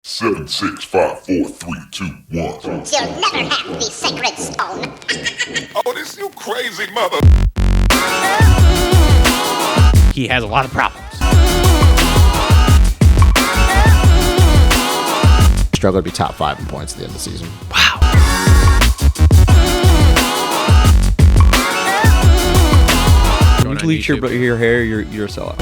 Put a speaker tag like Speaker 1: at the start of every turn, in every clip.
Speaker 1: 7, 6, 5, 4, 3, 2, 1.
Speaker 2: You'll never have the sacred stone.
Speaker 1: Oh, this you crazy mother.
Speaker 3: He has a lot of problems.
Speaker 4: Struggle to be top 5 in points at the end of the season.
Speaker 3: Wow.
Speaker 5: You bleach your hair, you're a sellout.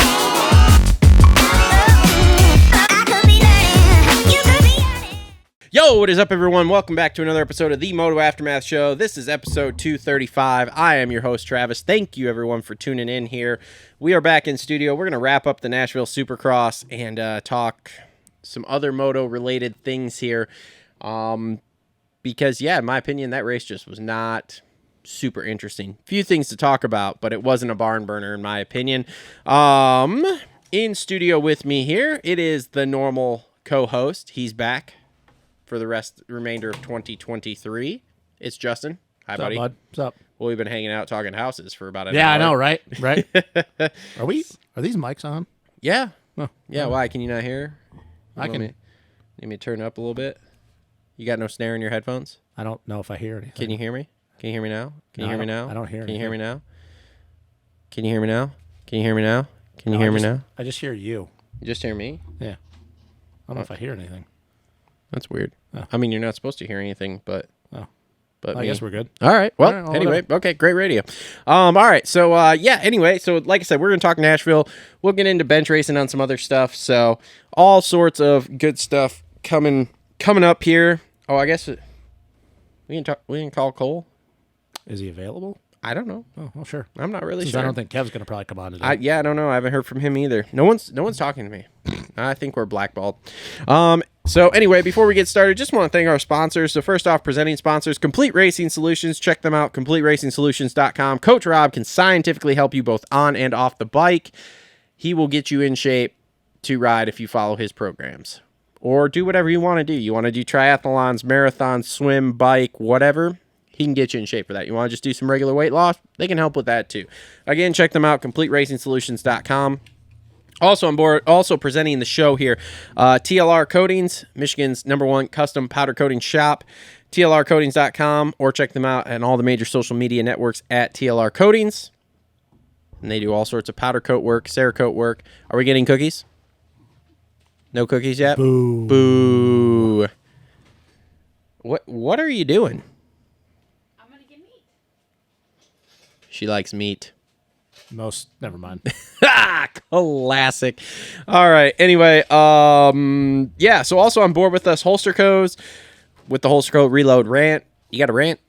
Speaker 3: Yo, what is up, everyone? Welcome back to another episode of the Moto Aftermath Show. This is episode 235. I am your host, Travis. Thank you, everyone, for tuning in here. We are back in studio. We're going to wrap up the Nashville Supercross and talk some other moto-related things here. Because, yeah, in my opinion, that race just was not super interesting. Few things to talk about, but it wasn't a barn burner, in my opinion. In studio with me here, it is the normal co-host. He's back for the remainder of 2023. It's Justin. Hi,
Speaker 4: What's
Speaker 3: buddy.
Speaker 4: up, bud? What's up?
Speaker 3: Well, we've been hanging out talking houses for about an hour.
Speaker 4: Yeah, I know, right? Right? Are these mics on?
Speaker 3: Yeah.
Speaker 4: Oh,
Speaker 3: Yeah, why? Can you not hear?
Speaker 4: I can.
Speaker 3: Need me to turn up a little bit? You got no snare in your headphones?
Speaker 4: I don't know if I hear anything.
Speaker 3: Can you hear me? Can you hear me now? Can you hear me now?
Speaker 4: I don't hear
Speaker 3: Can you hear me
Speaker 4: anything.
Speaker 3: now? Can you hear me now? Can you hear me now? Can you hear me now?
Speaker 4: I just hear you.
Speaker 3: You just hear me?
Speaker 4: Yeah. I don't know if I hear anything.
Speaker 3: That's weird.
Speaker 4: Oh.
Speaker 3: I mean, you're not supposed to hear anything, but...
Speaker 4: Oh.
Speaker 3: But
Speaker 4: I guess we're good.
Speaker 3: All right. Well,
Speaker 4: All right, well,
Speaker 3: anyway,
Speaker 4: whatever.
Speaker 3: okay, great radio. All right. So, anyway, so like I said, we're going to talk Nashville. We'll get into bench racing on some other stuff. So, all sorts of good stuff coming up here. Oh, I guess we can call Cole.
Speaker 4: Is he available?
Speaker 3: I don't know.
Speaker 4: Oh, well, sure.
Speaker 3: I'm not really
Speaker 4: Since
Speaker 3: sure.
Speaker 4: I don't think Kev's going to probably come on today.
Speaker 3: I don't know. I haven't heard from him either. No one's talking to me. I think we're blackballed. So anyway, before we get started, just want to thank our sponsors. So first off, presenting sponsors, Complete Racing Solutions. Check them out, CompleteRacingSolutions.com. Coach Rob can scientifically help you both on and off the bike. He will get you in shape to ride if you follow his programs. Or do whatever you want to do. You want to do triathlons, marathons, swim, bike, whatever. He can get you in shape for that. You want to just do some regular weight loss? They can help with that too. Again, check them out, CompleteRacingSolutions.com. Also on board, also presenting the show here, TLR Coatings, Michigan's #1 custom powder coating shop, TLRcoatings.com, or check them out on all the major social media networks at TLR Coatings. And they do all sorts of powder coat work, Cerakote work. Are we getting cookies? No cookies yet?
Speaker 4: Boo.
Speaker 3: Boo. What are you doing?
Speaker 6: I'm gonna get meat.
Speaker 3: She likes meat.
Speaker 4: Never mind.
Speaker 3: Classic. All right. Anyway, yeah. So also on board with us, Holster Codes with the Holster Code Reload rant. You got a rant?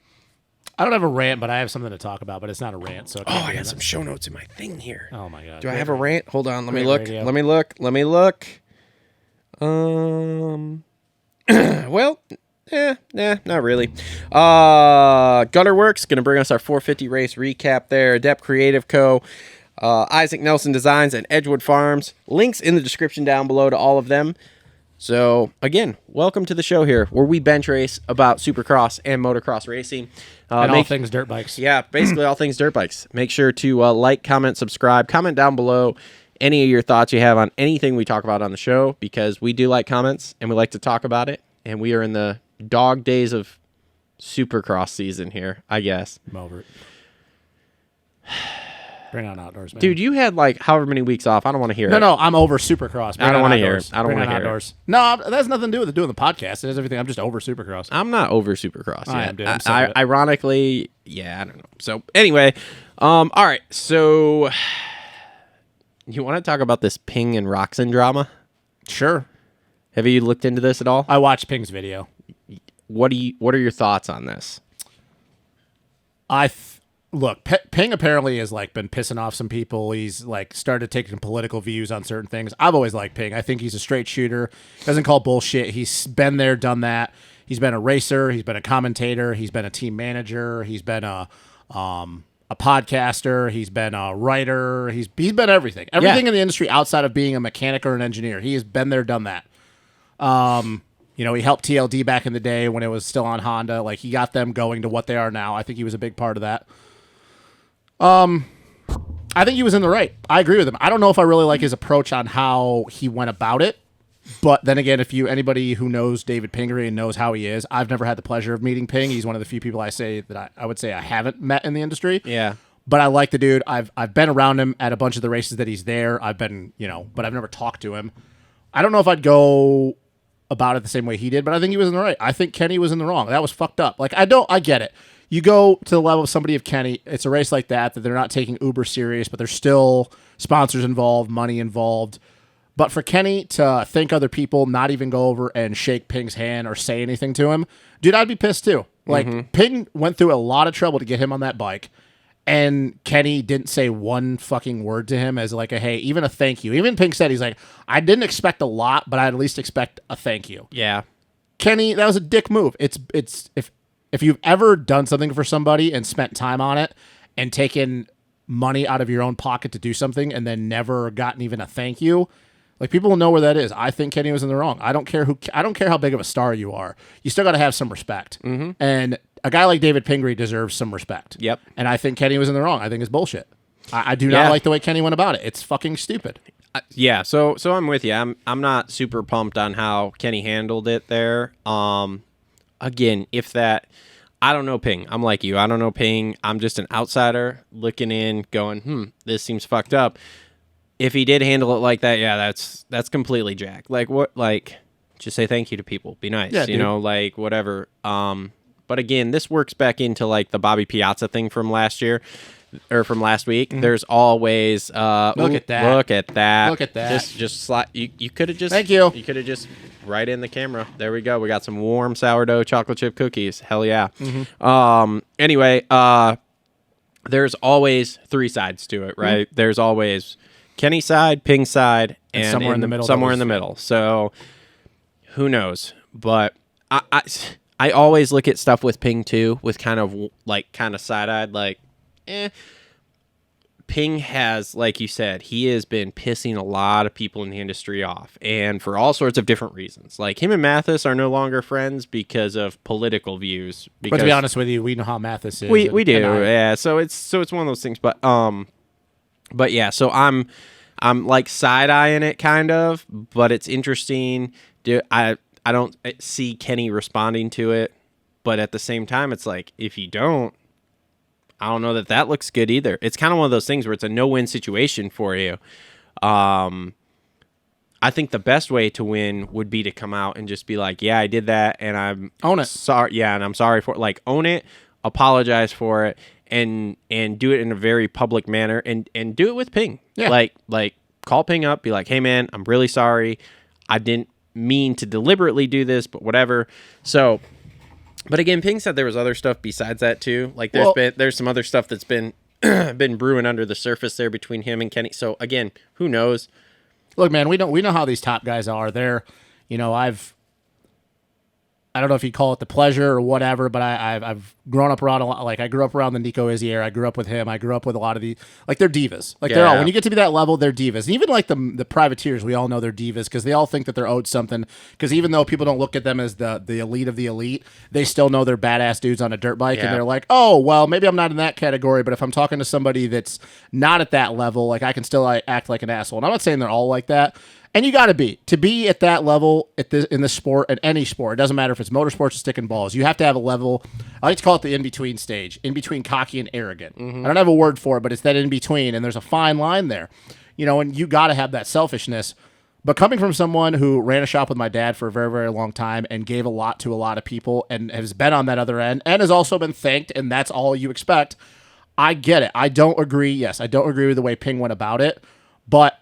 Speaker 4: I don't have a rant, but I have something to talk about, but it's not a rant. So
Speaker 3: I got some show notes in my thing here.
Speaker 4: Oh, my God.
Speaker 3: Do I have a rant? Hold on. Let me
Speaker 4: Great
Speaker 3: look.
Speaker 4: radio.
Speaker 3: Let me look. Well, not really. Gutter Worx going to bring us our 450 race recap there. Adept Creative Co. Issac Nelson Designs and Edgewood Farms. Links in the description down below to all of them. So, again, welcome to the show here where we bench race about Supercross and motocross racing.
Speaker 4: And all things dirt bikes.
Speaker 3: Yeah, basically all things dirt bikes. Make sure to like, comment, subscribe. Comment down below any of your thoughts you have on anything we talk about on the show because we do like comments and we like to talk about it. And we are in the dog days of Supercross season here, I guess.
Speaker 4: I'm over it. Bring on outdoors, man.
Speaker 3: Dude, you had like however many weeks off. I don't want to hear it.
Speaker 4: No, I'm over Supercross.
Speaker 3: I don't want to hear it. I don't
Speaker 4: Bring
Speaker 3: want to
Speaker 4: on
Speaker 3: hear
Speaker 4: outdoors. No, that has nothing to do with doing the podcast. It has everything. I'm just over Supercross.
Speaker 3: I'm not over Supercross
Speaker 4: I
Speaker 3: yet.
Speaker 4: am, dude. I'm sick of it.
Speaker 3: Ironically, yeah, I don't know. So anyway, all right. So you want to talk about this Ping and Roxon drama?
Speaker 4: Sure.
Speaker 3: Have you looked into this at all?
Speaker 4: I watched Ping's video.
Speaker 3: What are your thoughts on this?
Speaker 4: Look, Ping apparently has like been pissing off some people. He's like started taking political views on certain things. I've always liked Ping. I think he's a straight shooter. Doesn't call bullshit. He's been there, done that. He's been a racer. He's been a commentator. He's been a team manager. He's been a podcaster. He's been a writer. He's been everything. Everything in the industry outside of being a mechanic or an engineer. He has been there, done that. You know, he helped TLD back in the day when it was still on Honda. Like, he got them going to what they are now. I think he was a big part of that. I think he was in the right. I agree with him. I don't know if I really like his approach on how he went about it. But then again, if anybody who knows David Pingree and knows how he is, I've never had the pleasure of meeting Ping. He's one of the few people I would say I haven't met in the industry.
Speaker 3: Yeah.
Speaker 4: But I like the dude. I've been around him at a bunch of the races that he's there. I've been, but I've never talked to him. I don't know if I'd go about it the same way he did, but I think he was in the right. I think Kenny was in the wrong. That was fucked up. Like, I get it. You go to the level of somebody of Kenny, it's a race like that they're not taking uber serious, but there's still sponsors involved, money involved. But for Kenny to thank other people, not even go over and shake Ping's hand or say anything to him, dude, I'd be pissed too. Like, Ping went through a lot of trouble to get him on that bike, and Kenny didn't say one fucking word to him as like a, hey, even a thank you. Even Ping said, he's like, I didn't expect a lot, but I'd at least expect a thank you.
Speaker 3: Yeah.
Speaker 4: Kenny, that was a dick move. It's if you've ever done something for somebody and spent time on it and taken money out of your own pocket to do something and then never gotten even a thank you, like, people will know where that is. I think Kenny was in the wrong. I don't care how big of a star you are. You still got to have some respect. And a guy like David Pingree deserves some respect.
Speaker 3: Yep.
Speaker 4: And I think Kenny was in the wrong. I think it's bullshit. I do not like the way Kenny went about it. It's fucking stupid.
Speaker 3: Yeah, so I'm with you. I'm not super pumped on how Kenny handled it there. Again, I don't know Ping. I'm like you. I don't know Ping. I'm just an outsider looking in, going, this seems fucked up. If he did handle it like that, yeah, that's completely jacked. Like, what? Like, just say thank you to people. Be nice.
Speaker 4: Yeah,
Speaker 3: like whatever. But again, this works back into like the Bobby Piazza thing from last year. Or from last week, there's always
Speaker 4: Look at that.
Speaker 3: Look at that.
Speaker 4: Look at that.
Speaker 3: Just slide. You could have just.
Speaker 4: Thank you.
Speaker 3: You could have just right in the camera. There we go. We got some warm sourdough chocolate chip cookies. Hell yeah. Anyway, there's always three sides to it, right? There's always Kenny's side, Ping's side, and
Speaker 4: somewhere in the middle.
Speaker 3: Somewhere in the middle. So who knows? But I always look at stuff with Ping too, with kind of side-eyed, like. Ping has, like you said, he has been pissing a lot of people in the industry off, and for all sorts of different reasons. Like, him and Mathis are no longer friends because of political views.
Speaker 4: But to be honest with you, we know how Mathis is.
Speaker 3: We do, yeah. So it's one of those things. But yeah. So I'm like side eyeing it kind of, but it's interesting. I don't see Kenny responding to it, but at the same time, it's like, if you don't. I don't know that looks good either. It's kind of one of those things where it's a no-win situation for you. I think the best way to win would be to come out and just be like, yeah, I did that, and I'm
Speaker 4: own it.
Speaker 3: Sorry, yeah, and I'm sorry for it. Like, own it, apologize for it, and do it in a very public manner, and do it with Ping.
Speaker 4: Yeah.
Speaker 3: Like call Ping up, be like, hey man, I'm really sorry. I didn't mean to deliberately do this, but whatever. So. But again, Ping said there was other stuff besides that too. Like there's some other stuff that's been been brewing under the surface there between him and Kenny. So again, who knows?
Speaker 4: Look, man, we know how these top guys are. They're, I don't know if you call it the pleasure or whatever, but I've grown up around a lot. Like, I grew up around the Nico Izzy era. I grew up with him. I grew up with a lot of they're divas. Like, they're all, when you get to be that level, they're divas. And even like the privateers, we all know they're divas because they all think that they're owed something. Because even though people don't look at them as the elite of the elite, they still know they're badass dudes on a dirt bike. And they're like, oh, well, maybe I'm not in that category, but if I'm talking to somebody that's not at that level, like, I can still act like an asshole. And I'm not saying they're all like that. And you got to be at that level in the sport, at any sport. It doesn't matter if it's motorsports or sticking balls. You have to have a level. I like to call it the in-between stage, in between cocky and arrogant. I don't have a word for it, but it's that in-between, and there's a fine line there. And you got to have that selfishness. But coming from someone who ran a shop with my dad for a very, very long time and gave a lot to a lot of people and has been on that other end and has also been thanked, and that's all you expect, I get it. I don't agree. Yes, I don't agree with the way Ping went about it, but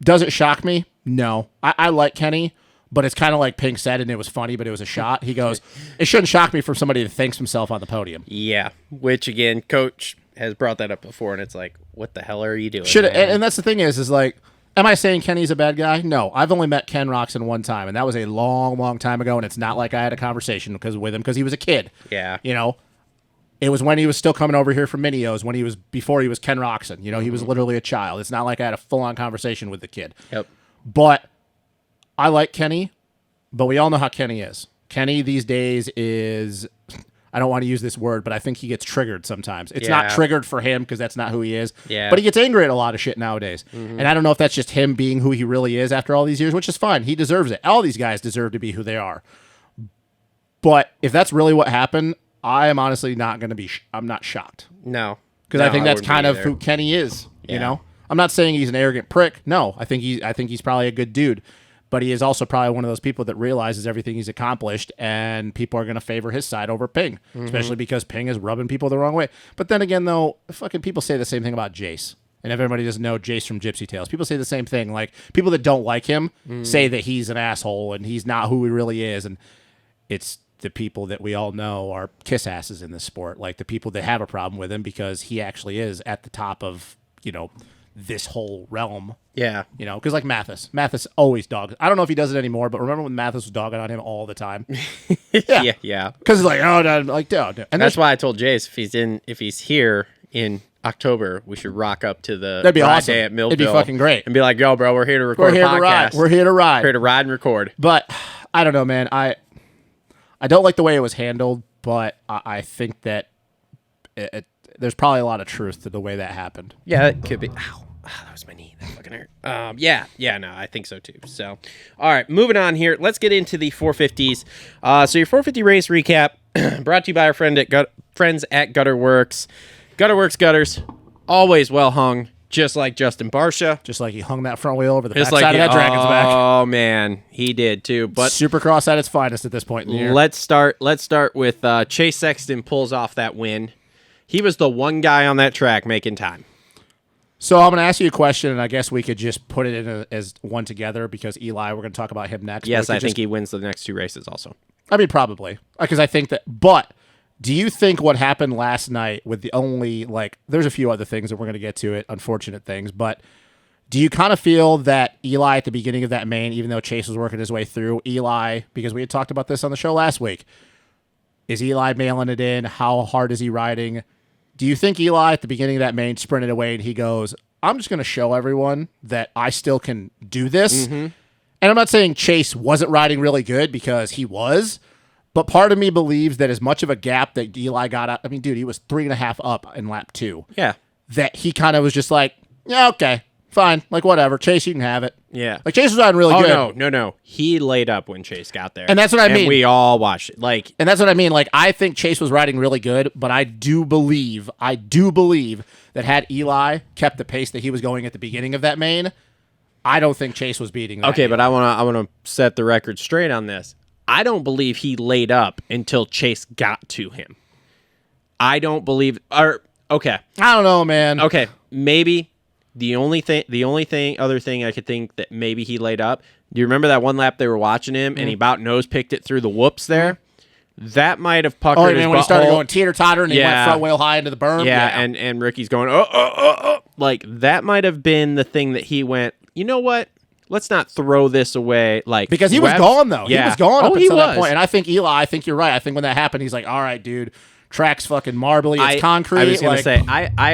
Speaker 4: does it shock me? No. I like Kenny, but it's kind of like Ping said, and it was funny, but it was a shot. He goes, it shouldn't shock me for somebody that thanks himself on the podium.
Speaker 3: Yeah, which, again, Coach has brought that up before, and it's like, what the hell are you doing?
Speaker 4: And that's the thing is like, am I saying Kenny's a bad guy? No. I've only met Ken Roxon one time, and that was a long, long time ago, and it's not like I had a conversation with him because he was a kid.
Speaker 3: Yeah.
Speaker 4: It was when he was still coming over here from Minios, before he was Ken Roxon. He was literally a child. It's not like I had a full-on conversation with the kid.
Speaker 3: Yep.
Speaker 4: But I like Kenny, but we all know how Kenny is. Kenny these days is, I don't want to use this word, but I think he gets triggered sometimes. It's
Speaker 3: Yeah.
Speaker 4: not triggered for him because that's not who he is.
Speaker 3: Yeah.
Speaker 4: But he gets angry at a lot of shit nowadays. And I don't know if that's just him being who he really is after all these years, which is fine. He deserves it. All these guys deserve to be who they are. But if that's really what happened, I am honestly not going to be I'm not shocked.
Speaker 3: No.
Speaker 4: Because I think that's kind of who Kenny is, you
Speaker 3: Yeah.
Speaker 4: know? I'm not saying he's an arrogant prick. No, I think he's probably a good dude. But he is also probably one of those people that realizes everything he's accomplished, and people are going to favor his side over Ping, especially because Ping is rubbing people the wrong way. But then again, though, fucking people say the same thing about Jace. And if everybody doesn't know Jace from Gypsy Tales, people say the same thing. Like, people that don't like him say that he's an asshole and he's not who he really is. And it's the people that we all know are kiss asses in this sport, like the people that have a problem with him because he actually is at the top of, you know, this whole realm.
Speaker 3: Yeah.
Speaker 4: You know, because like Mathis always dogs. I don't know if he does it anymore, but remember when Mathis was dogging on him all the time?
Speaker 3: Yeah.
Speaker 4: Because it's like, oh, no, like, no. And
Speaker 3: That's why I told Jace if he's here in October, we should rock up to the
Speaker 4: That'd be
Speaker 3: ride
Speaker 4: awesome.
Speaker 3: day at Millville.
Speaker 4: It'd be fucking great.
Speaker 3: And be like, yo, bro, we're here to record
Speaker 4: we're here
Speaker 3: a podcast.
Speaker 4: to ride. We're here to ride.
Speaker 3: Here to ride and record.
Speaker 4: But I don't know, man. I don't like the way it was handled, but I think that there's probably a lot of truth to the way that happened.
Speaker 3: Yeah, it could be. Ow. That was my knee. That fucking hurt. No, I think so too. So, all right, moving on here. Let's get into the 450s. So your 450 race recap brought to you by our friends at Gutter Worx. Gutter Worx gutters, always well hung, just like Justin Barsha.
Speaker 4: Just like he hung that front wheel over the
Speaker 3: Just
Speaker 4: backside of that Dragon's back.
Speaker 3: Oh man, he did too. But
Speaker 4: Supercross at its finest at this point in the year.
Speaker 3: let's start with Chase Sexton pulls off that win. He was the one guy on that track making time.
Speaker 4: So I'm going to ask you a question, and I guess we could just put it in as one together because Eli, we're going to talk about him next.
Speaker 3: Yes, I think he wins the next two races also.
Speaker 4: I mean, probably. Because I think that... But do you think what happened last night with the only... Like, there's a few other things that we're going to get to it, unfortunate things, but do you kind of feel that Eli at the beginning of that main, even though Chase was working his way through, Eli, because we had talked about this on the show last week, is Eli mailing it in? How hard is he riding? Do you think Eli at the beginning of that main sprinted away and he goes, I'm just going to show everyone that I still can do this? And I'm not saying Chase wasn't riding really good because he was, but part of me believes that as much of a gap that Eli got out, I mean, dude, he was 3.5 up in lap 2.
Speaker 3: Yeah.
Speaker 4: That he kind of was just like, yeah, okay, fine. Like, whatever. Chase, you can have it.
Speaker 3: Yeah.
Speaker 4: Like, Chase was riding really good.
Speaker 3: Oh, no. He laid up when Chase got there.
Speaker 4: And that's what I mean.
Speaker 3: And we all watched it. Like,
Speaker 4: And that's what I mean. Like, I think Chase was riding really good, but I do believe that had Eli kept the pace that he was going at the beginning of that main, I don't think Chase was beating that.
Speaker 3: okay, but I want to set the record straight on this. I don't believe he laid up until Chase got to him. I don't believe okay.
Speaker 4: I don't know, man.
Speaker 3: Okay, maybe the only other thing I could think that maybe he laid up. Do you remember that one lap they were watching him and he about nose picked it through the whoops there? That might have puckered
Speaker 4: Oh,
Speaker 3: his
Speaker 4: man, when he started
Speaker 3: butthole.
Speaker 4: going teeter-totter and he
Speaker 3: Yeah.
Speaker 4: went front wheel high into the berm?
Speaker 3: Yeah, and Ricky's going, oh. Like, that might have been the thing that he went, you know what? Let's not throw this away. Like,
Speaker 4: Because he was
Speaker 3: Webb-
Speaker 4: gone, though.
Speaker 3: Yeah.
Speaker 4: He was gone up
Speaker 3: he
Speaker 4: until that
Speaker 3: was.
Speaker 4: point. And I think Eli, I think you're right. I think when that happened, he's like, all right, dude, track's fucking marbly. It's concrete.
Speaker 3: I was going
Speaker 4: like,
Speaker 3: to say, I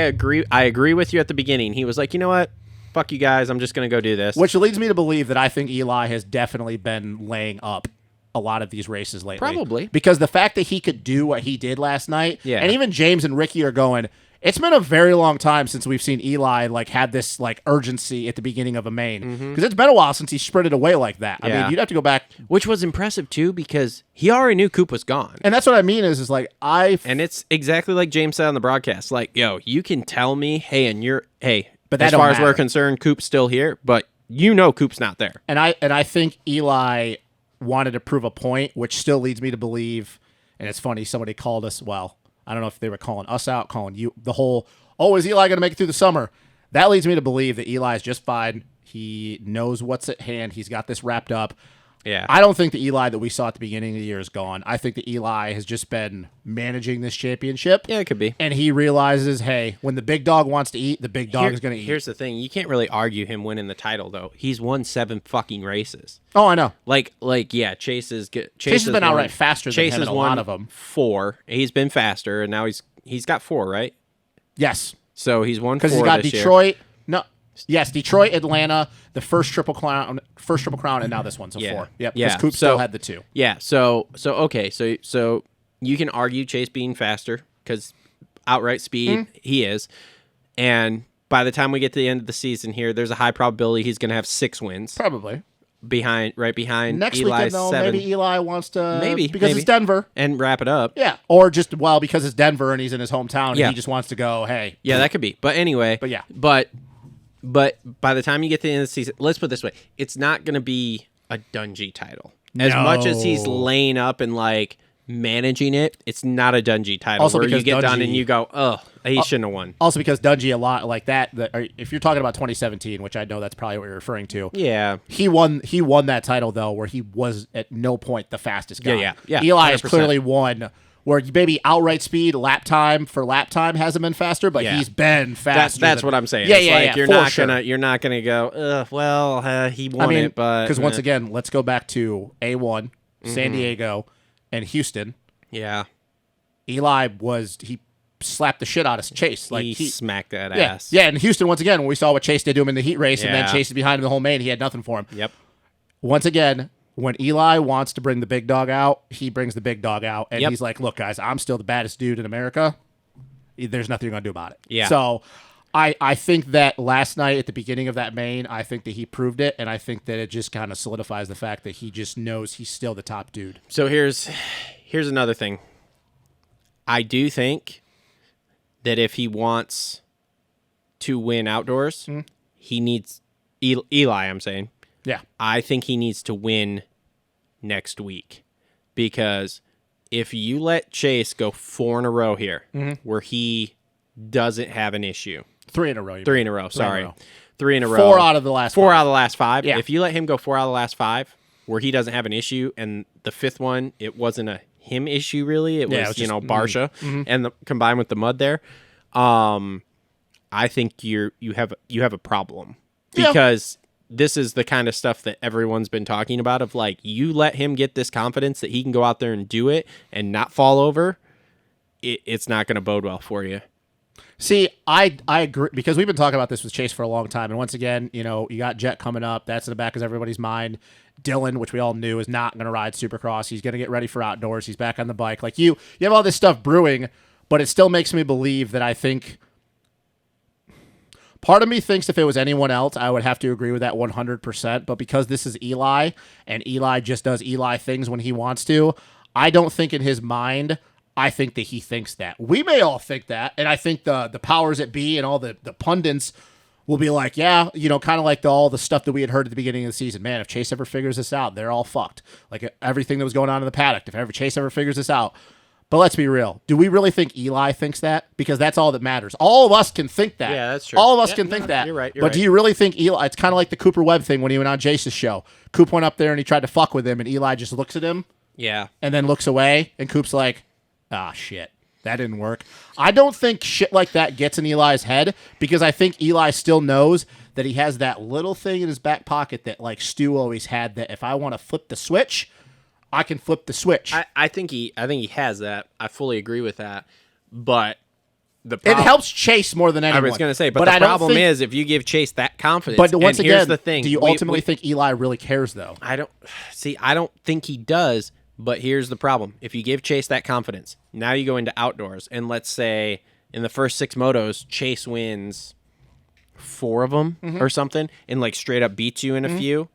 Speaker 3: agree with you at the beginning. He was like, you know what? Fuck you guys. I'm just going to go do this.
Speaker 4: Which leads me to believe that I think Eli has definitely been laying up a lot of these races lately.
Speaker 3: Probably.
Speaker 4: Because the fact that he could do what he did last night,
Speaker 3: Yeah.
Speaker 4: and even James and Ricky are going, it's been a very long time since we've seen Eli like had this like urgency at the beginning of a main. Because it's been a while since he sprinted away like that. I
Speaker 3: Yeah.
Speaker 4: mean, you'd have to go back.
Speaker 3: Which was impressive, too, because he already knew Coop was gone.
Speaker 4: And that's what I mean is like,
Speaker 3: And it's exactly like James said on the broadcast. Like, yo, you can tell me, but
Speaker 4: that
Speaker 3: as
Speaker 4: don't
Speaker 3: far as we're
Speaker 4: matter.
Speaker 3: concerned, Coop's still here, but you know Coop's not there.
Speaker 4: And I think Eli wanted to prove a point, which still leads me to believe, and it's funny, somebody called us, well, I don't know if they were calling us out, calling you, the whole, oh, is Eli going to make it through the summer? That leads me to believe that Eli is just fine. He knows what's at hand. He's got this wrapped up.
Speaker 3: Yeah.
Speaker 4: I don't think the Eli that we saw at the beginning of the year is gone. I think the Eli has just been managing this championship.
Speaker 3: Yeah, it could be.
Speaker 4: And he realizes, hey, when the big dog wants to eat, the big dog is going to eat.
Speaker 3: Here's the thing. You can't really argue him winning the title, though. He's won 7 fucking races.
Speaker 4: Oh, I know.
Speaker 3: Yeah, Chase has
Speaker 4: been
Speaker 3: won-
Speaker 4: outright faster than
Speaker 3: Chase
Speaker 4: him
Speaker 3: has
Speaker 4: in a
Speaker 3: won
Speaker 4: lot of them.
Speaker 3: 4. He's been faster, and now he's got 4, right?
Speaker 4: Yes.
Speaker 3: So he's won 4
Speaker 4: Because he's got
Speaker 3: this year.
Speaker 4: Detroit. No. Yes, Detroit, Atlanta, the first Triple Crown, and now this one. So 4. Yep. Because Coop still had the 2.
Speaker 3: Yeah. So okay. So you can argue Chase being faster because outright speed he is, and by the time we get to the end of the season here, there's a high probability he's going to have 6 wins.
Speaker 4: Probably.
Speaker 3: Right behind
Speaker 4: Next
Speaker 3: Eli's
Speaker 4: weekend, though,
Speaker 3: 7.
Speaker 4: maybe Eli wants to...
Speaker 3: Maybe.
Speaker 4: Because it's Denver.
Speaker 3: And wrap it up.
Speaker 4: Yeah. Or just, because it's Denver and he's in his hometown and
Speaker 3: Yeah.
Speaker 4: he just wants to go, hey.
Speaker 3: Yeah, that could be. But anyway.
Speaker 4: But yeah.
Speaker 3: But by the time you get to the end of the season, let's put it this way. It's not going to be a Dungy title. As much as he's laying up and like managing it, it's not a Dungy title.
Speaker 4: Also
Speaker 3: where you
Speaker 4: because
Speaker 3: get done
Speaker 4: Dungy-
Speaker 3: and you go, oh, he shouldn't have won.
Speaker 4: Also because Dungy a lot like that, if you're talking about 2017, which I know that's probably what you're referring to.
Speaker 3: Yeah.
Speaker 4: He won that title, though, where he was at no point the fastest guy.
Speaker 3: Yeah,
Speaker 4: Eli has
Speaker 3: 100%.
Speaker 4: clearly won, where maybe outright speed, lap time hasn't been faster, but
Speaker 3: Yeah.
Speaker 4: he's been faster.
Speaker 3: That's what I'm saying.
Speaker 4: Yeah,
Speaker 3: It's
Speaker 4: yeah,
Speaker 3: like
Speaker 4: yeah.
Speaker 3: You're not gonna go, he won it, but
Speaker 4: because once again, let's go back to A1, San Diego, and Houston.
Speaker 3: yeah,
Speaker 4: Eli he slapped the shit out of Chase. Like
Speaker 3: he smacked that
Speaker 4: yeah,
Speaker 3: ass.
Speaker 4: yeah. And Houston, once again, when we saw what Chase did to him in the heat race, and then
Speaker 3: Yeah.
Speaker 4: Chase is behind him the whole main, he had nothing for him.
Speaker 3: Yep.
Speaker 4: Once again, when Eli wants to bring the big dog out, he brings the big dog out, and
Speaker 3: Yep.
Speaker 4: he's like, "Look, guys, I'm still the baddest dude in America. There's nothing you're gonna do about it."
Speaker 3: Yeah.
Speaker 4: So, I think that last night at the beginning of that main, I think that he proved it, and I think that it just kind of solidifies the fact that he just knows he's still the top dude.
Speaker 3: So here's another thing. I do think that if he wants to win outdoors, he needs Eli. I'm saying.
Speaker 4: Yeah.
Speaker 3: I think he needs to win next week because if you let Chase go 4 in a row here, where he doesn't have an issue,
Speaker 4: 3 in a row.
Speaker 3: 3 in a row. Sorry, 3 in a row.
Speaker 4: 4 out of the last
Speaker 3: 4
Speaker 4: 5.
Speaker 3: out of the last 5.
Speaker 4: Yeah.
Speaker 3: If you let him go 4 out of the last 5, where he doesn't have an issue, and the 5th one, it wasn't a him issue really. It was,
Speaker 4: it was just-
Speaker 3: Barsha and combined with the mud there. I think you have a problem because this is the kind of stuff that everyone's been talking about of like, you let him get this confidence that he can go out there and do it and not fall over. It's not going to bode well for you.
Speaker 4: See, I agree because we've been talking about this with Chase for a long time, and once again, you got Jet coming up. That's in the back of everybody's mind. Dylan, which we all knew, is not going to ride Supercross. He's going to get ready for outdoors. He's back on the bike. Like you have all this stuff brewing, but it still makes me believe that I think part of me thinks if it was anyone else, I would have to agree with that 100%. But because this is Eli, and Eli just does Eli things when he wants to, I don't think in his mind. I think that he thinks that. We may all think that, and I think the powers that be and all the pundits will be like, yeah, kind of like all the stuff that we had heard at the beginning of the season. Man, if Chase ever figures this out, they're all fucked. Like everything that was going on in the paddock, if Chase ever figures this out. But let's be real. Do we really think Eli thinks that? Because that's all that matters. All of us can think that.
Speaker 3: Yeah, that's true.
Speaker 4: All of us
Speaker 3: Yeah,
Speaker 4: can think that.
Speaker 3: you're right,
Speaker 4: But do you really think Eli... It's kind of like the Cooper Webb thing when he went on Jace's show. Coop went up there and he tried to fuck with him, and Eli just looks at him
Speaker 3: Yeah.
Speaker 4: and then looks away, and Coop's like, ah, shit. That didn't work. I don't think shit like that gets in Eli's head because I think Eli still knows that he has that little thing in his back pocket that like Stu always had, that if I want to flip the switch, I can flip the switch.
Speaker 3: I think he has that. I fully agree with that. But the
Speaker 4: It
Speaker 3: problem,
Speaker 4: helps Chase more than
Speaker 3: I
Speaker 4: anyone.
Speaker 3: was going to say, but the
Speaker 4: I don't
Speaker 3: problem
Speaker 4: think-
Speaker 3: is if you give Chase that confidence.
Speaker 4: But once
Speaker 3: and here's
Speaker 4: again,
Speaker 3: the thing,
Speaker 4: do you ultimately think Eli really cares though?
Speaker 3: I don't think he does. But here's the problem: if you give Chase that confidence, now you go into outdoors, and let's say in the first 6 motos, Chase wins 4 of them or something, and like straight up beats you in a few.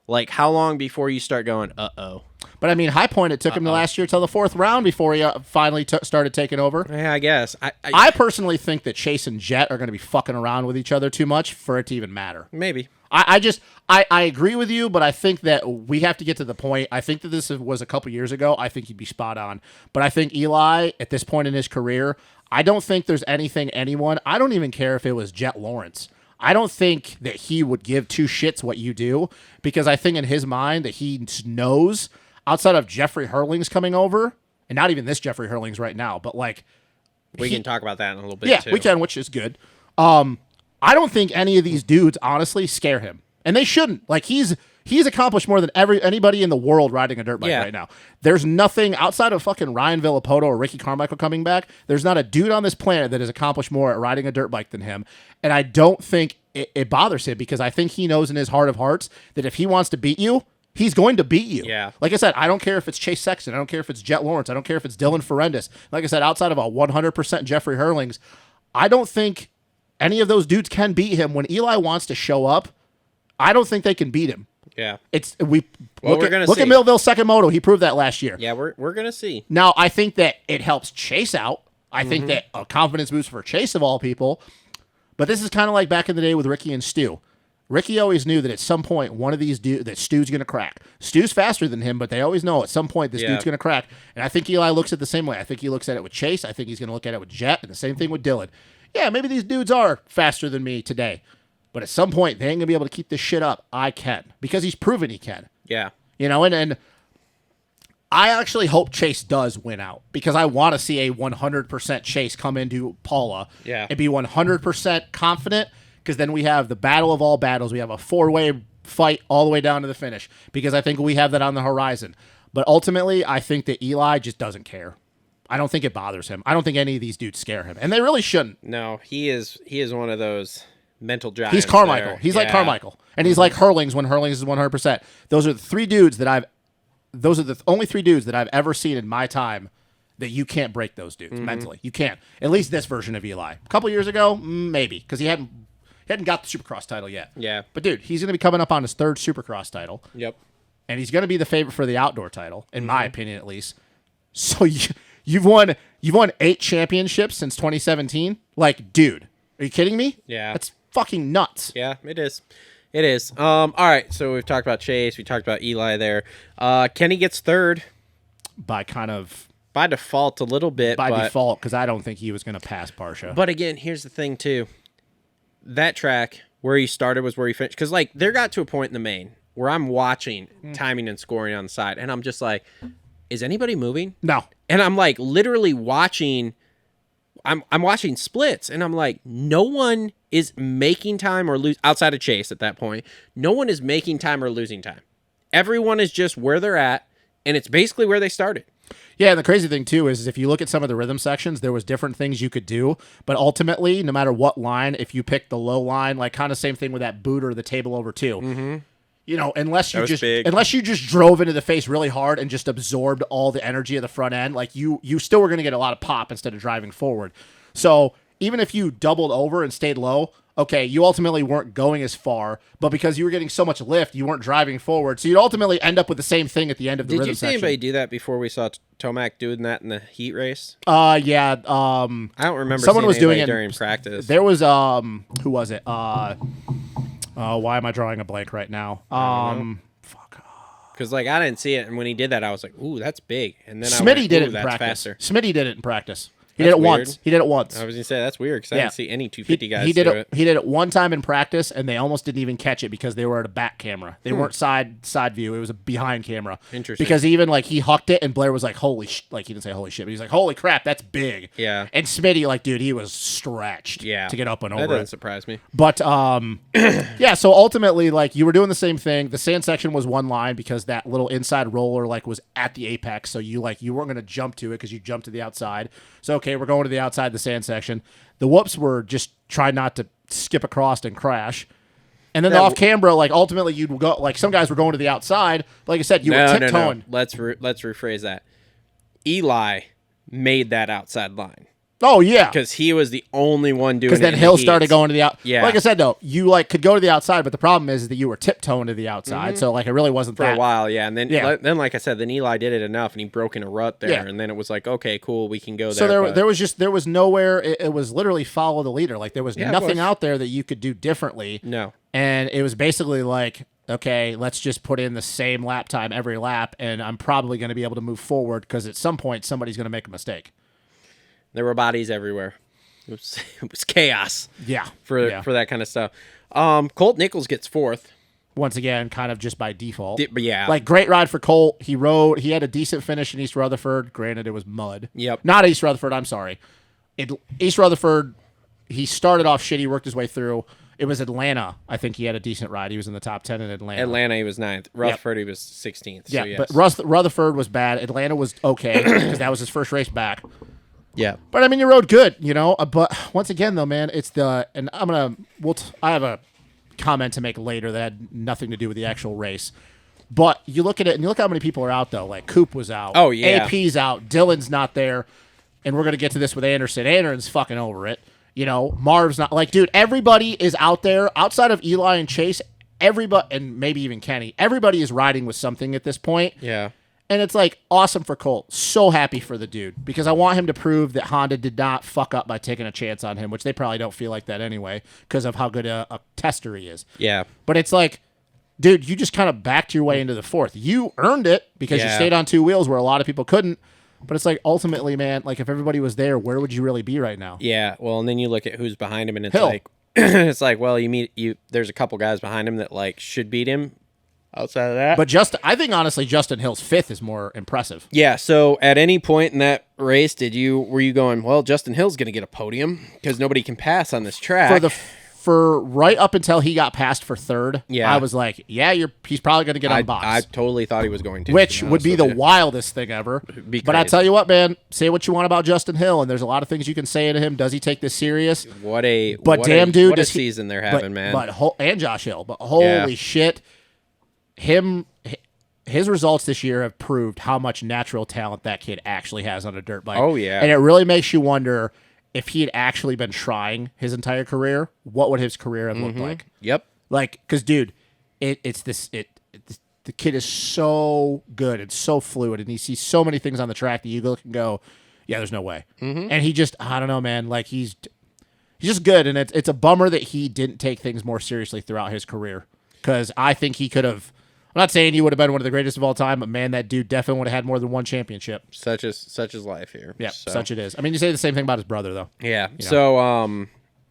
Speaker 3: Like, how long before you start going, uh-oh?
Speaker 4: But I mean, High Point, it took him last year till the 4th round before he finally started taking over.
Speaker 3: Yeah, I guess.
Speaker 4: I personally think that Chase and Jet are going to be fucking around with each other too much for it to even matter.
Speaker 3: Maybe.
Speaker 4: I agree with you, but I think that we have to get to the point. I think that this was a couple years ago. I think he'd be spot on. But I think Eli, at this point in his career, I don't think there's anyone. I don't even care if it was Jet Lawrence. I don't think that he would give 2 shits what you do, because I think in his mind that he knows, outside of Jeffrey Hurlings coming over, and not even this Jeffrey Hurlings right now, but like
Speaker 3: We can talk about that in a little bit,
Speaker 4: yeah,
Speaker 3: too.
Speaker 4: we can, which is good. I don't think any of these dudes honestly scare him, and they shouldn't. Like he's accomplished more than anybody in the world riding a dirt bike right now. There's nothing outside of fucking Ryan Villapoto or Ricky Carmichael coming back. There's not a dude on this planet that has accomplished more at riding a dirt bike than him, and I don't think it bothers him, because I think he knows in his heart of hearts that if he wants to beat you, He's going to beat you.
Speaker 3: Yeah.
Speaker 4: Like I said, I don't care if it's Chase Sexton. I don't care if it's Jet Lawrence. I don't care if it's Dylan Ferendis. Like I said, outside of a 100% Jeffrey Hurlings, I don't think any of those dudes can beat him. When Eli wants to show up, I don't think they can beat him.
Speaker 3: Yeah.
Speaker 4: Look
Speaker 3: see.
Speaker 4: at Millville's second moto. He proved that last year.
Speaker 3: Yeah, we're gonna see.
Speaker 4: Now, I think that it helps Chase out. I think that a confidence boost for Chase of all people. But this is kind of like back in the day with Ricky and Stu. Ricky always knew that at some point one of these that Stu's going to crack. Stu's faster than him, but they always know at some point this dude's going to crack. And I think Eli looks at it the same way. I think he looks at it with Chase. I think he's going to look at it with Jet, and the same thing with Dylan. Yeah, maybe these dudes are faster than me today, but at some point they ain't going to be able to keep this shit up. I can, because he's proven he can.
Speaker 3: Yeah.
Speaker 4: And I actually hope Chase does win out, because I want to see a 100% Chase come into Paula and be 100% confident, because then we have the battle of all battles. We have a 4-way fight all the way down to the finish, because I think we have that on the horizon. But ultimately, I think that Eli just doesn't care. I don't think it bothers him. I don't think any of these dudes scare him, and they really shouldn't.
Speaker 3: No, he is one of those mental giants.
Speaker 4: He's Carmichael.
Speaker 3: There.
Speaker 4: He's like Carmichael, and he's like Hurlings when Hurlings is 100%. Those are the only 3 dudes that I've ever seen in my time that you can't break those dudes mentally. You can't. At least this version of Eli. A couple years ago, maybe, because he hadn't got the Supercross title yet.
Speaker 3: Yeah.
Speaker 4: But dude, he's going to be coming up on his 3rd Supercross title.
Speaker 3: Yep.
Speaker 4: And he's going to be the favorite for the outdoor title, in my opinion at least. So you've won 8 championships since 2017? Like, dude, are you kidding me?
Speaker 3: Yeah.
Speaker 4: That's fucking nuts.
Speaker 3: Yeah, it is. It is. All right, so we've talked about Chase. We talked about Eli there. Kenny gets 3rd.
Speaker 4: By
Speaker 3: default a little bit.
Speaker 4: By default, because I don't think he was going to pass Parsha.
Speaker 3: But again, here's the thing, too. That track, where he started was where he finished. Because, like, there got to a point in the main where I'm watching timing and scoring on the side, and I'm just like, is anybody moving?
Speaker 4: No.
Speaker 3: And I'm, like, literally watching... I'm watching splits, and I'm like, no one is making time or lose outside of Chase at that point. No one is making time or losing time. Everyone is just where they're at, and it's basically where they started.
Speaker 4: Yeah, and the crazy thing, too, is if you look at some of the rhythm sections, there was different things you could do, but ultimately, no matter what line, if you pick the low line, like kind of same thing with that boot or the table over 2, you know, unless you just drove into the face really hard and just absorbed all the energy of the front end, like you still were going to get a lot of pop instead of driving forward. So even if you doubled over and stayed low, okay, you ultimately weren't going as far, but because you were getting so much lift, you weren't driving forward. So you'd ultimately end up with the same thing at the end of the rhythm section.
Speaker 3: Did you see anybody do that before we saw Tomac doing that in the heat race?
Speaker 4: Yeah.
Speaker 3: I don't remember.
Speaker 4: Someone was doing it
Speaker 3: during practice.
Speaker 4: There was who was it? Why am I drawing a blank right now?
Speaker 3: Because, like, I didn't see it, and when he did that, I was like, ooh, that's big. And then
Speaker 4: Smitty did it in
Speaker 3: that's
Speaker 4: practice.
Speaker 3: faster.
Speaker 4: Smitty did it in practice. He
Speaker 3: That's
Speaker 4: did it
Speaker 3: weird.
Speaker 4: once. He did it once.
Speaker 3: I was going to say, that's weird, because I didn't see any 250 guys
Speaker 4: he did
Speaker 3: do
Speaker 4: it.
Speaker 3: it.
Speaker 4: He did it one time in practice, and they almost didn't even catch it because they were at a back camera. They weren't side view. It was a behind camera.
Speaker 3: Interesting.
Speaker 4: Because even, like, he hucked it, and Blair was like, holy like, he didn't say holy shit, but he's like, holy crap, that's big.
Speaker 3: Yeah.
Speaker 4: And Smitty, like, dude, he was stretched to get up and over
Speaker 3: That doesn't
Speaker 4: it.
Speaker 3: surprise me.
Speaker 4: But, yeah, so ultimately, like, you were doing the same thing. The sand section was one line because that little inside roller, like, was at the apex, so you weren't going to jump to it because you jumped to the outside. So, okay, we're going to the outside, the sand section. The whoops were just try not to skip across and crash. And then the off camera, like, ultimately you'd go, like, some guys were going to the outside. Like I said, you were tiptoeing.
Speaker 3: No. Let's rephrase that. Eli made that outside line.
Speaker 4: Oh, yeah.
Speaker 3: Because he was the only one doing it.
Speaker 4: Because then Hill started going to the outside.
Speaker 3: Yeah.
Speaker 4: Like I said, though, you, like, could go to the outside, but the problem is that you were tiptoeing to the outside. So, like, it really wasn't
Speaker 3: for
Speaker 4: that.
Speaker 3: a while, yeah. And then, like I said, then Eli did it enough, and he broke in a rut there.
Speaker 4: Yeah.
Speaker 3: And then it was like, okay, cool, we can go there.
Speaker 4: So there was nowhere. It was literally follow the leader. Like, there was nothing out there that you could do differently.
Speaker 3: No.
Speaker 4: And it was basically like, okay, let's just put in the same lap time every lap, and I'm probably going to be able to move forward because at some point somebody's going to make a mistake.
Speaker 3: There were bodies everywhere. It was chaos.
Speaker 4: Yeah.
Speaker 3: For that kind of stuff. Colt Nichols gets 4th.
Speaker 4: Once again, kind of just by default.
Speaker 3: But yeah.
Speaker 4: Like, great ride for Colt. He had a decent finish in East Rutherford. Granted, it was mud.
Speaker 3: Yep.
Speaker 4: Not East Rutherford, I'm sorry. East Rutherford, he started off shit. He worked his way through. It was Atlanta. I think he had a decent ride. He was in the top 10 in Atlanta.
Speaker 3: Atlanta, he was 9th. Rutherford, he was 16th.
Speaker 4: Yeah,
Speaker 3: so yes.
Speaker 4: but Rutherford was bad. Atlanta was okay because that was his first race back.
Speaker 3: Yeah.
Speaker 4: But I mean, you rode good, you know. But once again, though, man, I have a comment to make later that had nothing to do with the actual race. But you look at it, and you look how many people are out, though. Like, Coop was out.
Speaker 3: Oh, yeah.
Speaker 4: AP's out. Dylan's not there. And we're going to get to this with Anderson. Anderson's fucking over it. You know, Marv's not. Like, dude, everybody is out there. Outside of Eli and Chase, everybody, and maybe even Kenny, everybody is riding with something at this point.
Speaker 3: Yeah.
Speaker 4: And it's, like, awesome for Colt. So happy for the dude. Because I want him to prove that Honda did not fuck up by taking a chance on him, which they probably don't feel like that anyway because of how good a tester he is.
Speaker 3: Yeah.
Speaker 4: But it's like, dude, you just kind of backed your way into the fourth. You earned it because you stayed on two wheels where a lot of people couldn't. But it's like, ultimately, man, like, if everybody was there, where would you really be right now?
Speaker 3: Yeah. Well, and then you look at who's behind him, and it's
Speaker 4: Hill.
Speaker 3: like, it's like, well, there's a couple guys behind him that like should beat him. Outside of that,
Speaker 4: But I think honestly, Justin Hill's fifth is more impressive.
Speaker 3: yeah. So at any point in that race, were you going, well, Justin Hill's going to get a podium because nobody can pass on this track?
Speaker 4: For right up until he got passed for third,
Speaker 3: Yeah.
Speaker 4: I was like, yeah, he's probably going to get on box.
Speaker 3: I totally thought he was going to,
Speaker 4: Which
Speaker 3: be
Speaker 4: would be
Speaker 3: honest
Speaker 4: the
Speaker 3: with you.
Speaker 4: wildest thing ever.
Speaker 3: Be
Speaker 4: But I
Speaker 3: crazy.
Speaker 4: tell you what, man, say what you want about Justin Hill, and there's a lot of things you can say to him. Does he take this serious?
Speaker 3: What a
Speaker 4: But
Speaker 3: what
Speaker 4: damn,
Speaker 3: a,
Speaker 4: dude,
Speaker 3: what a
Speaker 4: does he-
Speaker 3: season they're having, man.
Speaker 4: And Josh Hill. But holy shit, his results this year have proved how much natural talent that kid actually has on a dirt bike.
Speaker 3: Oh, yeah.
Speaker 4: And it really makes you wonder if he had actually been trying his entire career, what would his career have looked like?
Speaker 3: Yep.
Speaker 4: Like, because dude, the kid is so good and so fluid, and he sees so many things on the track that you look and go, yeah, there's no way. And he just, I don't know, man, like he's just good, and it's a bummer that he didn't take things more seriously throughout his career, because I think he could have. I'm not saying he would have been one of the greatest of all time, but man, that dude definitely would have had more than one championship.
Speaker 3: Such is life here.
Speaker 4: Yeah,
Speaker 3: So.
Speaker 4: such it is. I mean, you say the same thing about his brother, though.
Speaker 3: Yeah.
Speaker 4: You know?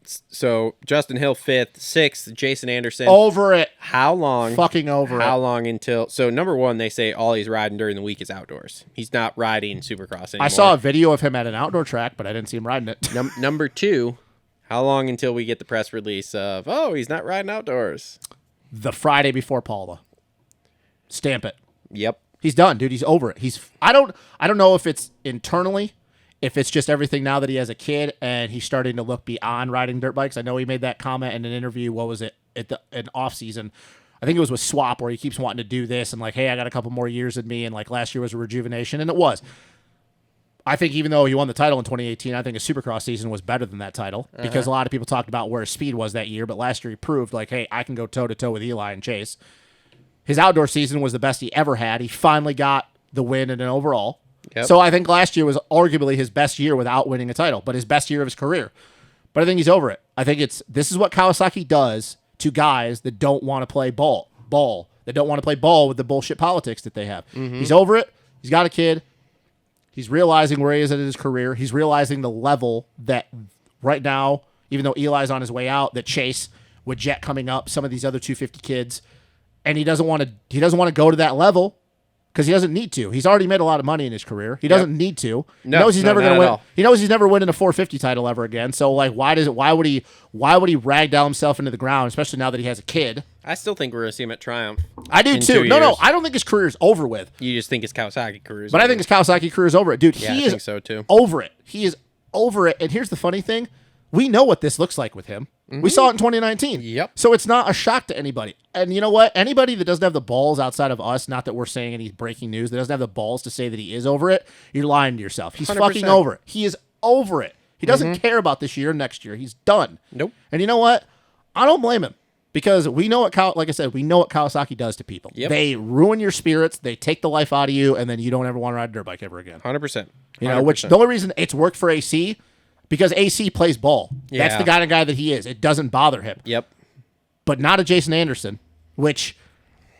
Speaker 3: So Justin Hill fifth, sixth, Jason Anderson.
Speaker 4: Over it.
Speaker 3: How long?
Speaker 4: Fucking over
Speaker 3: How
Speaker 4: it.
Speaker 3: long until? So number one, they say all he's riding during the week is outdoors. He's not riding Supercross anymore.
Speaker 4: I saw a video of him at an outdoor track, but I didn't see him riding it.
Speaker 3: Number two, how long until we get the press release of he's not riding outdoors?
Speaker 4: The Friday before Paula. Stamp it.
Speaker 3: Yep.
Speaker 4: He's done, dude. He's over it. I don't know if it's internally, if it's just everything now that he has a kid and he's starting to look beyond riding dirt bikes. I know he made that comment in an interview. What was it in off season? I think it was with Swap, where he keeps wanting to do this and like, hey, I got a couple more years in me, and like last year was a rejuvenation, and it was. I think even though he won the title in 2018, I think his Supercross season was better than that title because a lot of people talked about where his speed was that year, but last year he proved like, hey, I can go toe to toe with Eli and Chase. His outdoor season was the best he ever had. He finally got the win in an overall.
Speaker 3: Yep.
Speaker 4: So I think last year was arguably his best year without winning a title, but his best year of his career. But I think he's over it. I think this is what Kawasaki does to guys that don't want to play ball, that don't want to play ball with the bullshit politics that they have. He's over it. He's got a kid. He's realizing where he is in his career. He's realizing the level that right now, even though Eli's on his way out, that Chase with Jet coming up, some of these other 250 kids, and he doesn't want to go to that level because he doesn't need to. He's already made a lot of money in his career. He doesn't need to. He knows he's never going to win. He knows he's never winning a 450 title ever again. So like, why would he rag down himself into the ground, especially now that he has a kid?
Speaker 3: I still think we're gonna see him at Triumph.
Speaker 4: I do
Speaker 3: in
Speaker 4: too.
Speaker 3: 2
Speaker 4: No,
Speaker 3: years.
Speaker 4: I don't think his career is over with.
Speaker 3: You just think his Kawasaki career is
Speaker 4: But I
Speaker 3: over.
Speaker 4: think his Kawasaki career is over it. Dude,
Speaker 3: Yeah,
Speaker 4: he
Speaker 3: I
Speaker 4: is
Speaker 3: think so too.
Speaker 4: over it. He is over it. And here's the funny thing. We know what this looks like with him. We saw it in 2019.
Speaker 3: Yep.
Speaker 4: So it's not a shock to anybody. And you know what? Anybody that doesn't have the balls outside of us, not that we're saying any breaking news, that doesn't have the balls to say that he is over it, you're lying to yourself. He's
Speaker 3: 100%.
Speaker 4: fucking over it. He is over it. He doesn't care about this year or next year. He's done.
Speaker 3: Nope.
Speaker 4: And you know what? I don't blame him. Because we know like I said, we know what Kawasaki does to people.
Speaker 3: Yep.
Speaker 4: They ruin your spirits, they take the life out of you, and then you don't ever want to ride a dirt bike ever again.
Speaker 3: 100%.
Speaker 4: You know, which the only reason it's worked for AC, because AC plays ball. That's
Speaker 3: Yeah.
Speaker 4: the kind of guy that he is. It doesn't bother him.
Speaker 3: Yep.
Speaker 4: But not a Jason Anderson, which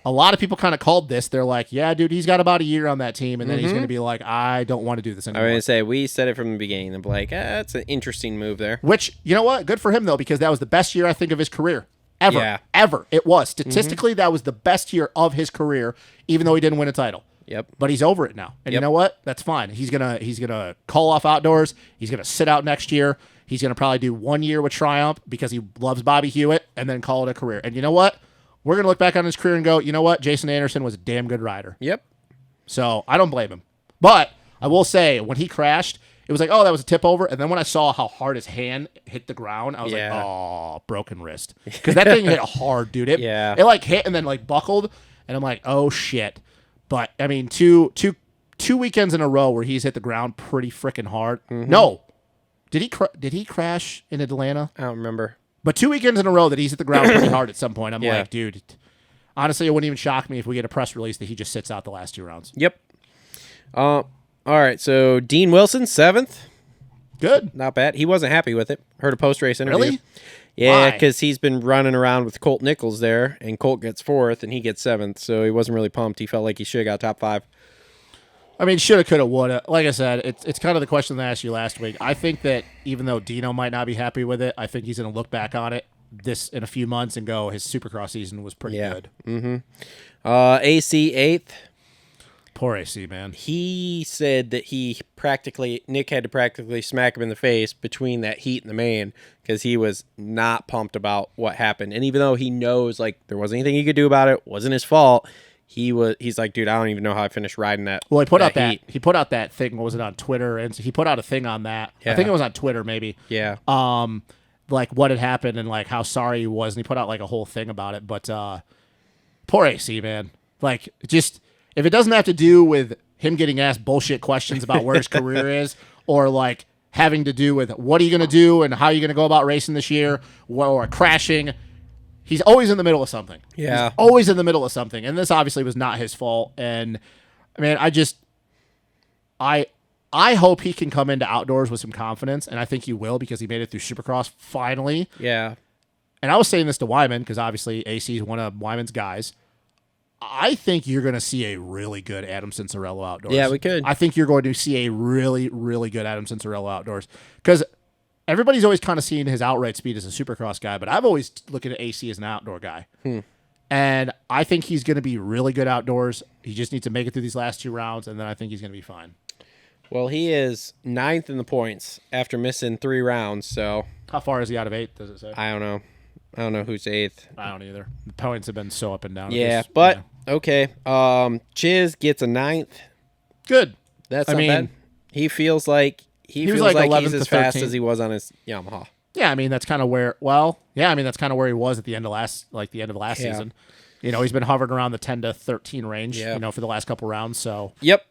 Speaker 4: a lot of people kind of called this. They're like, yeah, dude, he's got about a year on that team, and then he's going to be like, I don't want to do this
Speaker 3: I
Speaker 4: anymore.
Speaker 3: was gonna say we said it from the beginning. I'm like, that's an interesting move there.
Speaker 4: Which, you know what? Good for him, though, because that was the best year, I think, of his career. Ever.
Speaker 3: Yeah.
Speaker 4: Ever. It was. Statistically, that was the best year of his career, even though he didn't win a title.
Speaker 3: Yep.
Speaker 4: But he's over it now. And you
Speaker 3: Yep.
Speaker 4: know what? That's fine. He's gonna call off outdoors. He's gonna sit out next year. He's gonna probably do 1 year with Triumph because he loves Bobby Hewitt, and then call it a career. And you know what? We're gonna look back on his career and go, you know what? Jason Anderson was a damn good rider.
Speaker 3: Yep.
Speaker 4: So I don't blame him. But I will say, when he crashed, it was like, oh, that was a tip over. And then when I saw how hard his hand hit the ground, I was
Speaker 3: Yeah.
Speaker 4: like, oh, broken wrist. Because that thing hit hard, dude. It
Speaker 3: Yeah.
Speaker 4: like hit and then like buckled. and I'm like, oh shit. But I mean, two weekends in a row where he's hit the ground pretty freaking hard. No, did he crash in Atlanta?
Speaker 3: I don't remember.
Speaker 4: But 2 weekends in a row that he's hit the ground pretty hard at some point. I'm
Speaker 3: Yeah.
Speaker 4: like, dude, honestly, it wouldn't even shock me if we get a press release that he just sits out the last 2 rounds.
Speaker 3: Yep. All right, so Dean Wilson, 7th.
Speaker 4: Good.
Speaker 3: Not bad. He wasn't happy with it. Heard a post-race interview.
Speaker 4: Really?
Speaker 3: Yeah,
Speaker 4: Why?
Speaker 3: because he's been running around with Colt Nichols there, and Colt gets 4th, and he gets 7th, so he wasn't really pumped. He felt like he should have got top 5.
Speaker 4: I mean, shoulda, coulda, woulda. Like I said, it's kind of the question that I asked you last week. I think that even though Dino might not be happy with it, I think he's going to look back on it in a few months and go, his Supercross season was pretty good.
Speaker 3: AC 8th.
Speaker 4: Poor AC, man.
Speaker 3: He said that Nick had to practically smack him in the face between that heat and the main because he was not pumped about what happened. And even though he knows like there wasn't anything he could do about it, wasn't his fault, he's like, dude, I don't even know how I finished riding that.
Speaker 4: Well, he put out
Speaker 3: heat.
Speaker 4: he put out that thing. What was it on Twitter? And he put out a thing on that. I
Speaker 3: Yeah.
Speaker 4: think it was on Twitter, maybe.
Speaker 3: Yeah.
Speaker 4: Like what had happened and like how sorry he was, and he put out like a whole thing about it. But poor AC, man. Like just if it doesn't have to do with him getting asked bullshit questions about where his career is, or like having to do with what are you going to do and how are you going to go about racing this year, or crashing. He's always in the middle of something.
Speaker 3: Yeah.
Speaker 4: He's always in the middle of something. And this obviously was not his fault. And, man, I hope he can come into outdoors with some confidence, and I think he will because he made it through Supercross finally.
Speaker 3: Yeah.
Speaker 4: And I was saying this to Wyman because obviously AC is one of Wyman's guys. I think you're going to see a really good Adam Cincerello outdoors.
Speaker 3: Yeah, we could.
Speaker 4: I think you're going to see a really, really good Adam Cincerello outdoors because everybody's always kind of seeing his outright speed as a Supercross guy, but I've always looked at AC as an outdoor guy. And I think he's going to be really good outdoors. He just needs to make it through these last 2 rounds, and then I think he's going to be fine.
Speaker 3: Well, he is 9th in the points after missing 3 rounds, so
Speaker 4: How far is he out of 8, does it say?
Speaker 3: I don't know. I don't know who's 8th.
Speaker 4: I don't either. The points have been so up and down.
Speaker 3: Yeah, but okay. Chiz gets a 9th.
Speaker 4: Good.
Speaker 3: That's
Speaker 4: I
Speaker 3: not
Speaker 4: mean,
Speaker 3: bad. He feels like
Speaker 4: was like 11th
Speaker 3: he's
Speaker 4: to
Speaker 3: as fast
Speaker 4: 13th.
Speaker 3: as he was on his Yamaha.
Speaker 4: Yeah, I mean that's kind of where. That's kind of where he was at the end of last
Speaker 3: Yeah.
Speaker 4: season. You know, he's been hovering around the 10 to 13 range.
Speaker 3: Yeah.
Speaker 4: You know, for the last couple rounds. So
Speaker 3: Yep.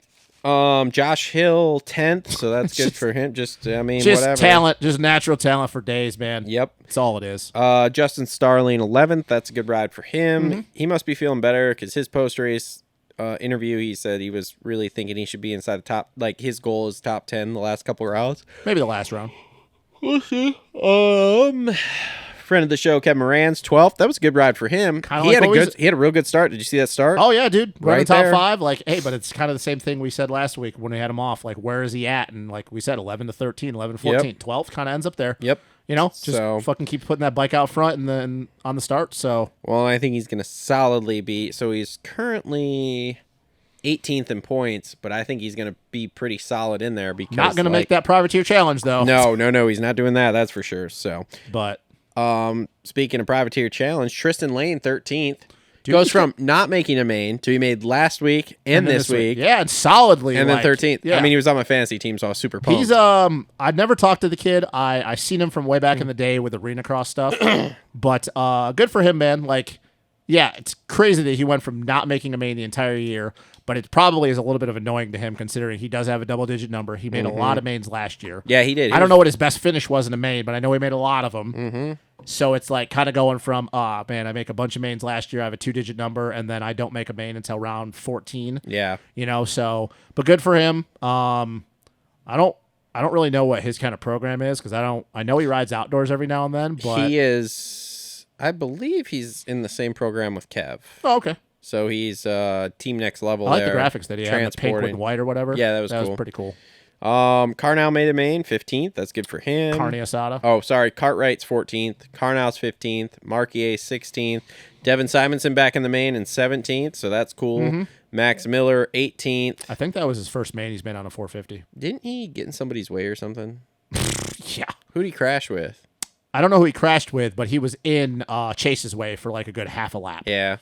Speaker 3: Josh Hill 10th, so that's good for him. Just whatever.
Speaker 4: talent, just natural talent for days, man.
Speaker 3: Yep.
Speaker 4: That's all it is.
Speaker 3: Justin Starling 11th. That's a good ride for him.
Speaker 4: Mm-hmm.
Speaker 3: He must be feeling better because his post race interview, he said he was really thinking he should be inside the top. Like his goal is top 10 the last couple rounds.
Speaker 4: Maybe the last round.
Speaker 3: We'll see. Friend of the show, Kevin Moran's 12th. That was a good ride for him.
Speaker 4: Kinda
Speaker 3: He
Speaker 4: like
Speaker 3: had a
Speaker 4: what we
Speaker 3: good. He had a real good start. Did you see that start?
Speaker 4: Oh yeah, dude. Right in the top
Speaker 3: there.
Speaker 4: 5. Like, hey, but it's kind of the same thing we said last week when we had him off. Like, where is he at? And like we said, 11 to 13, 11 to 14,
Speaker 3: Yep.
Speaker 4: 12 kind of ends up there.
Speaker 3: Yep.
Speaker 4: You know, just
Speaker 3: So-
Speaker 4: fucking keep putting that bike out front and then on the start. So
Speaker 3: Well, I think he's going to solidly be. So he's currently 18th in points, but I think he's going to be pretty solid in there because
Speaker 4: not going to make that privateer challenge though.
Speaker 3: No, he's not doing that. That's for sure. So,
Speaker 4: But
Speaker 3: speaking of privateer challenge, Tristan Lane 13th
Speaker 4: Dude,
Speaker 3: goes
Speaker 4: he's
Speaker 3: from not making a main to he made last week and
Speaker 4: then
Speaker 3: this week,
Speaker 4: yeah, and solidly,
Speaker 3: and then
Speaker 4: like,
Speaker 3: 13th.
Speaker 4: Yeah.
Speaker 3: I mean, he was on my fantasy team, so I was super pumped.
Speaker 4: He's I'd never talked to the kid. I seen him from way back in the day with arena cross stuff. But good for him, man. Like, yeah, it's crazy that he went from not making a main the entire year, but it probably is a little bit of annoying to him considering he does have a double-digit number. He made a lot of mains last year.
Speaker 3: Yeah, he did.
Speaker 4: I don't know what his best finish was in a main, but I know he made a lot of them. Mm-hmm. So it's like kind of going from, man, I make a bunch of mains last year. I have a 2-digit number, and then I don't make a main until round 14.
Speaker 3: Yeah.
Speaker 4: You know, so but good for him. I don't really know what his kind of program is because I know he rides outdoors every now and then, but
Speaker 3: He is, I believe he's in the same program with Kev.
Speaker 4: oh, okay.
Speaker 3: So he's Team Next Level
Speaker 4: I like
Speaker 3: there.
Speaker 4: the graphics that he had, the pink with white or whatever.
Speaker 3: Yeah, that was
Speaker 4: that
Speaker 3: cool.
Speaker 4: was pretty cool.
Speaker 3: Carnow made a main 15th. That's good for him.
Speaker 4: Carne Asada.
Speaker 3: Oh, sorry. Cartwright's 14th. Carnow's 15th. Marquier 16th. Devin Simonson back in the main in 17th, so that's cool.
Speaker 4: Mm-hmm.
Speaker 3: Max Miller 18th.
Speaker 4: I think that was his first main he's made on a 450.
Speaker 3: Didn't he get in somebody's way or something?
Speaker 4: Yeah.
Speaker 3: Who'd he crash with?
Speaker 4: I don't know who he crashed with, but he was in Chase's way for like a good half a lap.
Speaker 3: Yeah.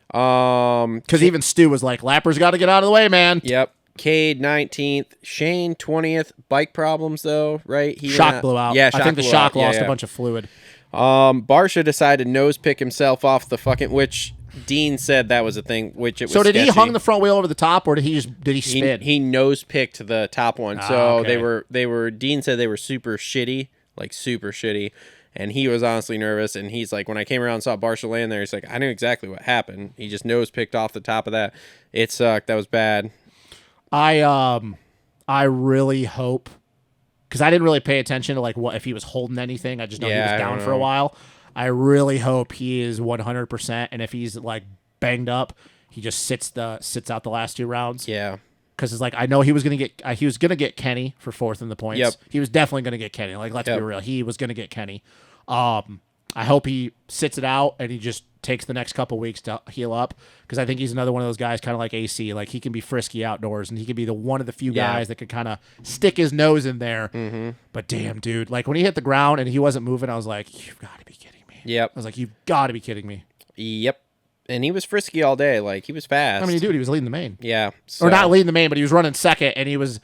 Speaker 4: Because even Stu was like, "Lappers got to get out of the way, man."
Speaker 3: Yep. Cade 19th. Shane 20th. Bike problems though, right? He
Speaker 4: Shock blew out.
Speaker 3: Yeah,
Speaker 4: I think the
Speaker 3: shock
Speaker 4: shock
Speaker 3: blew out.
Speaker 4: lost
Speaker 3: Yeah.
Speaker 4: a bunch of fluid.
Speaker 3: Barsha decided to nose pick himself off the fucking, which Dean said that was a thing, which it was
Speaker 4: So did he
Speaker 3: sketchy.
Speaker 4: hung the front wheel over the top, or did he spin?
Speaker 3: He nose picked the top one. So
Speaker 4: okay.
Speaker 3: they were Dean said they were super shitty, like super shitty. And he was honestly nervous, and he's like, when I came around and saw Barcia land there, he's like, I knew exactly what happened. He just nose picked off the top of that. It sucked. That was bad.
Speaker 4: I really hope, because I didn't really pay attention to like what if he was holding anything. I just know he was down for a while. I really hope he is 100%, and if he's like banged up, he just sits out the last 2 rounds.
Speaker 3: Yeah.
Speaker 4: Because it's like I know he was gonna get Kenny for 4th in the points.
Speaker 3: Yep.
Speaker 4: He was definitely gonna get Kenny. Like let's be real, he was gonna get Kenny. I hope he sits it out and he just takes the next couple weeks to heal up, because I think he's another one of those guys, kind of like AC. Like he can be frisky outdoors, and he can be one of the few guys that could kind of stick his nose in there. Mm-hmm. But damn, dude, like when he hit the ground and he wasn't moving, I was like, you've got to be kidding me.
Speaker 3: Yep.
Speaker 4: I was like, you've got to be kidding me.
Speaker 3: Yep. And he was frisky all day. Like he was fast.
Speaker 4: I mean, dude, he was leading the main.
Speaker 3: Yeah.
Speaker 4: Or not leading the main, but he was running second, and he was.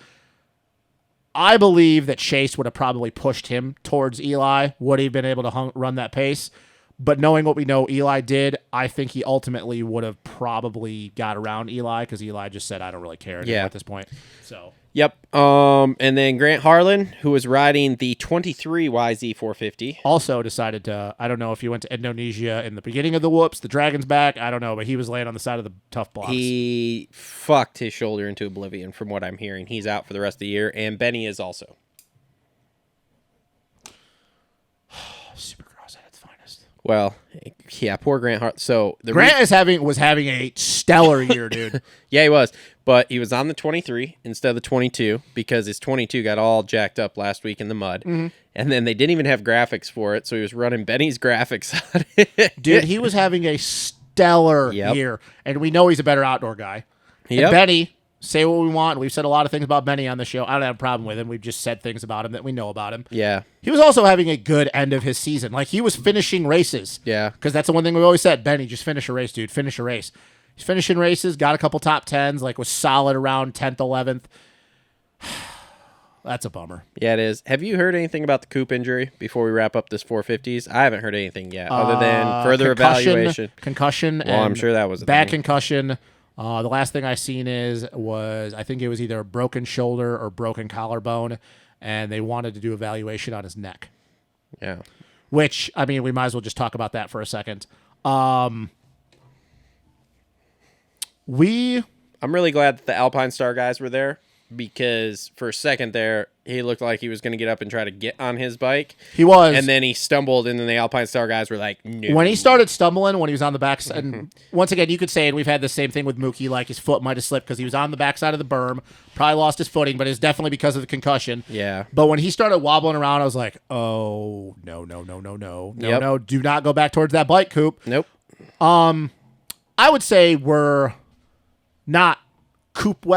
Speaker 4: I believe that Chase would have probably pushed him towards Eli, would he have been able to run that pace. But knowing what we know Eli did, I think he ultimately would have probably got around Eli, because Eli just said, I don't really care anymore at this point. So.
Speaker 3: Yep. And then Grant Harlan, who was riding the 23 YZ450.
Speaker 4: Also decided to, I don't know if he went to Indonesia in the beginning of the whoops, the Dragon's back, I don't know, but he was laying on the side of the tough blocks.
Speaker 3: He fucked his shoulder into oblivion, from what I'm hearing. He's out for the rest of the year, and Benny is also.
Speaker 4: Supercross at its finest.
Speaker 3: Well, yeah, poor Grant Harlan. So
Speaker 4: Grant was having a stellar year, dude.
Speaker 3: Yeah, he was. But he was on the 23 instead of the 22, because his 22 got all jacked up last week in the mud. Mm-hmm. And then they didn't even have graphics for it, so he was running Benny's graphics on it.
Speaker 4: Dude, he was having a stellar year. And we know he's a better outdoor guy. And Benny, say what we want. We've said a lot of things about Benny on the show. I don't have a problem with him. We've just said things about him that we know about him.
Speaker 3: Yeah.
Speaker 4: He was also having a good end of his season. Like, he was finishing races.
Speaker 3: Yeah.
Speaker 4: Because that's the one thing we've always said. Benny, just finish a race, dude. Finish a race. He's finishing races, got a couple top 10s, like was solid around 10th, 11th. That's a bummer.
Speaker 3: Yeah, it is. Have you heard anything about the Coop injury before we wrap up this 450s? I haven't heard anything yet, other than further evaluation.
Speaker 4: Concussion.
Speaker 3: Well, I'm sure that was a
Speaker 4: bad
Speaker 3: thing.
Speaker 4: concussion. The last thing I seen was I think it was either a broken shoulder or broken collarbone, and they wanted to do evaluation on his neck.
Speaker 3: Yeah.
Speaker 4: Which, I mean, we might as well just talk about that for a second.
Speaker 3: I'm really glad that the Alpine Star guys were there, because for a second there, he looked like he was going to get up and try to get on his bike.
Speaker 4: He was.
Speaker 3: And then he stumbled, and then the Alpine Star guys were like, no.
Speaker 4: When he started stumbling, when he was on the backside, and once again, you could say, and we've had the same thing with Mookie, like his foot might have slipped because he was on the backside of the berm, probably lost his footing, but it's definitely because of the concussion.
Speaker 3: Yeah.
Speaker 4: But when he started wobbling around, I was like, oh, no, do not go back towards that bike, Coop.
Speaker 3: Nope.
Speaker 4: I would say we're not Cooper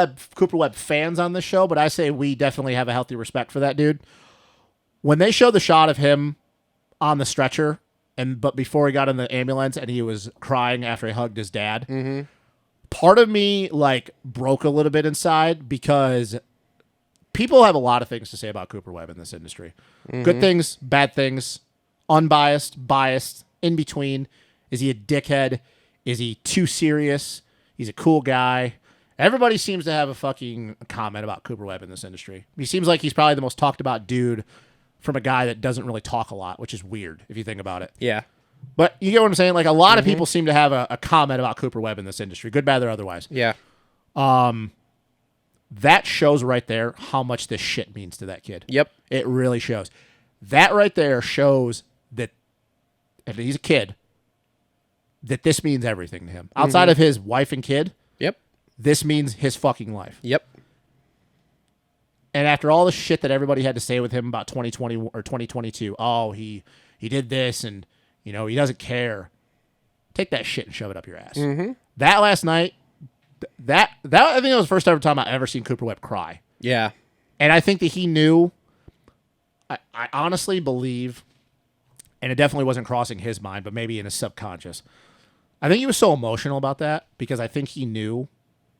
Speaker 4: Webb fans on this show, but I say we definitely have a healthy respect for that dude. When they showed the shot of him on the stretcher, but before he got in the ambulance and he was crying after he hugged his dad, part of me like broke a little bit inside, because people have a lot of things to say about Cooper Webb in this industry. Good things, bad things, unbiased, biased, in between. Is he a dickhead? Is he too serious? He's a cool guy. Everybody seems to have a fucking comment about Cooper Webb in this industry. He seems like he's probably the most talked about dude from a guy that doesn't really talk a lot, which is weird if you think about it.
Speaker 3: Yeah.
Speaker 4: But you get what I'm saying? Like, a lot of people seem to have a comment about Cooper Webb in this industry, good, bad, or otherwise.
Speaker 3: Yeah.
Speaker 4: That shows right there how much this shit means to that kid.
Speaker 3: Yep.
Speaker 4: It really shows. That right there shows that, if he's a kid, that this means everything to him. Outside of his wife and kid,
Speaker 3: Yep.
Speaker 4: this means his fucking life.
Speaker 3: Yep.
Speaker 4: And after all the shit that everybody had to say with him about 2020 or 2022, oh, he did this and, you know, he doesn't care. Take that shit and shove it up your ass. That last night, that I think that was the first ever time I ever seen Cooper Webb cry.
Speaker 3: Yeah.
Speaker 4: And I think that he knew, I honestly believe, and it definitely wasn't crossing his mind, but maybe in his subconscious, I think he was so emotional about that because I think he knew,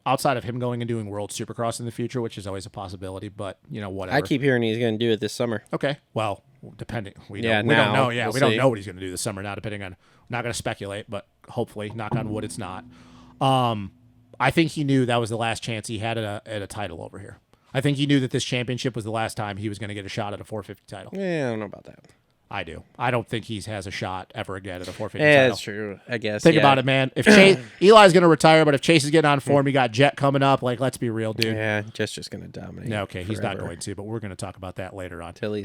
Speaker 4: outside of him going and doing World Supercross in the future, which is always a possibility, but, you know, whatever.
Speaker 3: I keep hearing he's going to do it this summer.
Speaker 4: Okay. Well, Depending, we
Speaker 3: Yeah,
Speaker 4: don't
Speaker 3: now,
Speaker 4: know. Yeah,
Speaker 3: we'll
Speaker 4: we don't
Speaker 3: see.
Speaker 4: know what he's going to do this summer. Now, depending on, not going to speculate, but hopefully, knock on wood, it's not. I think he knew that was the last chance he had at a title over here. I think he knew that this championship was the last time he was going to get a shot at a 450 title.
Speaker 3: Yeah, I don't know about that.
Speaker 4: I do. I don't think he has a shot ever again at a 450
Speaker 3: Yeah,
Speaker 4: title.
Speaker 3: that's true. I guess.
Speaker 4: Think about it, man. If Chase, Eli's going to retire, but if Chase is getting on form, you got Jet coming up. Like, let's be real, dude.
Speaker 3: Yeah, just gonna dominate.
Speaker 4: No, okay, he's not
Speaker 3: forever.
Speaker 4: going to, but we're going to talk about that later on.
Speaker 3: till he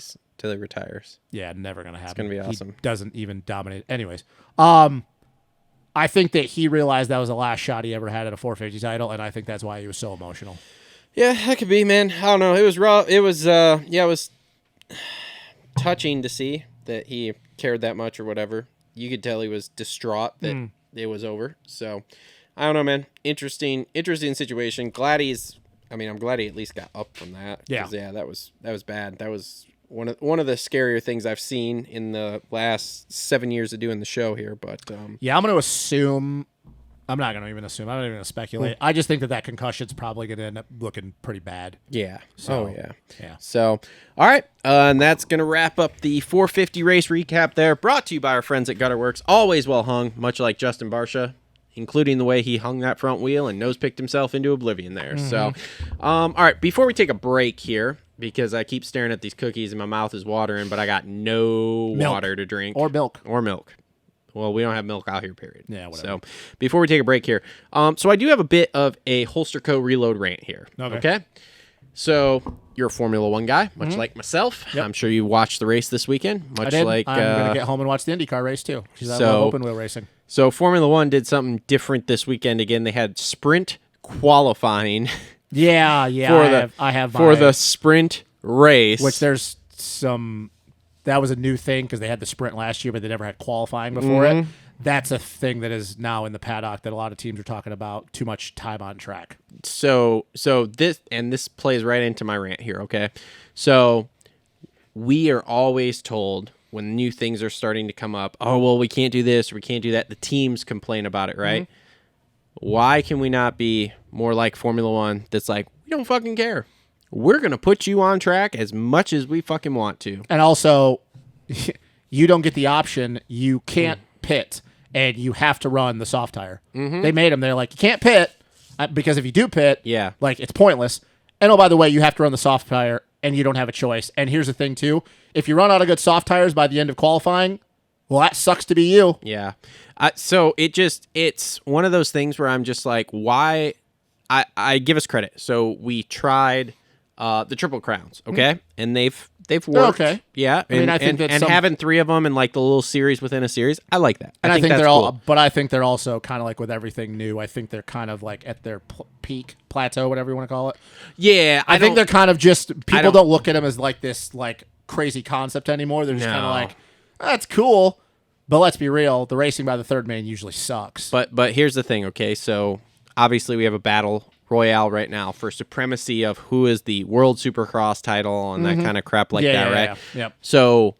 Speaker 3: retires.
Speaker 4: Yeah, never going to happen.
Speaker 3: gonna be awesome.
Speaker 4: He doesn't even dominate. Anyways, I think that he realized that was the last shot he ever had at a 450 title, and I think that's why he was so emotional.
Speaker 3: Yeah, that could be, man. I don't know. It was rough. It was it was touching to see that he cared that much or whatever. You could tell he was distraught that it was over. So I don't know, man. Interesting situation. I'm glad he at least got up from that.
Speaker 4: Yeah.
Speaker 3: 'Cause, yeah, that was bad. That was one of the scarier things I've seen in the last 7 years of doing the show here. But
Speaker 4: Yeah, I'm going to assume. I'm not going to even assume. I'm not even going to speculate. I just think that concussion's probably going to end up looking pretty bad.
Speaker 3: yeah.
Speaker 4: So,
Speaker 3: yeah.
Speaker 4: Yeah.
Speaker 3: So, all right. And that's going to wrap up the 450 race recap there, brought to you by our friends at Gutter Works. Always well hung, much like Justin Barsha, including the way he hung that front wheel and nose picked himself into oblivion there. So, all right. Before we take a break here, because I keep staring at these cookies and my mouth is watering, but I got no
Speaker 4: Milk.
Speaker 3: water to drink.
Speaker 4: Or milk.
Speaker 3: Well, we don't have milk out here, period.
Speaker 4: Yeah, whatever.
Speaker 3: So before we take a break here, so I do have a bit of a Holster Co. reload rant here. Okay. So you're a Formula One guy, much like myself.
Speaker 4: Yep.
Speaker 3: I'm sure you watched the race this weekend,
Speaker 4: I
Speaker 3: much
Speaker 4: did.
Speaker 3: like
Speaker 4: I'm going to get home and watch the IndyCar race, too, because I love open wheel racing.
Speaker 3: So Formula One did something different this weekend. Again, they had sprint qualifying
Speaker 4: Yeah, I have
Speaker 3: for
Speaker 4: my-
Speaker 3: the sprint race.
Speaker 4: Which there's some... That was a new thing because they had the sprint last year, but they never had qualifying before it. That's a thing that is now in the paddock that a lot of teams are talking about. Too much time on track.
Speaker 3: So this plays right into my rant here, okay? So we are always told when new things are starting to come up, oh, well, we can't do this or we can't do that. The teams complain about it, right? Why can we not be more like Formula One that's like, we don't fucking care. We're going to put you on track as much as we fucking want to.
Speaker 4: And also, you don't get the option. You can't pit, and you have to run the soft tire. They made them. They're like, you can't pit, because if you do pit,
Speaker 3: Yeah.
Speaker 4: like, it's pointless. And, oh, by the way, you have to run the soft tire, and you don't have a choice. And here's the thing, too. If you run out of good soft tires by the end of qualifying, well, that sucks to be you.
Speaker 3: Yeah. So it's one of those things where I'm just like, why? I give us credit. So we tried the Triple Crowns, okay? And they've worked.
Speaker 4: Okay.
Speaker 3: Yeah.
Speaker 4: I mean, I think
Speaker 3: and
Speaker 4: that
Speaker 3: having three of them in like the little series within a series, I like that.
Speaker 4: And I think
Speaker 3: that's
Speaker 4: they're all,
Speaker 3: cool.
Speaker 4: but I think they're also kind of like with everything new. I think they're kind of like at their peak plateau, whatever you want to call it.
Speaker 3: Yeah.
Speaker 4: I think they're kind of just people
Speaker 3: don't-
Speaker 4: don't look at them as like this like crazy concept anymore. They're just kind
Speaker 3: No.
Speaker 4: of like, that's cool, but let's be real. The racing by the third main usually sucks.
Speaker 3: But here's the thing, okay? So obviously we have a battle royale right now for supremacy of who is the World Supercross title and that kind of crap like that, right?
Speaker 4: Yeah. Yep.
Speaker 3: So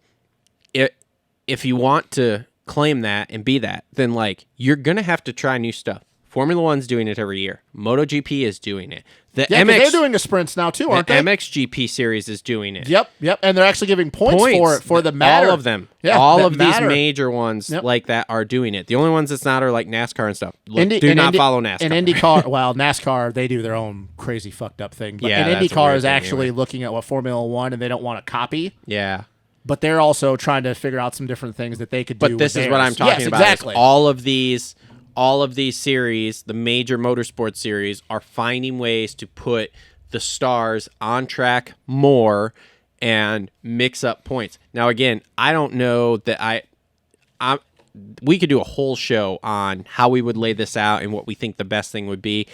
Speaker 3: if you want to claim that and be that, then like you're gonna have to try new stuff. Formula One's doing it every year. MotoGP is doing it. The
Speaker 4: Yeah, 'cause
Speaker 3: MX
Speaker 4: they're doing the sprints now too, aren't
Speaker 3: the
Speaker 4: they?
Speaker 3: MXGP series is doing it.
Speaker 4: Yep, and they're actually giving points for it for the matter.
Speaker 3: All of them.
Speaker 4: Yeah,
Speaker 3: all
Speaker 4: that
Speaker 3: of
Speaker 4: matter.
Speaker 3: these major ones
Speaker 4: Yep.
Speaker 3: like that are doing it. The only ones that's not are like NASCAR and stuff. Look, do
Speaker 4: and
Speaker 3: not follow NASCAR.
Speaker 4: And IndyCar, well, NASCAR, they do their own crazy fucked up thing. But
Speaker 3: Yeah,
Speaker 4: and
Speaker 3: that's a
Speaker 4: IndyCar
Speaker 3: weird
Speaker 4: is
Speaker 3: thing
Speaker 4: actually
Speaker 3: anyway.
Speaker 4: looking at what Formula One, and they don't want to copy.
Speaker 3: Yeah.
Speaker 4: But they're also trying to figure out some different things that they could do.
Speaker 3: But this
Speaker 4: with
Speaker 3: is what
Speaker 4: theirs.
Speaker 3: I'm talking
Speaker 4: yes,
Speaker 3: about. is
Speaker 4: Exactly.
Speaker 3: all of these series, the major motorsport series, are finding ways to put the stars on track more and mix up points. Now, again, I don't know that we could do a whole show on how we would lay this out and what we think the best thing would be.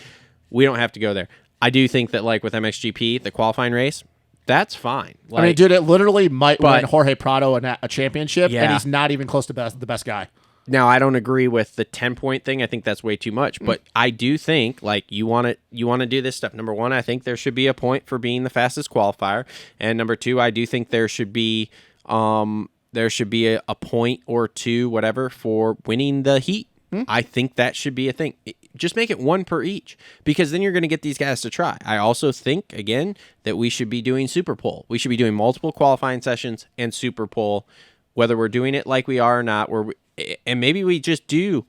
Speaker 3: We don't have to go there. I do think that, like with MXGP, the qualifying race, that's fine.
Speaker 4: I mean,
Speaker 3: Like,
Speaker 4: dude, it literally might
Speaker 3: but-
Speaker 4: win Jorge Prado a championship,
Speaker 3: Yeah.
Speaker 4: and he's not even close to the best guy.
Speaker 3: Now, I don't agree with the 10-point thing. I think that's way too much. But I do think, like, you want to do this stuff. Number one, I think there should be a point for being the fastest qualifier. And number two, I do think there should be a point or two, whatever, for winning the heat. I think that should be a thing. Just make it one per each, because then you're going to get these guys to try. I also think, again, that we should be doing Super Pole. We should be doing multiple qualifying sessions and Super Pole, whether we're doing it like we are or not. And maybe we just do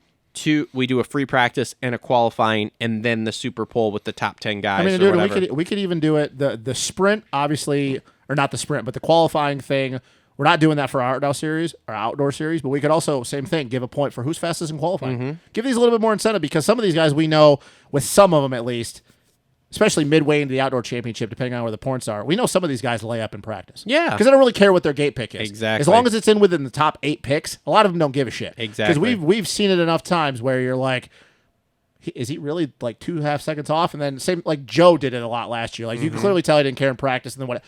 Speaker 3: we do a free practice and a qualifying, and then the Super Pole with the top 10 guys.
Speaker 4: I mean,
Speaker 3: or
Speaker 4: dude,
Speaker 3: whatever.
Speaker 4: we could even do it the sprint, obviously, or not the sprint, but the qualifying thing. We're not doing that for our outdoor series, but we could also, same thing, give a point for who's fastest in qualifying. Give these a little bit more incentive, because some of these guys we know, with some of them at least, especially midway into the outdoor championship, depending on where the points are, we know some of these guys lay up in practice.
Speaker 3: Yeah.
Speaker 4: Because they don't really care what their gate pick is.
Speaker 3: Exactly.
Speaker 4: As long as it's in within the top 8 picks, a lot of them don't give a shit.
Speaker 3: Exactly.
Speaker 4: Because we've seen it enough times where you're like, is he really like 2.5 seconds off? And then same, like Joe did it a lot last year. Like you can clearly tell he didn't care in practice, and then what?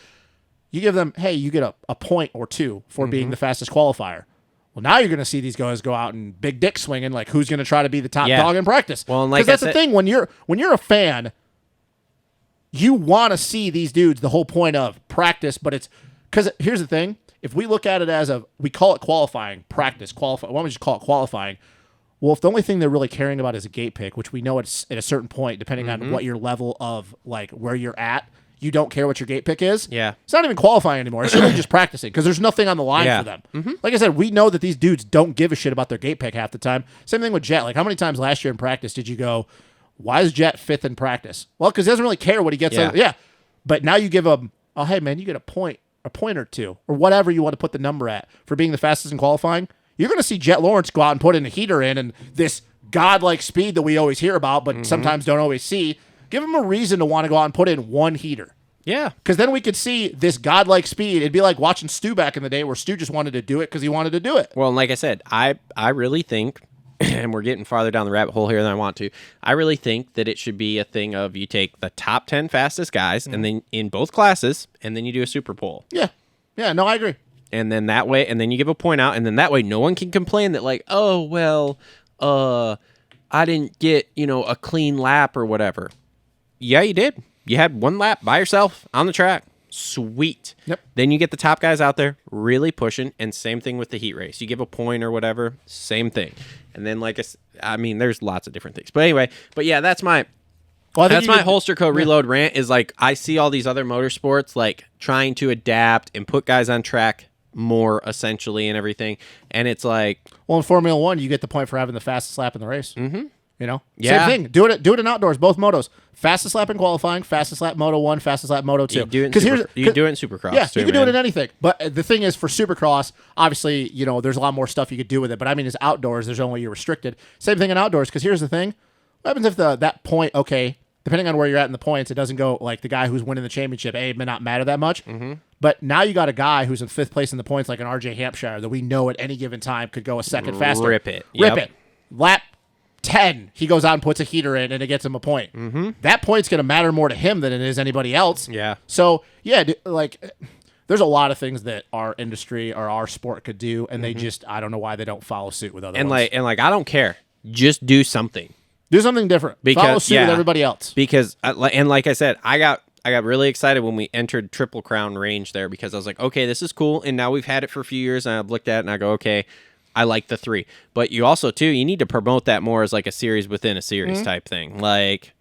Speaker 4: You give them, hey, you get a point or two for being the fastest qualifier. Well, now you're going to see these guys go out and big dick swinging, like who's going to try to be the top dog in practice.
Speaker 3: Well,
Speaker 4: because that's the thing, when you're a fan, you want to see these dudes. The whole point of practice, but it's because here's the thing: if we look at it as we call it qualifying, practice, qualify. Why don't we just call it qualifying? Well, if the only thing they're really caring about is a gate pick, which we know it's at a certain point, depending on what your level of like where you're at. You don't care what your gate pick is.
Speaker 3: Yeah.
Speaker 4: It's not even qualifying anymore. It's really just practicing, because there's nothing on the line for them. Like I said, we know that these dudes don't give a shit about their gate pick half the time. Same thing with Jet. Like, how many times last year in practice did you go, why is Jet 5th in practice? Well, because he doesn't really care what he gets.
Speaker 3: Yeah.
Speaker 4: But now you give him, oh, hey, man, you get a point or two, or whatever you want to put the number at for being the fastest in qualifying. You're going to see Jet Lawrence go out and put in a heater in, and this godlike speed that we always hear about, but sometimes don't always see. Give him a reason to want to go out and put in one heater.
Speaker 3: Yeah.
Speaker 4: Because then we could see this godlike speed. It'd be like watching Stu back in the day, where Stu just wanted to do it because he wanted to do it.
Speaker 3: Well, and like I said, I really think, and we're getting farther down the rabbit hole here than I want to, I really think that it should be a thing of you take the top 10 fastest guys, and then in both classes, and then you do a Super Pole.
Speaker 4: Yeah. Yeah, no, I agree.
Speaker 3: And then that way, and then you give a point out, and then that way no one can complain that like, oh, well, I didn't get, a clean lap or whatever. Yeah, you did. You had one lap by yourself on the track. Sweet.
Speaker 4: Yep.
Speaker 3: Then you get the top guys out there really pushing, and same thing with the heat race. You give a point or whatever, same thing. And then, like I mean, there's lots of different things. But anyway, that's my Holster Co. Reload rant. Is like, I see all these other motorsports like trying to adapt and put guys on track more essentially and everything, and it's like,
Speaker 4: well, in Formula One, you get the point for having the fastest lap in the race.
Speaker 3: Yeah.
Speaker 4: Same thing. Do it in outdoors, both motos. Fastest lap in qualifying, fastest lap Moto 1, fastest lap Moto 2.
Speaker 3: You do it in Supercross.
Speaker 4: Yeah,
Speaker 3: too,
Speaker 4: you can do it
Speaker 3: man.
Speaker 4: in anything. But the thing is, for Supercross, obviously, there's a lot more stuff you could do with it. But I mean, as outdoors, there's only you're restricted. Same thing in outdoors, because here's the thing: what happens if that point? Okay, depending on where you're at in the points, it doesn't go like the guy who's winning the championship. It may not matter that much. But now you got a guy who's in 5th place in the points, like an RJ Hampshire, that we know at any given time could go a second faster.
Speaker 3: Rip it.
Speaker 4: Rip it. Lap 10, he goes out and puts a heater in, and it gets him a point. That point's going to matter more to him than it is anybody else.
Speaker 3: Yeah.
Speaker 4: So, yeah, there's a lot of things that our industry or our sport could do, and they just, I don't know why they don't follow suit with other ones.
Speaker 3: And I don't care. Just do something.
Speaker 4: Do something different. Follow suit with everybody else.
Speaker 3: Because, and like I said, I got really excited when we entered Triple Crown range there, because I was like, okay, this is cool. And now we've had it for a few years, and I've looked at it and I go, okay, I like the 3. But you also, too, you need to promote that more as like a series within a series type thing. Like,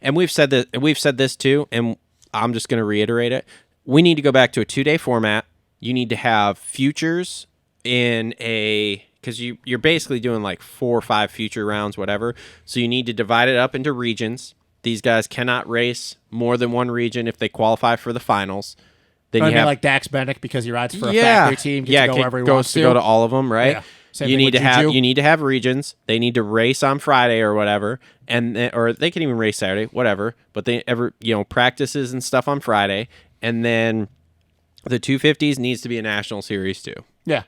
Speaker 3: and we've said this too, and I'm just going to reiterate it. We need to go back to a 2-day format. You need to have futures in because you're basically doing like 4 or 5 future rounds, whatever. So you need to divide it up into regions. These guys cannot race more than one region if they qualify for the finals. Then you have
Speaker 4: like Dax Bennick, because he rides for a factory team, gets to go wherever he wants to.
Speaker 3: Go to all of them, right?
Speaker 4: Yeah. Same
Speaker 3: You
Speaker 4: thing
Speaker 3: need
Speaker 4: with
Speaker 3: to
Speaker 4: Juju.
Speaker 3: you need to have regions. They need to race on Friday or whatever, or they can even race Saturday, whatever. But they practices and stuff on Friday, and then the 250s needs to be a national series too.
Speaker 4: Yeah.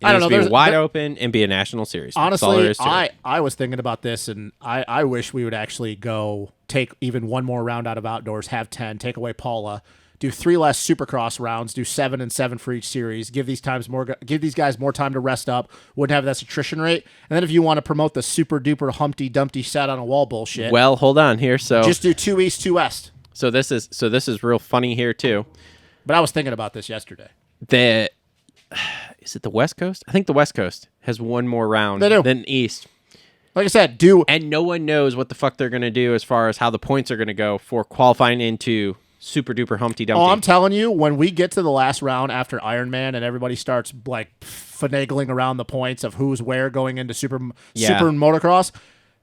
Speaker 3: It
Speaker 4: I don't
Speaker 3: needs
Speaker 4: know.
Speaker 3: to be wide open and be a national series. That's all there
Speaker 4: Honestly,
Speaker 3: is to it.
Speaker 4: I was thinking about this, and I wish we would actually go take even one more round out of outdoors, have 10, take away Paula, do 3 less Supercross rounds, do 7 and 7 for each series, give these guys more time to rest up, wouldn't have this attrition rate. And then if you want to promote the super duper Humpty Dumpty set on a wall bullshit,
Speaker 3: Well, hold on here. So
Speaker 4: just do 2 East, 2 West.
Speaker 3: so this is real funny here too.
Speaker 4: But I was thinking about this yesterday.
Speaker 3: Is it the West Coast? I think the West Coast has one more round
Speaker 4: They do.
Speaker 3: than East.
Speaker 4: Like I said,
Speaker 3: and no one knows what the fuck they're gonna do as far as how the points are gonna go for qualifying into Super Duper Humpty Dumpty.
Speaker 4: Oh, I'm telling you, when we get to the last round after Iron Man and everybody starts like finagling around the points of who's where going into Super Motocross,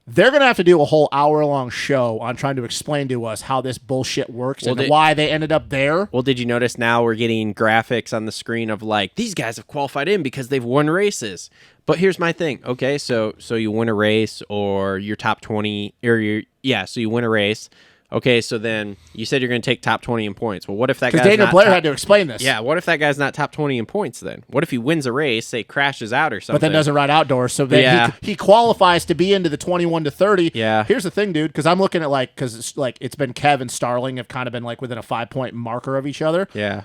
Speaker 4: they're going to have to do a whole hour-long show on trying to explain to us how this bullshit works and why they ended up there.
Speaker 3: Well, did you notice now we're getting graphics on the screen of like, these guys have qualified in because they've won races. But here's my thing. Okay, so you win a race or you're top 20 or so you win a race. Okay, so then you said you're going to take top 20 in points. Well, what if that guy's
Speaker 4: Daniel
Speaker 3: not
Speaker 4: Blair had to explain this.
Speaker 3: Yeah, what if that guy's not top 20 in points then? What if he wins a race, say crashes out or something?
Speaker 4: But then doesn't ride outdoors, so then he qualifies to be into the 21 to 30.
Speaker 3: Yeah.
Speaker 4: Here's the thing, dude, because I'm looking at because it's been Kev and Starling have kind of been like within a 5-point marker of each other.
Speaker 3: Yeah.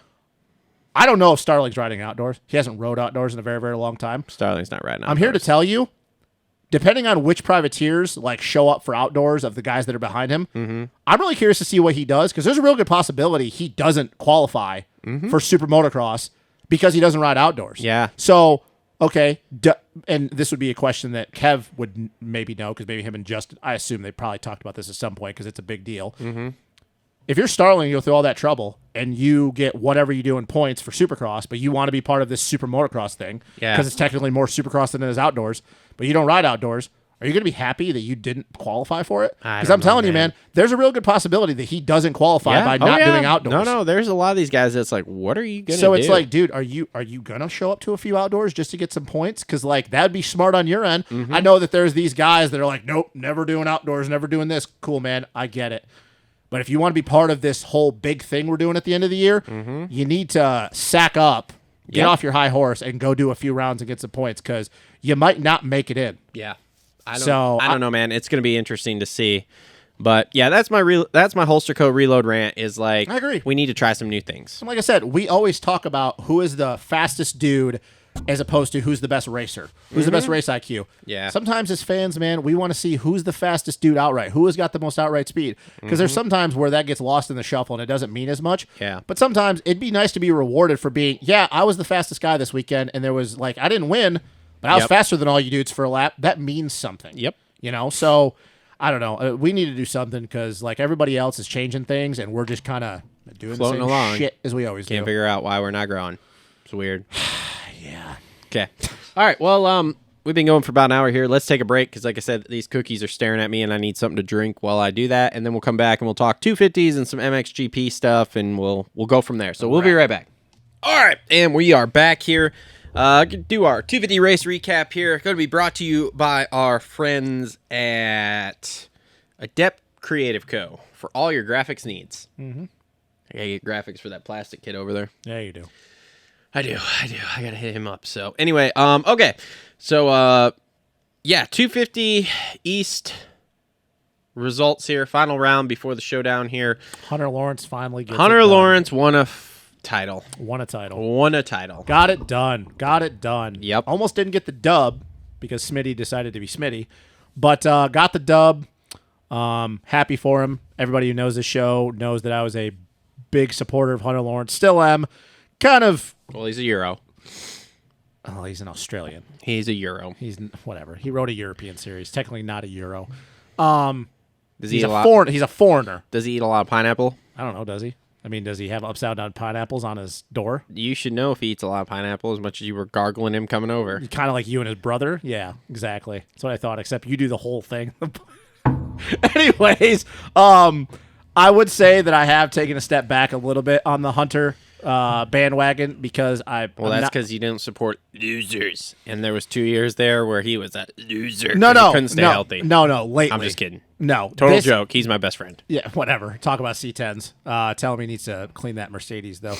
Speaker 4: I don't know if Starling's riding outdoors. He hasn't rode outdoors in a very, very long time.
Speaker 3: Starling's not riding outdoors.
Speaker 4: I'm here to tell you, depending on which privateers like show up for outdoors of the guys that are behind him, I'm really curious to see what he does because there's a real good possibility he doesn't qualify for Super Motocross because he doesn't ride outdoors.
Speaker 3: Yeah.
Speaker 4: So, okay, and this would be a question that Kev would maybe know because maybe him and Justin, I assume they probably talked about this at some point because it's a big deal. If you're Starling, you go through all that trouble and you get whatever you do in points for Supercross, but you want to be part of this Super Motocross thing because it's technically more Supercross than it is outdoors, but you don't ride outdoors. Are you going to be happy that you didn't qualify for it? Because I'm telling you, man, there's a real good possibility that he doesn't qualify by not doing outdoors.
Speaker 3: No, there's a lot of these guys that's like, what are you going to do?
Speaker 4: So it's like, dude, are you going to show up to a few outdoors just to get some points? Because like that'd be smart on your end. I know that there's these guys that are like, nope, never doing outdoors, never doing this. Cool, man, I get it. But if you want to be part of this whole big thing we're doing at the end of the year, you need to sack up, get off your high horse, and go do a few rounds and get some points because you might not make it in.
Speaker 3: Yeah. I don't know, man. It's going to be interesting to see. But yeah, that's my Holster Co. reload rant is like,
Speaker 4: I agree.
Speaker 3: We need to try some new things.
Speaker 4: And like I said, we always talk about who is the fastest dude as opposed to who's the best racer, who's the best race IQ.
Speaker 3: Yeah.
Speaker 4: Sometimes as fans, man, we want to see who's the fastest dude outright, who has got the most outright speed. Because there's sometimes where that gets lost in the shuffle and it doesn't mean as much.
Speaker 3: Yeah.
Speaker 4: But sometimes it'd be nice to be rewarded for being, I was the fastest guy this weekend, and there was like, I didn't win, but I was faster than all you dudes for a lap. That means something.
Speaker 3: Yep.
Speaker 4: You know, so I don't know. We need to do something because like everybody else is changing things, and we're just kind of doing
Speaker 3: Floating
Speaker 4: the same
Speaker 3: along.
Speaker 4: shit as we always
Speaker 3: Can't
Speaker 4: do.
Speaker 3: figure out why we're not growing. It's weird.
Speaker 4: Yeah.
Speaker 3: Okay. All right. Well, we've been going for about an hour here. Let's take a break because, like I said, these cookies are staring at me, and I need something to drink while I do that. And then we'll come back and we'll talk 250s and some MXGP stuff, and we'll go from there. So we'll be right back. All right, and we are back here. Do our 250 race recap here. Going to be brought to you by our friends at Adept Creative Co. for all your graphics needs. I gotta get graphics for that plastic kid over there.
Speaker 4: Yeah, you do.
Speaker 3: I do. I gotta hit him up. So anyway, okay. So 250 East results here. Final round before the showdown here.
Speaker 4: Hunter Lawrence finally gets
Speaker 3: Hunter
Speaker 4: it done.
Speaker 3: Lawrence won a title.
Speaker 4: Won a title.
Speaker 3: Got
Speaker 4: it done.
Speaker 3: Yep.
Speaker 4: Almost didn't get the dub because Smitty decided to be Smitty, but got the dub. Happy for him. Everybody who knows the show knows that I was a big supporter of Hunter Lawrence. Still am. Kind of.
Speaker 3: Well, he's a Euro.
Speaker 4: Oh, he's an Australian.
Speaker 3: He's a Euro.
Speaker 4: He's whatever. He rode a European series. Technically not a Euro.
Speaker 3: Does he
Speaker 4: He's
Speaker 3: eat
Speaker 4: a
Speaker 3: a lot?
Speaker 4: foreigner. He's a foreigner.
Speaker 3: Does he eat a lot of pineapple?
Speaker 4: I don't know. Does he? I mean, does he have upside down pineapples on his door?
Speaker 3: You should know if he eats a lot of pineapple as much as you were gargling him coming over.
Speaker 4: Kind of like you and his brother. Yeah, exactly. That's what I thought. Except you do the whole thing. Anyways, I would say that I have taken a step back a little bit on the Hunter bandwagon because
Speaker 3: Well, that's because you didn't support losers, and there was 2 years there where he was a loser.
Speaker 4: No,
Speaker 3: 'cause he couldn't stay healthy.
Speaker 4: No, lately.
Speaker 3: I'm just kidding.
Speaker 4: No,
Speaker 3: Total joke. He's my best friend.
Speaker 4: Yeah, whatever. Talk about C10s. Tell him he needs to clean that Mercedes, though.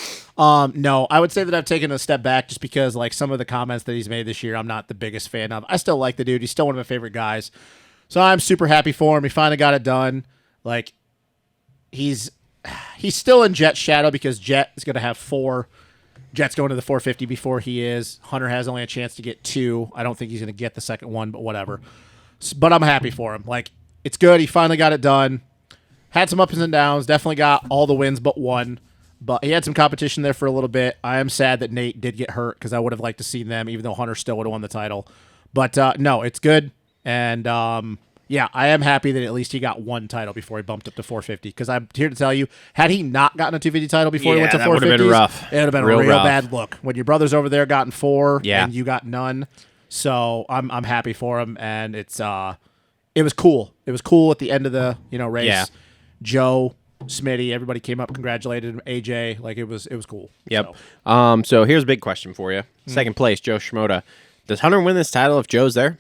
Speaker 4: No, I would say that I've taken a step back just because, like, some of the comments that he's made this year, I'm not the biggest fan of. I still like the dude. He's still one of my favorite guys. So I'm super happy for him. He finally got it done. Like, he's still in Jet's shadow because Jet is going to have 4. Jet's going to the 450 before he is. Hunter has only a chance to get 2. I don't think he's going to get the second one, but whatever. But I'm happy for him. Like, it's good. He finally got it done. Had some ups and downs. Definitely got all the wins but one. But he had some competition there for a little bit. I am sad that Nate did get hurt because I would have liked to see them, even though Hunter still would have won the title. But no, it's good. And yeah, I am happy that at least he got one title before he bumped up to 450. Because I'm here to tell you, had he not gotten a 250 title before he went to 450,
Speaker 3: that would've been rough.
Speaker 4: It would have been
Speaker 3: Real
Speaker 4: a real
Speaker 3: rough.
Speaker 4: bad look. When your brother's over there gotten 4
Speaker 3: Yeah.
Speaker 4: and you got none. So I'm happy for him, and it was cool. It was cool at the end of the race.
Speaker 3: Yeah.
Speaker 4: Joe, Smitty, everybody came up, congratulated him. AJ, like it was cool.
Speaker 3: Yep.
Speaker 4: So.
Speaker 3: So here's a big question for you. Second place, Joe Schmoda. Does Hunter win this title if Joe's there?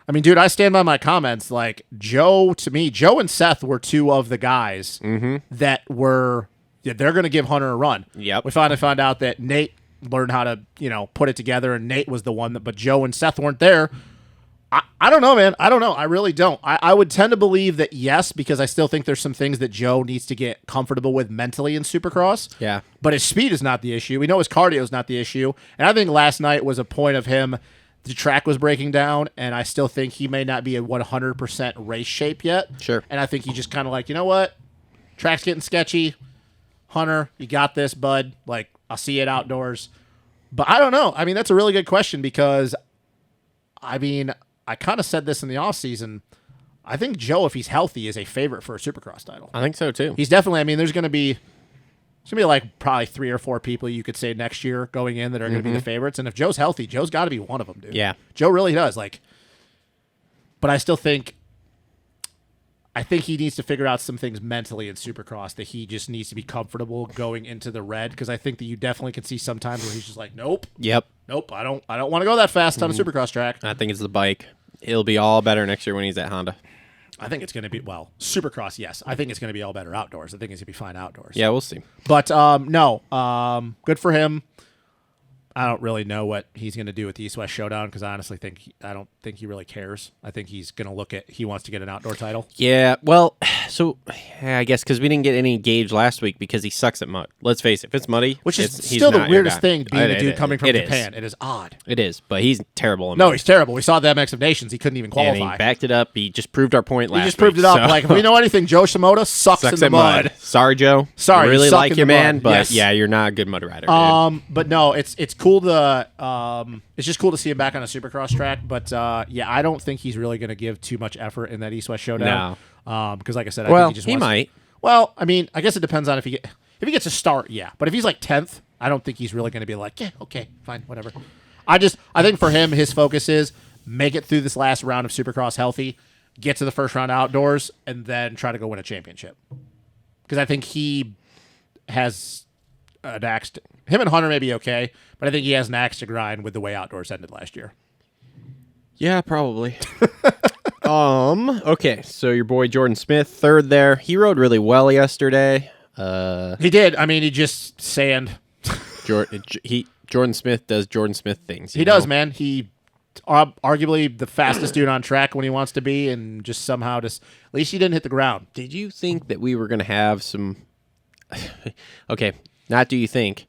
Speaker 4: I mean, dude, I stand by my comments. Like Joe and Seth were two of the guys that they're going to give Hunter a run.
Speaker 3: Yep.
Speaker 4: We finally found out that Nate learned how to put it together, and Nate was the one but Joe and Seth weren't there. I don't know, man. I don't know. I really don't. I would tend to believe that yes, because I still think there's some things that Joe needs to get comfortable with mentally in Supercross.
Speaker 3: Yeah.
Speaker 4: But his speed is not the issue. We know his cardio is not the issue. And I think last night was a point of him. The track was breaking down, and I still think he may not be a 100% race shape yet.
Speaker 3: Sure.
Speaker 4: And I think he just kind of like, you know what? Track's getting sketchy. Hunter, you got this, bud. Like, I'll see you at outdoors. But I don't know. I mean, that's a really good question because, I mean, I kind of said this in the offseason. I think Joe, if he's healthy, is a favorite for a Supercross title.
Speaker 3: I think so too.
Speaker 4: He's definitely, I mean, there's going to be like probably 3 or 4 people you could say next year going in that are going to be the favorites. And if Joe's healthy, Joe's got to be one of them, dude.
Speaker 3: Yeah.
Speaker 4: Joe really does. Like, but I still think, he needs to figure out some things mentally in Supercross that he just needs to be comfortable going into the red. Because I think that you definitely can see sometimes where he's just like, nope,
Speaker 3: Yep.
Speaker 4: I don't want to go that fast on a Supercross track.
Speaker 3: I think it's the bike. He'll be all better next year when he's at Honda.
Speaker 4: I think it's going to be, Supercross, yes. I think it's going to be all better outdoors. I think it's going to be fine outdoors.
Speaker 3: Yeah, we'll see.
Speaker 4: But no, good for him. I don't really know what he's going to do with the East-West Showdown because I honestly I don't think he really cares. I think he's going to he wants to get an outdoor title.
Speaker 3: Yeah, well, so I guess because we didn't get any gauge last week because he sucks at mud. Let's face it, if it's muddy,
Speaker 4: Which is
Speaker 3: he's
Speaker 4: still the
Speaker 3: not your
Speaker 4: weirdest
Speaker 3: guy.
Speaker 4: thing being a dude coming from
Speaker 3: it
Speaker 4: Japan.
Speaker 3: Is.
Speaker 4: It is odd.
Speaker 3: It is, but he's terrible in
Speaker 4: No,
Speaker 3: mud.
Speaker 4: he's terrible. We saw the MX of Nations. He couldn't even
Speaker 3: And
Speaker 4: qualify.
Speaker 3: he backed it up. He just proved our point last
Speaker 4: He just proved
Speaker 3: week,
Speaker 4: it up.
Speaker 3: so-
Speaker 4: Like, if we know anything, Joe Shimoda sucks in the
Speaker 3: at
Speaker 4: mud.
Speaker 3: Sorry, Joe.
Speaker 4: Sorry,
Speaker 3: I
Speaker 4: you
Speaker 3: really
Speaker 4: suck
Speaker 3: like
Speaker 4: in
Speaker 3: you,
Speaker 4: the
Speaker 3: man,
Speaker 4: mud.
Speaker 3: but
Speaker 4: Yes.
Speaker 3: yeah, you're not a good mud rider. Dude.
Speaker 4: But no, it's cool to it's just cool to see him back on a Supercross track. But yeah, I don't think he's really going to give too much effort in that East-West Showdown. No, because like I said, I
Speaker 3: Well,
Speaker 4: think he just
Speaker 3: he
Speaker 4: wants
Speaker 3: might.
Speaker 4: Well, I mean, I guess it depends on if he gets a start, yeah. But if he's like 10th, I don't think he's really going to be like, yeah, okay, fine, whatever. I think for him, his focus is make it through this last round of Supercross healthy, get to the first round outdoors, and then try to go win a championship. Because I think he has an axe. Him and Hunter may be okay, but I think he has an axe to grind with the way outdoors ended last year.
Speaker 3: Yeah, probably. Okay, so your boy Jordan Smith, third there. He rode really well yesterday.
Speaker 4: He did. I mean, he just sand.
Speaker 3: Jordan Smith does Jordan Smith things.
Speaker 4: He does, man. He arguably the fastest dude on track when he wants to be, and just somehow at least he didn't hit the ground.
Speaker 3: Did you think that we were going to have some... Okay, not do you think.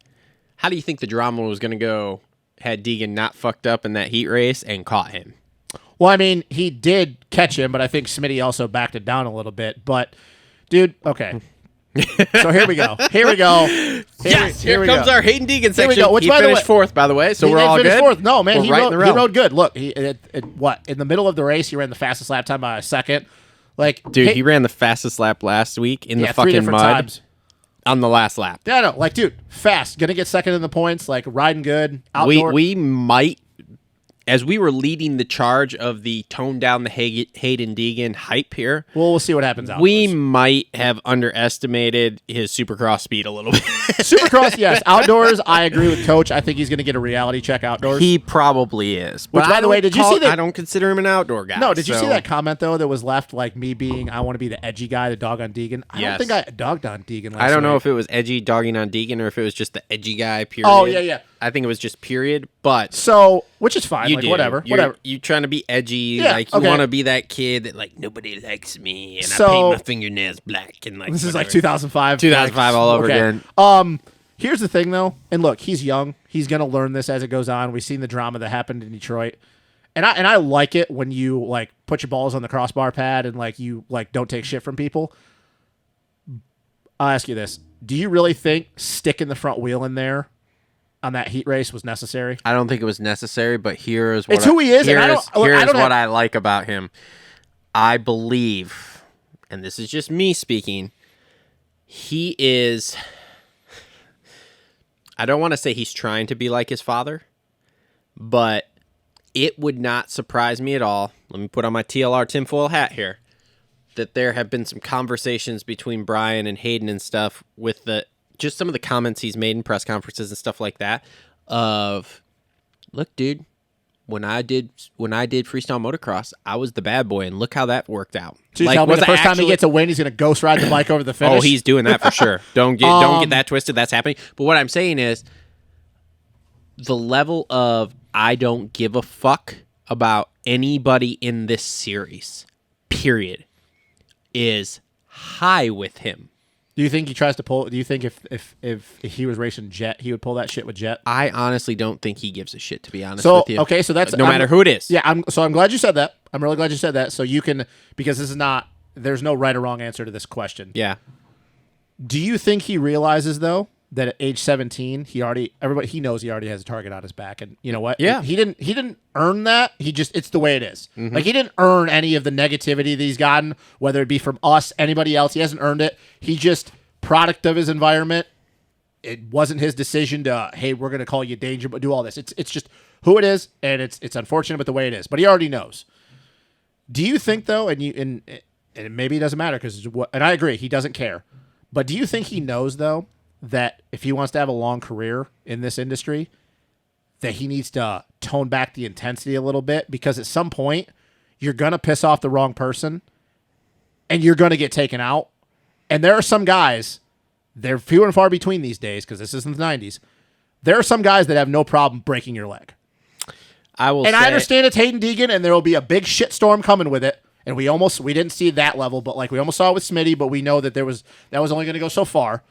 Speaker 3: How do you think the drama was going to go had Deegan not fucked up in that heat race and caught him?
Speaker 4: Well, I mean, he did catch him, but I think Smitty also backed it down a little bit. But, dude, okay. So here we go. Here
Speaker 3: comes our Hayden Deegan section.
Speaker 4: we go. Which,
Speaker 3: he
Speaker 4: by the
Speaker 3: finished
Speaker 4: way-
Speaker 3: fourth, by the way, so
Speaker 4: He
Speaker 3: we're
Speaker 4: did
Speaker 3: all
Speaker 4: finish
Speaker 3: good.
Speaker 4: fourth. No, man,
Speaker 3: We're
Speaker 4: he
Speaker 3: right in the realm.
Speaker 4: rode good. Look, in the middle of the race, he ran the fastest lap time by a second. Like,
Speaker 3: Dude, he ran the fastest lap last week in the
Speaker 4: 3
Speaker 3: fucking
Speaker 4: different
Speaker 3: mud
Speaker 4: times.
Speaker 3: on the last lap.
Speaker 4: Yeah, no, like, dude, fast, gonna get second in the points, like riding good. Outdoor.
Speaker 3: We might, as we were leading the charge of the tone down the Hayden Deegan hype here,
Speaker 4: Well, we'll see what happens out.
Speaker 3: we might have underestimated his Supercross speed a little bit.
Speaker 4: Supercross, yes. Outdoors, I agree with Coach. I think he's going to get a reality check outdoors.
Speaker 3: He probably is.
Speaker 4: Which, by the way, did you see that?
Speaker 3: I don't consider him an outdoor guy.
Speaker 4: No, did you see
Speaker 3: so-
Speaker 4: that comment, though, that was left, like me being, I want to be the edgy guy, the dog on Deegan? I
Speaker 3: Yes.
Speaker 4: don't think I dogged on Deegan last
Speaker 3: I don't know
Speaker 4: week.
Speaker 3: if it was edgy dogging on Deegan or if it was just the edgy guy, period.
Speaker 4: Oh, yeah.
Speaker 3: I think it was just period, but...
Speaker 4: So, which is fine.
Speaker 3: You
Speaker 4: Like,
Speaker 3: do.
Speaker 4: whatever.
Speaker 3: You trying to be edgy,
Speaker 4: Yeah,
Speaker 3: like you
Speaker 4: okay.
Speaker 3: want to be that kid that like nobody likes me, and I
Speaker 4: So-
Speaker 3: paint my fingernails black and like
Speaker 4: This is like
Speaker 3: whatever.
Speaker 4: 2005.
Speaker 3: 2005 all over again.
Speaker 4: Here's the thing, though. And look, he's young. He's going to learn this as it goes on. We've seen the drama that happened in Detroit. And I like it when you, like, put your balls on the crossbar pad and, like, you, like, don't take shit from people. I'll ask you this. Do you really think sticking the front wheel in there on that heat race was necessary?
Speaker 3: I don't think it was necessary, but here's what
Speaker 4: It's who he is, and
Speaker 3: Here's
Speaker 4: I don't
Speaker 3: what I like about him. I believe, and this is just me speaking, he is. I don't want to say he's trying to be like his father, but it would not surprise me at all. Let me put on my TLR tinfoil hat here. That there have been some conversations between Brian and Hayden and stuff with just some of the comments he's made in press conferences and stuff like that of, look, dude, when I did freestyle motocross, I was the bad boy, and look how that worked out.
Speaker 4: So you tell me the first time he gets a win, he's going to ghost ride the bike over the finish?
Speaker 3: Oh, he's doing that for sure. Don't get that twisted. That's happening. But what I'm saying is the level of I don't give a fuck about anybody in this series, period, is high with him.
Speaker 4: Do you think he tries to pull? Do you think if he was racing Jet, he would pull that shit with Jet?
Speaker 3: I honestly don't think he gives a shit, to be honest with you.
Speaker 4: Okay, so that's
Speaker 3: no matter who it is.
Speaker 4: Yeah, I'm glad you said that. I'm really glad you said that. So you can, because this is not, there's no right or wrong answer to this question.
Speaker 3: Yeah.
Speaker 4: Do you think he realizes though that at age 17 he knows he already has a target on his back, and you know what?
Speaker 3: Yeah.
Speaker 4: He didn't earn that. It's the way it is. Mm-hmm. Like he didn't earn any of the negativity that he's gotten, whether it be from us, anybody else. He hasn't earned it. He just product of his environment. It wasn't his decision to, hey, we're going to call you danger, but do all this. It's just who it is, and it's unfortunate, but the way it is. But he already knows. Do you think though, and maybe it doesn't matter because, and I agree, he doesn't care. But do you think he knows though that if he wants to have a long career in this industry, that he needs to tone back the intensity a little bit, because at some point you're going to piss off the wrong person and you're going to get taken out. And there are some guys, they're few and far between these days because this isn't the 90s. There are some guys that have no problem breaking your leg. I understand it's Hayden Deegan and there will be a big shitstorm coming with it. And we didn't see that level, but like we almost saw it with Smitty, but we know that that was only going to go so far.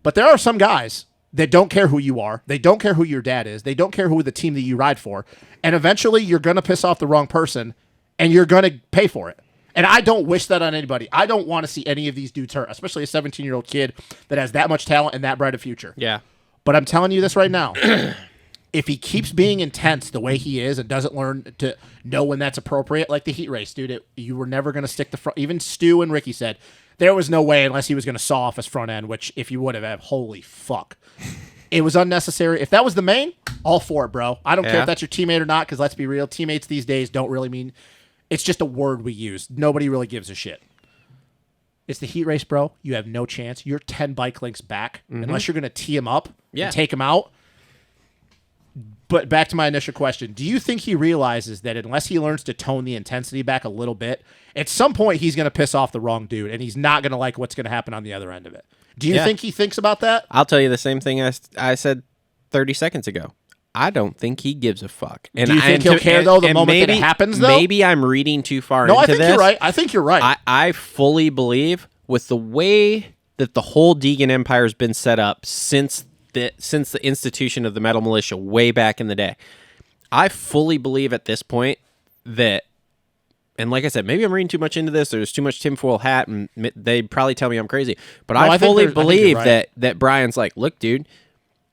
Speaker 4: But there are some guys that don't care who you are. They don't care who your dad is. They don't care who the team that you ride for. And eventually you're going to piss off the wrong person and you're going to pay for it. And I don't wish that on anybody. I don't want to see any of these dudes hurt, especially a 17-year-old kid that has that much talent and that bright a future.
Speaker 3: Yeah.
Speaker 4: But I'm telling you this right now. If he keeps being intense the way he is and doesn't learn to know when that's appropriate, like the heat race, dude, you were never going to stick the front. Even Stu and Ricky said there was no way unless he was going to saw off his front end, which if you would have, holy fuck. It was unnecessary. If that was the main, all for it, bro. I don't care if that's your teammate or not, because let's be real. Teammates these days don't really mean, it's just a word we use. Nobody really gives a shit. It's the heat race, bro. You have no chance. You're 10 bike links back unless you're going to tee him up and take him out. But back to my initial question. Do you think he realizes that unless he learns to tone the intensity back a little bit, at some point he's going to piss off the wrong dude and he's not going to like what's going to happen on the other end of it? Do you think he thinks about that?
Speaker 3: I'll tell you the same thing I said 30 seconds ago. I don't think he gives a fuck. And
Speaker 4: do you think he'll care, though, the moment that it happens, though?
Speaker 3: Maybe I'm reading too far into this.
Speaker 4: No, I think you're right. I think you're right.
Speaker 3: I fully believe with the way that the whole Deegan Empire has been set up since the institution of the Metal Militia way back in the day, I fully believe at this point that, and like I said, maybe I'm reading too much into this, there's too much tinfoil hat, and they'd probably tell me I'm crazy, but I fully believe that Brian's like, look, dude,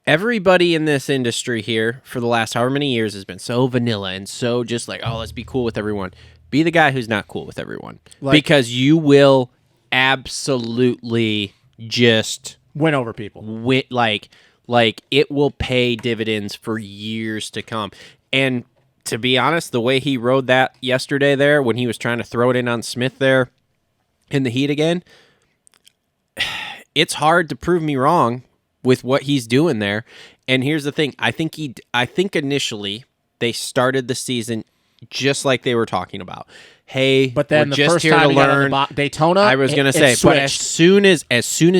Speaker 3: everybody in this industry here for the last however many years has been so vanilla and so just like, oh, let's be cool with everyone. Be the guy who's not cool with everyone. Because you will absolutely just
Speaker 4: win over people.
Speaker 3: Like it will pay dividends for years to come. And to be honest, the way he rode that yesterday there when he was trying to throw it in on Smith there in the heat again, it's hard to prove me wrong with what he's doing there. And here's the thing. I think initially they started the season just like they were talking about. Hey,
Speaker 4: but then
Speaker 3: we're
Speaker 4: the
Speaker 3: just
Speaker 4: first
Speaker 3: here
Speaker 4: time
Speaker 3: to
Speaker 4: he got
Speaker 3: learn.
Speaker 4: on the Daytona,
Speaker 3: I was going to say, but as soon as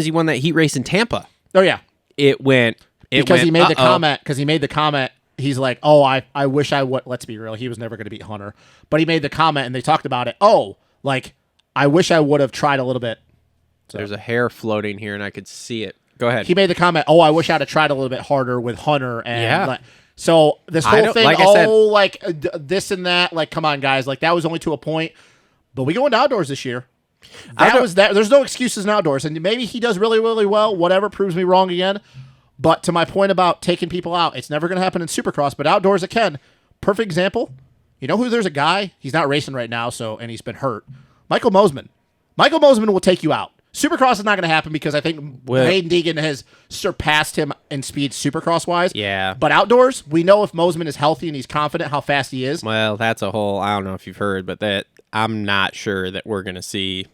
Speaker 3: he won that heat race in Tampa,
Speaker 4: oh yeah,
Speaker 3: it went
Speaker 4: because he made the comment. Because he made the comment. He's like, oh, I wish I would. Let's be real. He was never going to beat Hunter, but he made the comment, and they talked about it. Oh, like I wish I would have tried a little bit.
Speaker 3: So there's a hair floating here, and I could see it. Go ahead.
Speaker 4: He made the comment. Oh, I wish I'd have tried a little bit harder with Hunter, and so this whole thing. Like this and that. Like, come on, guys. Like that was only to a point. But we go into outdoors this year. That was that. There's no excuses in outdoors, and maybe he does really, really well. Whatever proves me wrong again. But to my point about taking people out, it's never going to happen in Supercross, but outdoors it can. Perfect example. You know who there's a guy? He's not racing right now, and he's been hurt. Michael Mosman. Michael Mosman will take you out. Supercross is not going to happen because I think Hayden Deegan has surpassed him in speed Supercross-wise.
Speaker 3: Yeah.
Speaker 4: But outdoors, we know if Mosman is healthy and he's confident how fast he is.
Speaker 3: Well, that's a whole, I don't know if you've heard, but that I'm not sure that we're going to see.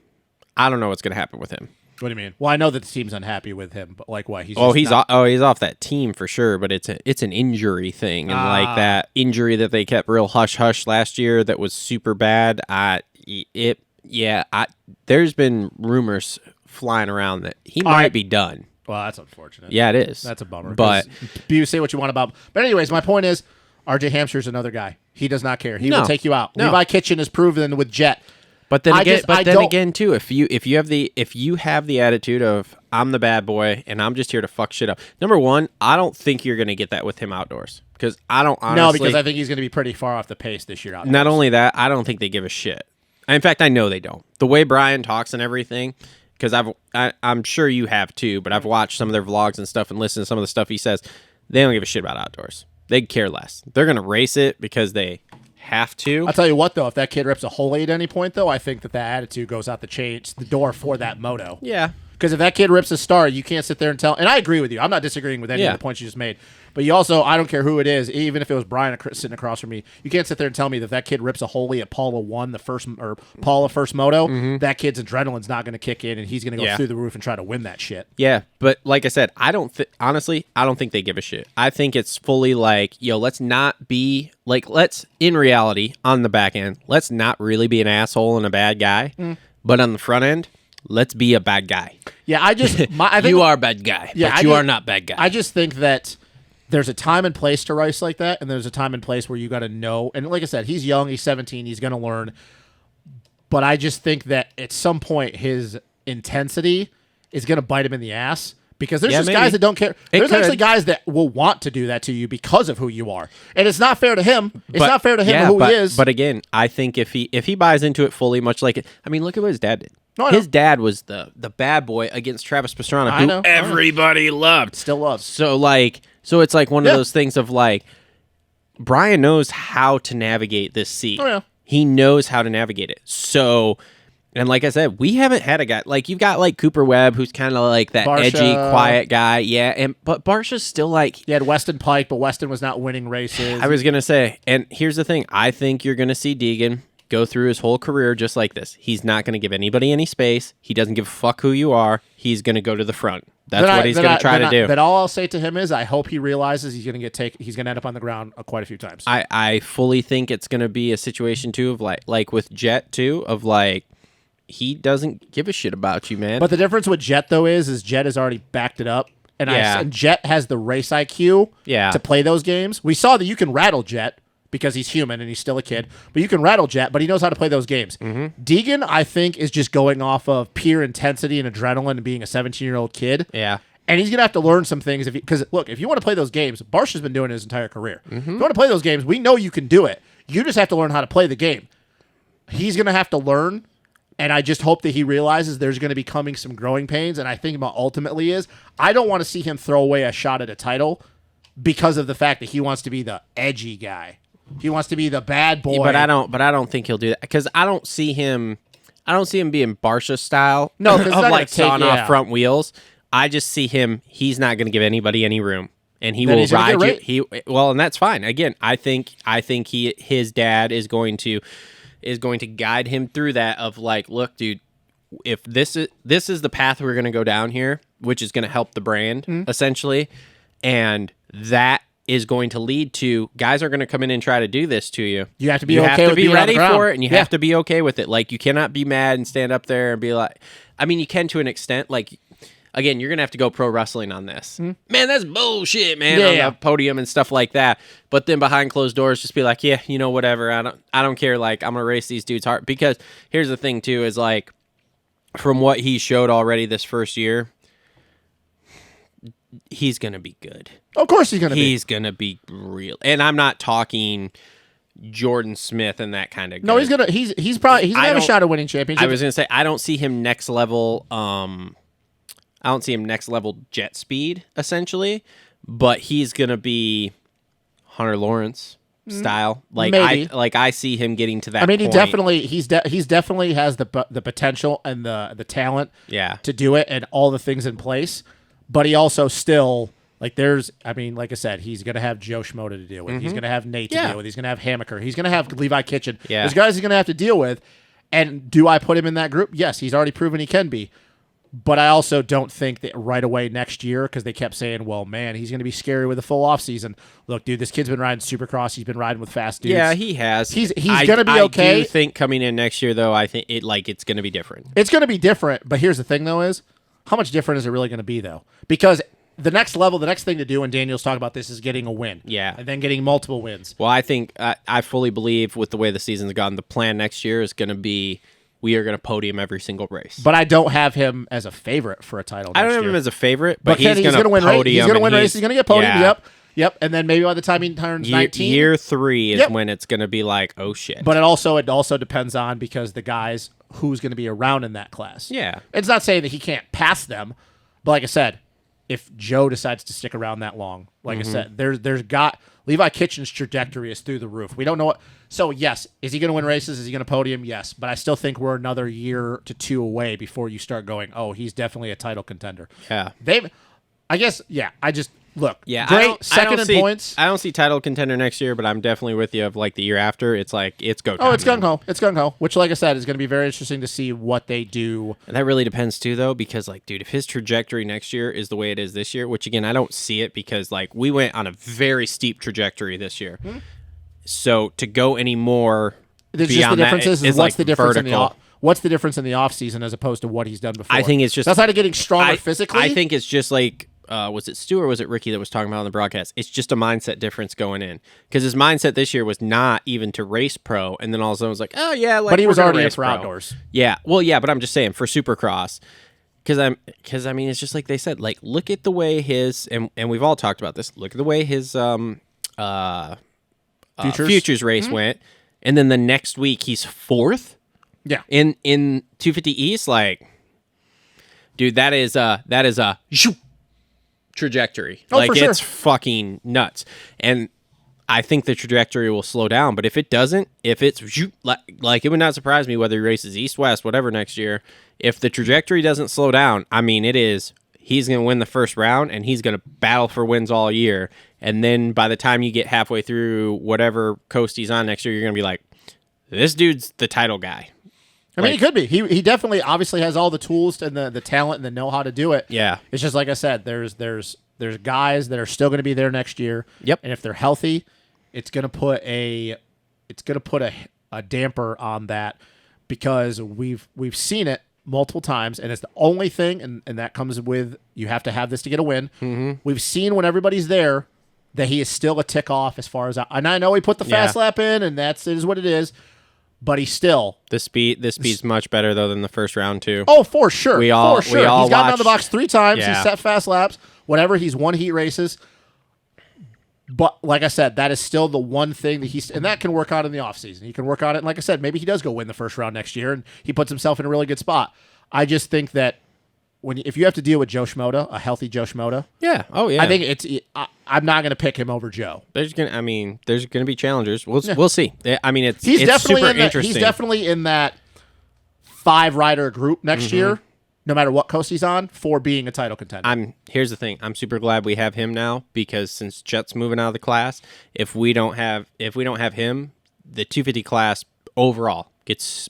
Speaker 3: I don't know what's going to happen with him.
Speaker 4: What do you mean? Well, I know that the team's unhappy with him, but like why? He's
Speaker 3: he's off that team for sure, but it's an injury thing, and like that injury that they kept real hush hush last year that was super bad. There's been rumors flying around that he might be done.
Speaker 4: Well, that's unfortunate.
Speaker 3: Yeah, it is.
Speaker 4: That's a bummer.
Speaker 3: But
Speaker 4: you say what you want about him. But anyways, my point is, RJ Hampshire's another guy. He does not care. He will take you out.
Speaker 3: No.
Speaker 4: Levi Kitchen is proven with Jet.
Speaker 3: But then again, too, if you have the attitude of I'm the bad boy and I'm just here to fuck shit up. Number one, I don't think you're gonna get that with him outdoors because I don't honestly.
Speaker 4: No, because I think he's gonna be pretty far off the pace this year outdoors.
Speaker 3: Not only that, I don't think they give a shit. In fact, I know they don't. The way Brian talks and everything, because I'm sure you have too. But I've watched some of their vlogs and stuff and listened to some of the stuff he says. They don't give a shit about outdoors. They care less. They're gonna race it because they have to.
Speaker 4: I'll tell you what, though, if that kid rips a hole at any point, though, I think that attitude goes out the door for that moto.
Speaker 3: Yeah.
Speaker 4: Because if that kid rips a star, you can't sit there and tell. And I agree with you. I'm not disagreeing with any of the points you just made. But you also, I don't care who it is, even if it was Brian sitting across from me, you can't sit there and tell me that kid rips a holy at Paula 1, Paula first moto. That kid's adrenaline's not going to kick in, and he's going to go through the roof and try to win that shit.
Speaker 3: Yeah, but like I said, honestly, I don't think they give a shit. I think it's fully like, let's not be like, in reality, on the back end, let's not really be an asshole and a bad guy, but on the front end, let's be a bad guy.
Speaker 4: Yeah, I think
Speaker 3: you are a bad guy, but you are not bad guy.
Speaker 4: I just think that there's a time and place to race like that, and there's a time and place where you got to know. And like I said, he's young, he's 17, he's going to learn. But I just think that at some point his intensity is going to bite him in the ass because there's just guys that don't care. There's actually guys that will want to do that to you because of who you are. And it's not fair to him. It's not fair to him who he is.
Speaker 3: But again, I think if he buys into it fully, much like it, I mean, look at what his dad did.
Speaker 4: No,
Speaker 3: his dad was the bad boy against Travis Pastrana, who everybody loved.
Speaker 4: Still loves.
Speaker 3: So it's like one of those things of like, Brian knows how to navigate this seat.
Speaker 4: Oh, yeah.
Speaker 3: He knows how to navigate it. So, and like I said, we haven't had a guy, like you've got like Cooper Webb, who's kind of like that
Speaker 4: Barsha,
Speaker 3: edgy, quiet guy. Yeah. But Barsha's still like.
Speaker 4: You had Weston Pike, but Weston was not winning races.
Speaker 3: I was going to say, and here's the thing. I think you're going to see Deegan go through his whole career just like this. He's not going to give anybody any space. He doesn't give a fuck who you are. He's going to go to the front. That's what he's going to try to do.
Speaker 4: But all I'll say to him is I hope he realizes he's going to he's going to end up on the ground quite a few times.
Speaker 3: I fully think it's going to be a situation too of like with Jet too of like he doesn't give a shit about you, man.
Speaker 4: But the difference with Jet though is Jet has already backed it up. And Jet has the race IQ to play those games. We saw that you can rattle Jet because he's human and he's still a kid. But you can rattle Jet, but he knows how to play those games. Mm-hmm. Deegan, I think, is just going off of pure intensity and adrenaline and being a 17-year-old kid.
Speaker 3: Yeah.
Speaker 4: And he's going to have to learn some things. Because, look, if you want to play those games, Barsha's been doing it his entire career. Mm-hmm. If you want to play those games, we know you can do it. You just have to learn how to play the game. He's going to have to learn, and I just hope that he realizes there's going to be coming some growing pains. And I think what ultimately is, I don't want to see him throw away a shot at a title because of the fact that he wants to be the edgy guy. He wants to be the bad boy.
Speaker 3: Yeah, but I don't think he'll do that because I don't see him being Barsha style.
Speaker 4: No,
Speaker 3: of like sawing off front wheels. I just see him. He's not going to give anybody any room, and he will ride you. And that's fine. Again, I think his dad is going to guide him through that. Of like, look, dude, if this is the path we're going to go down here, which is going to help the brand essentially, and that is going to lead to guys are going to come in and try to do this to you.
Speaker 4: You have to be okay with being
Speaker 3: ready for it, and you have to be okay with it. Like you cannot be mad and stand up there and be like, I mean, you can to an extent. Like again, you're gonna have to go pro wrestling on this. Man, that's bullshit, man. On the podium and stuff like that. But then behind closed doors, just be like, yeah, whatever. I don't care. Like I'm gonna race these dudes hard because here's the thing too is like from what he showed already this first year. He's going to be good.
Speaker 4: Of course he's going to be.
Speaker 3: He's going to be real. And I'm not talking Jordan Smith and that kind of good.
Speaker 4: No, he's going to he's going to have a shot at winning championship.
Speaker 3: I was going to say I don't see him next level I don't see him next level jet speed essentially, but he's gonna be Hunter Lawrence style.
Speaker 4: Maybe.
Speaker 3: I see him getting to that.
Speaker 4: I mean, he
Speaker 3: point.
Speaker 4: definitely he's definitely has the potential and the talent to do it and all the things in place, but he also still like like I said, he's gonna have Joe Schmoda to deal with. He's gonna have Nate to deal with. He's gonna have Hammaker. He's gonna have Levi Kitchen.
Speaker 3: Yeah.
Speaker 4: There's guys he's gonna have to deal with. And do I put him in that group? Yes, he's already proven he can be. But I also don't think that right away next year, because they kept saying, well, man, he's going to be scary with a full offseason. Look, dude, this kid's been riding Supercross. He's been riding with fast dudes.
Speaker 3: Yeah, he has.
Speaker 4: He's going to be okay.
Speaker 3: I do think coming in next year, though, I think it's going to be different.
Speaker 4: It's going to be different. But here's the thing, though, is how much different is it really going to be, though? Because the next level, the next thing to do, and Daniel's talking about this, is getting a win.
Speaker 3: Yeah.
Speaker 4: And then getting multiple wins.
Speaker 3: Well, I think I fully believe with the way the season's gone, the plan next year is going to be we are going to podium every single race.
Speaker 4: But I don't have him as a favorite for a title.
Speaker 3: I don't have him as a favorite, but he's going to
Speaker 4: win
Speaker 3: podium.
Speaker 4: He's going to win race. He's going to get podium.
Speaker 3: Yeah.
Speaker 4: Yep. And then maybe by the time he turns 19,
Speaker 3: year 3 is when it's going to be like, oh shit.
Speaker 4: But it also depends on because the guys who's going to be around in that class.
Speaker 3: Yeah.
Speaker 4: It's not saying that he can't pass them, but like I said, if Joe decides to stick around that long, like I said, there's got Levi Kitchen's trajectory is through the roof. We don't know what. So yes, is he going to win races? Is he going to podium? Yes, but I still think we're another year to 2 away before you start going, oh, he's definitely a title contender.
Speaker 3: Yeah.
Speaker 4: I guess. Yeah. I just look.
Speaker 3: Yeah.
Speaker 4: Great. Second in points.
Speaker 3: I don't see title contender next year, but I'm definitely with you of like the year after. It's like it's go time.
Speaker 4: Oh, it's gung ho. It's gung ho. Which, like I said, is going to be very interesting to see what they do.
Speaker 3: And that really depends too, though, because like, dude, if his trajectory next year is the way it is this year, which again I don't see it because like we went on a very steep trajectory this year, so to go any more.
Speaker 4: Just the difference is what's
Speaker 3: like
Speaker 4: the difference
Speaker 3: vertical.
Speaker 4: What's the difference in the offseason as opposed to what he's done before?
Speaker 3: I think it's just
Speaker 4: outside of getting stronger physically.
Speaker 3: I think it's just like was it Stu or was it Ricky that was talking about on the broadcast? It's just a mindset difference going in because his mindset this year was not even to race pro, and then all of a sudden it was like, oh yeah, like,
Speaker 4: but he was already in
Speaker 3: race
Speaker 4: for
Speaker 3: pro.
Speaker 4: outdoors.
Speaker 3: Yeah, well, yeah, but I'm just saying for Supercross. Because I mean, it's just like they said. Like, look at the way his and we've all talked about this. Look at the way his futures race went, and then the next week he's 4th.
Speaker 4: Yeah,
Speaker 3: in 250 East, like, dude, that is a trajectory.
Speaker 4: Oh,
Speaker 3: like
Speaker 4: for sure.
Speaker 3: it's fucking nuts. And I think the trajectory will slow down. But if it doesn't, if it's like it would not surprise me whether he races East, West, whatever next year. If the trajectory doesn't slow down, I mean, he's going to win the first round and he's going to battle for wins all year. And then by the time you get halfway through whatever coast he's on next year, you're going to be like, this dude's the title guy.
Speaker 4: I mean, he could be. He definitely, obviously, has all the tools and the talent and the know how to do it.
Speaker 3: Yeah,
Speaker 4: it's just like I said. There's guys that are still going to be there next year.
Speaker 3: Yep.
Speaker 4: And if they're healthy, it's going to put a damper on that because we've seen it multiple times, and it's the only thing, and that comes with you have to have this to get a win. Mm-hmm. We've seen when everybody's there that he is still a tick off as far as and I know he put the fast lap in, and it is what it is. But he's still
Speaker 3: the speed's much better though than the first round too.
Speaker 4: Oh, for sure.
Speaker 3: We all
Speaker 4: he's gotten out of the box 3 times.
Speaker 3: Yeah.
Speaker 4: He's set fast laps. Whatever. He's won heat races. But like I said, that is still the one thing that and that can work out in the offseason. He can work on it. And like I said, maybe he does go win the first round next year and he puts himself in a really good spot. I just think that if you have to deal with Joe Schmoda, a healthy Joe Schmoda,
Speaker 3: yeah, oh yeah,
Speaker 4: I think I'm not going to pick him over Joe.
Speaker 3: There's gonna be challengers. We'll see. I mean, it's
Speaker 4: definitely
Speaker 3: super interesting.
Speaker 4: He's definitely in that 5-rider group next year, no matter what coast he's on, for being a title contender.
Speaker 3: Here's the thing. I'm super glad we have him now because since Jet's moving out of the class, if we don't have him, the 250 class overall gets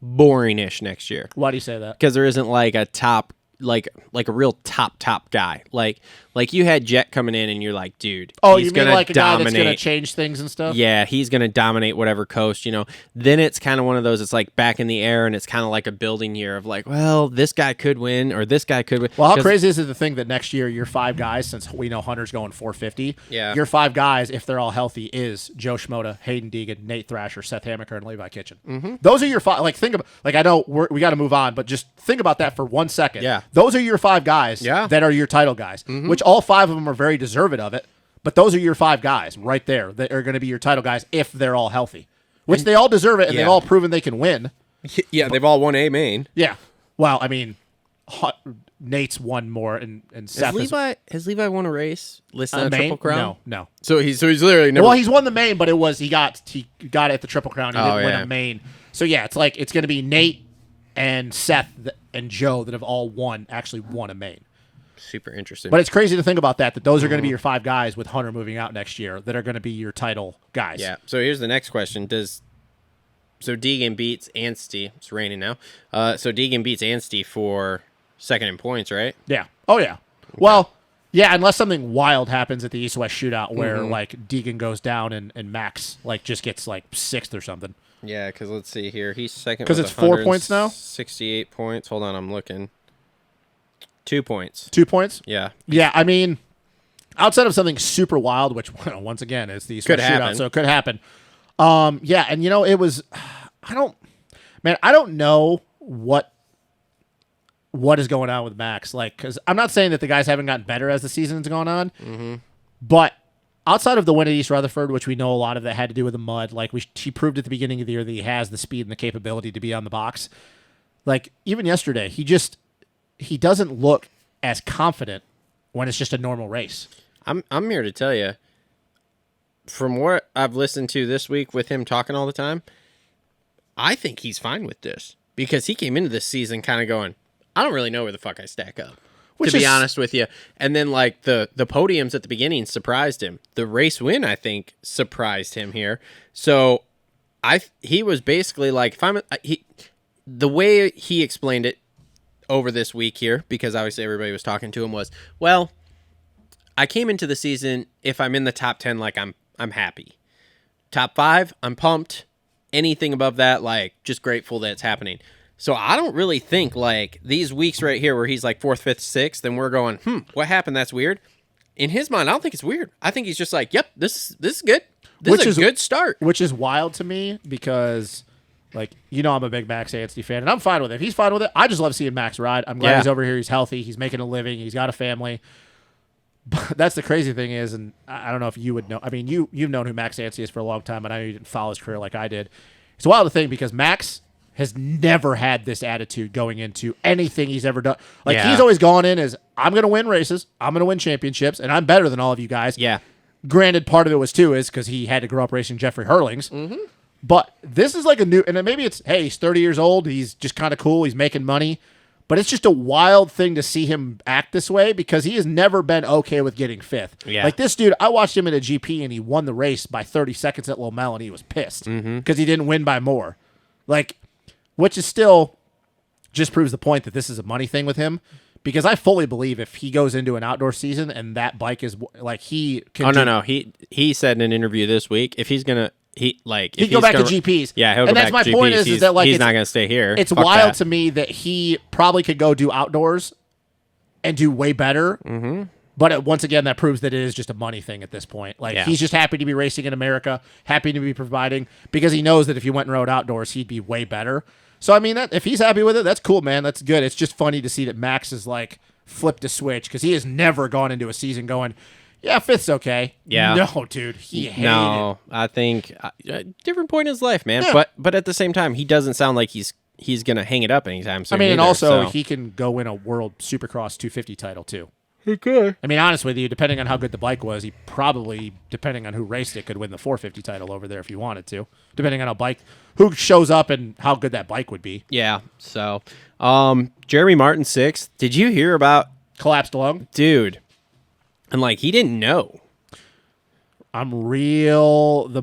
Speaker 3: boring-ish next year.
Speaker 4: Why do you say that?
Speaker 3: Because there isn't like a top, like a real top guy. Like you had Jet coming in and you're like, dude,
Speaker 4: oh,
Speaker 3: he's
Speaker 4: you mean
Speaker 3: gonna
Speaker 4: like a
Speaker 3: dominate.
Speaker 4: guy that's going to change things and stuff?
Speaker 3: Yeah, he's going to dominate whatever coast, Then it's kind of one of those, it's like back in the air and it's kind of like a building year of like, well, this guy could win or this guy could win.
Speaker 4: Well, how crazy is it to think that next year your 5 guys, since we know Hunter's going 450, your 5 guys, if they're all healthy, is Joe Schmoda, Hayden Deegan, Nate Thrasher, Seth Hammaker, and Levi Kitchen. Mm-hmm. Those are your 5. Like, think about, like, I know we got to move on, but just think about that for 1 second.
Speaker 3: Yeah.
Speaker 4: Those are your 5 guys that are your title guys, which all 5 of them are very deserving of it. But those are your 5 guys right there that are going to be your title guys if they're all healthy, which they all deserve it, and they've all proven they can win.
Speaker 3: Yeah, they've all won a main.
Speaker 4: Yeah. Well, I mean, Nate's won more, and Seth
Speaker 3: Has Levi won a race listed on
Speaker 4: main?
Speaker 3: Triple Crown?
Speaker 4: No.
Speaker 3: So he's literally never.
Speaker 4: Well, he's won the main, but he got it at the Triple Crown. He didn't win a main. So yeah, it's going to be Nate and Seth and Joe that have all actually won a main.
Speaker 3: Super interesting.
Speaker 4: But it's crazy to think about that those are going to be your 5 guys with Hunter moving out next year that are going to be your title guys.
Speaker 3: Yeah. So here's the next question. So Deegan beats Anstey. It's raining now. So Deegan beats Anstey for second in points, right?
Speaker 4: Yeah. Oh, yeah. Okay. Well, yeah, unless something wild happens at the East-West shootout where, like, Deegan goes down and Max, like, just gets, like, 6th or something.
Speaker 3: Yeah, because let's see here. He's second
Speaker 4: because it's 4 points now?
Speaker 3: 68 points. Hold on, I'm looking. 2 points.
Speaker 4: 2 points?
Speaker 3: Yeah.
Speaker 4: Yeah, I mean, outside of something super wild, which, once again, is the East-West shootout, so it could happen. Yeah, and, it was... I don't know what is going on with Max. Like, because I'm not saying that the guys haven't gotten better as the season's gone on, but outside of the win at East Rutherford, which we know a lot of that had to do with the mud, like he proved at the beginning of the year that he has the speed and the capability to be on the box. Like, even yesterday, he doesn't look as confident when it's just a normal race.
Speaker 3: I'm here to tell you, from what I've listened to this week with him talking all the time, I think he's fine with this because he came into this season kind of going, I don't really know where the fuck I stack up, to be honest with you. And then like the podiums at the beginning surprised him. The race win, I think, surprised him here. So he was basically like, the way he explained it over this week here, because obviously everybody was talking to him, was, well, I came into the season, if I'm in the top 10, like I'm happy. Top 5, I'm pumped. Anything above that, like, just grateful that it's happening. So I don't really think, like, these weeks right here where he's like 4th, 5th, 6th, and we're going, what happened? That's weird. In his mind, I don't think it's weird. I think he's just like, yep, this is good. This is a good start.
Speaker 4: Which is wild to me because, like, I'm a big Max Anstey fan, and I'm fine with it. If he's fine with it, I just love seeing Max ride. I'm glad he's over here. He's healthy. He's making a living. He's got a family. But that's the crazy thing is, and I don't know if you would know. I mean, you've known who Max Anstey is for a long time, and I know you didn't follow his career like I did. It's a wild thing because Max has never had this attitude going into anything he's ever done. Like, he's always gone in as, I'm going to win races, I'm going to win championships, and I'm better than all of you guys.
Speaker 3: Yeah.
Speaker 4: Granted, part of it was, too, is because he had to grow up racing Jeffrey Hurlings. But this is like a new, and maybe it's, hey, he's 30 years old, he's just kind of cool, he's making money. But it's just a wild thing to see him act this way because he has never been okay with getting 5th.
Speaker 3: Yeah.
Speaker 4: Like, this dude, I watched him in a GP, and he won the race by 30 seconds at Lomel, and he was pissed because he didn't win by more. Like, which is still just proves the point that this is a money thing with him. Because I fully believe if he goes into an outdoor season and that bike is like he can.
Speaker 3: No. He said in an interview this week if he's gonna he
Speaker 4: go back to GPs.
Speaker 3: Yeah, he'll go
Speaker 4: and
Speaker 3: back
Speaker 4: that's my
Speaker 3: to
Speaker 4: point
Speaker 3: GPs.
Speaker 4: is that like
Speaker 3: he's not gonna stay here.
Speaker 4: It's
Speaker 3: Fuck
Speaker 4: wild
Speaker 3: that.
Speaker 4: to me that he probably could go do outdoors and do way better. But once again, that proves that it is just a money thing at this point. Like he's just happy to be racing in America, happy to be providing because he knows that if he went and rode outdoors, he'd be way better. So I mean, that if he's happy with it, that's cool, man. That's good. It's just funny to see that Max is like flipped a switch because he has never gone into a season going, yeah, 5th's okay.
Speaker 3: Yeah.
Speaker 4: No, dude. He hated it.
Speaker 3: I think different point in his life, man. Yeah. But at the same time, he doesn't sound like he's going to hang it up anytime soon.
Speaker 4: I mean,
Speaker 3: either,
Speaker 4: and also
Speaker 3: so.
Speaker 4: he can go win a World Supercross 250 title too.
Speaker 3: He could.
Speaker 4: I mean, honest with you, depending on how good the bike was, he probably, depending on who raced it, could win the 450 title over there if he wanted to. Depending on who shows up and how good that bike would be.
Speaker 3: Yeah. So, Jeremy Martin 6th. Did you hear about
Speaker 4: collapsed lung?
Speaker 3: Dude. And like he didn't know.
Speaker 4: I'm real the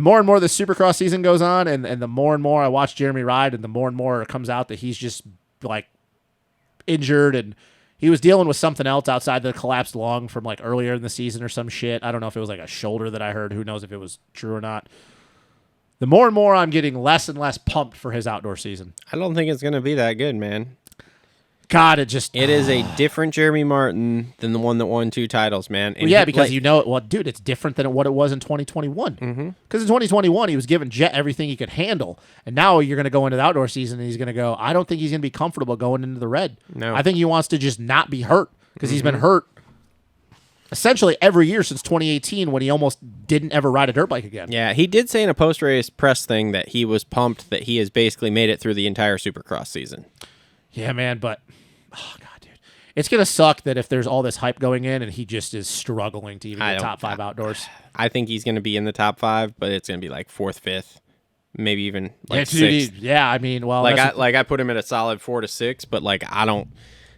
Speaker 4: more and more the Supercross season goes on and the more and more I watch Jeremy ride and the more it comes out that he's just like injured and he was dealing with something else outside the collapsed lung from like earlier in the season or some shit. I don't know if it was like a shoulder that I heard. Who knows if it was true or not. The more and more I'm getting less and less pumped for his outdoor season.
Speaker 3: I don't think it's going to be that good, man.
Speaker 4: God, it
Speaker 3: is a different Jeremy Martin than the one that won 2 titles, man. And
Speaker 4: because dude, it's different than what it was in 2021. Because in 2021, he was giving Jet everything he could handle. And now you're going to go into the outdoor season and he's going to go, I don't think he's going to be comfortable going into the red.
Speaker 3: No.
Speaker 4: I think he wants to just not be hurt because he's been hurt essentially every year since 2018 when he almost didn't ever ride a dirt bike again.
Speaker 3: Yeah, he did say in a post-race press thing that he was pumped that he has basically made it through the entire Supercross season.
Speaker 4: Yeah, man, but oh god, dude, it's gonna suck that if there's all this hype going in and he just is struggling to even get top 5 outdoors.
Speaker 3: I think he's going to be in the top 5, but it's going to be like 4th, 5th, maybe even like
Speaker 4: Yeah, dude,
Speaker 3: 6th.
Speaker 4: yeah, I mean, well,
Speaker 3: Like
Speaker 4: that's-
Speaker 3: I put him at a solid 4 to 6, but like I don't.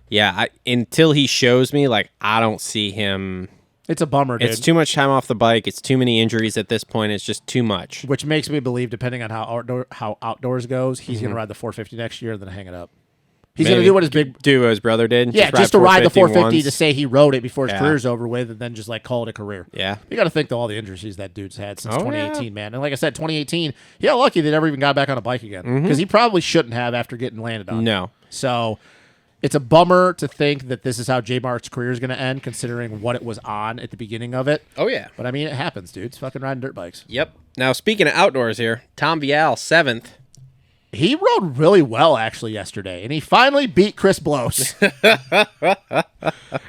Speaker 3: Yeah, until he shows me, like I don't see him.
Speaker 4: it's a bummer, dude.
Speaker 3: It's too much time off the bike. It's too many injuries at this point. It's just too much.
Speaker 4: Which makes me believe, depending on how outdoors goes, he's
Speaker 3: Mm-hmm.
Speaker 4: gonna ride the 450 next year and then hang it up. He's gonna do what his big
Speaker 3: do what his brother did.
Speaker 4: yeah, just to ride the 450
Speaker 3: once.
Speaker 4: to say he rode it before his
Speaker 3: Yeah.
Speaker 4: career's over with, and then just like call it a career.
Speaker 3: Yeah.
Speaker 4: You got to think though all the injuries that dude's had since
Speaker 3: Oh,
Speaker 4: 2018, man. And like I said, 2018, he got lucky they never even got back on a bike again because he probably shouldn't have after getting landed on.
Speaker 3: No.
Speaker 4: So it's a bummer to think that this is how J Mark's career is going to end, considering what it was on at the beginning of it.
Speaker 3: Oh yeah.
Speaker 4: But I mean, it happens, dude. It's fucking riding dirt bikes.
Speaker 3: Yep. Now speaking of outdoors here, Tom Vial 7th.
Speaker 4: He rode really well actually yesterday, and he finally beat Chris Blows.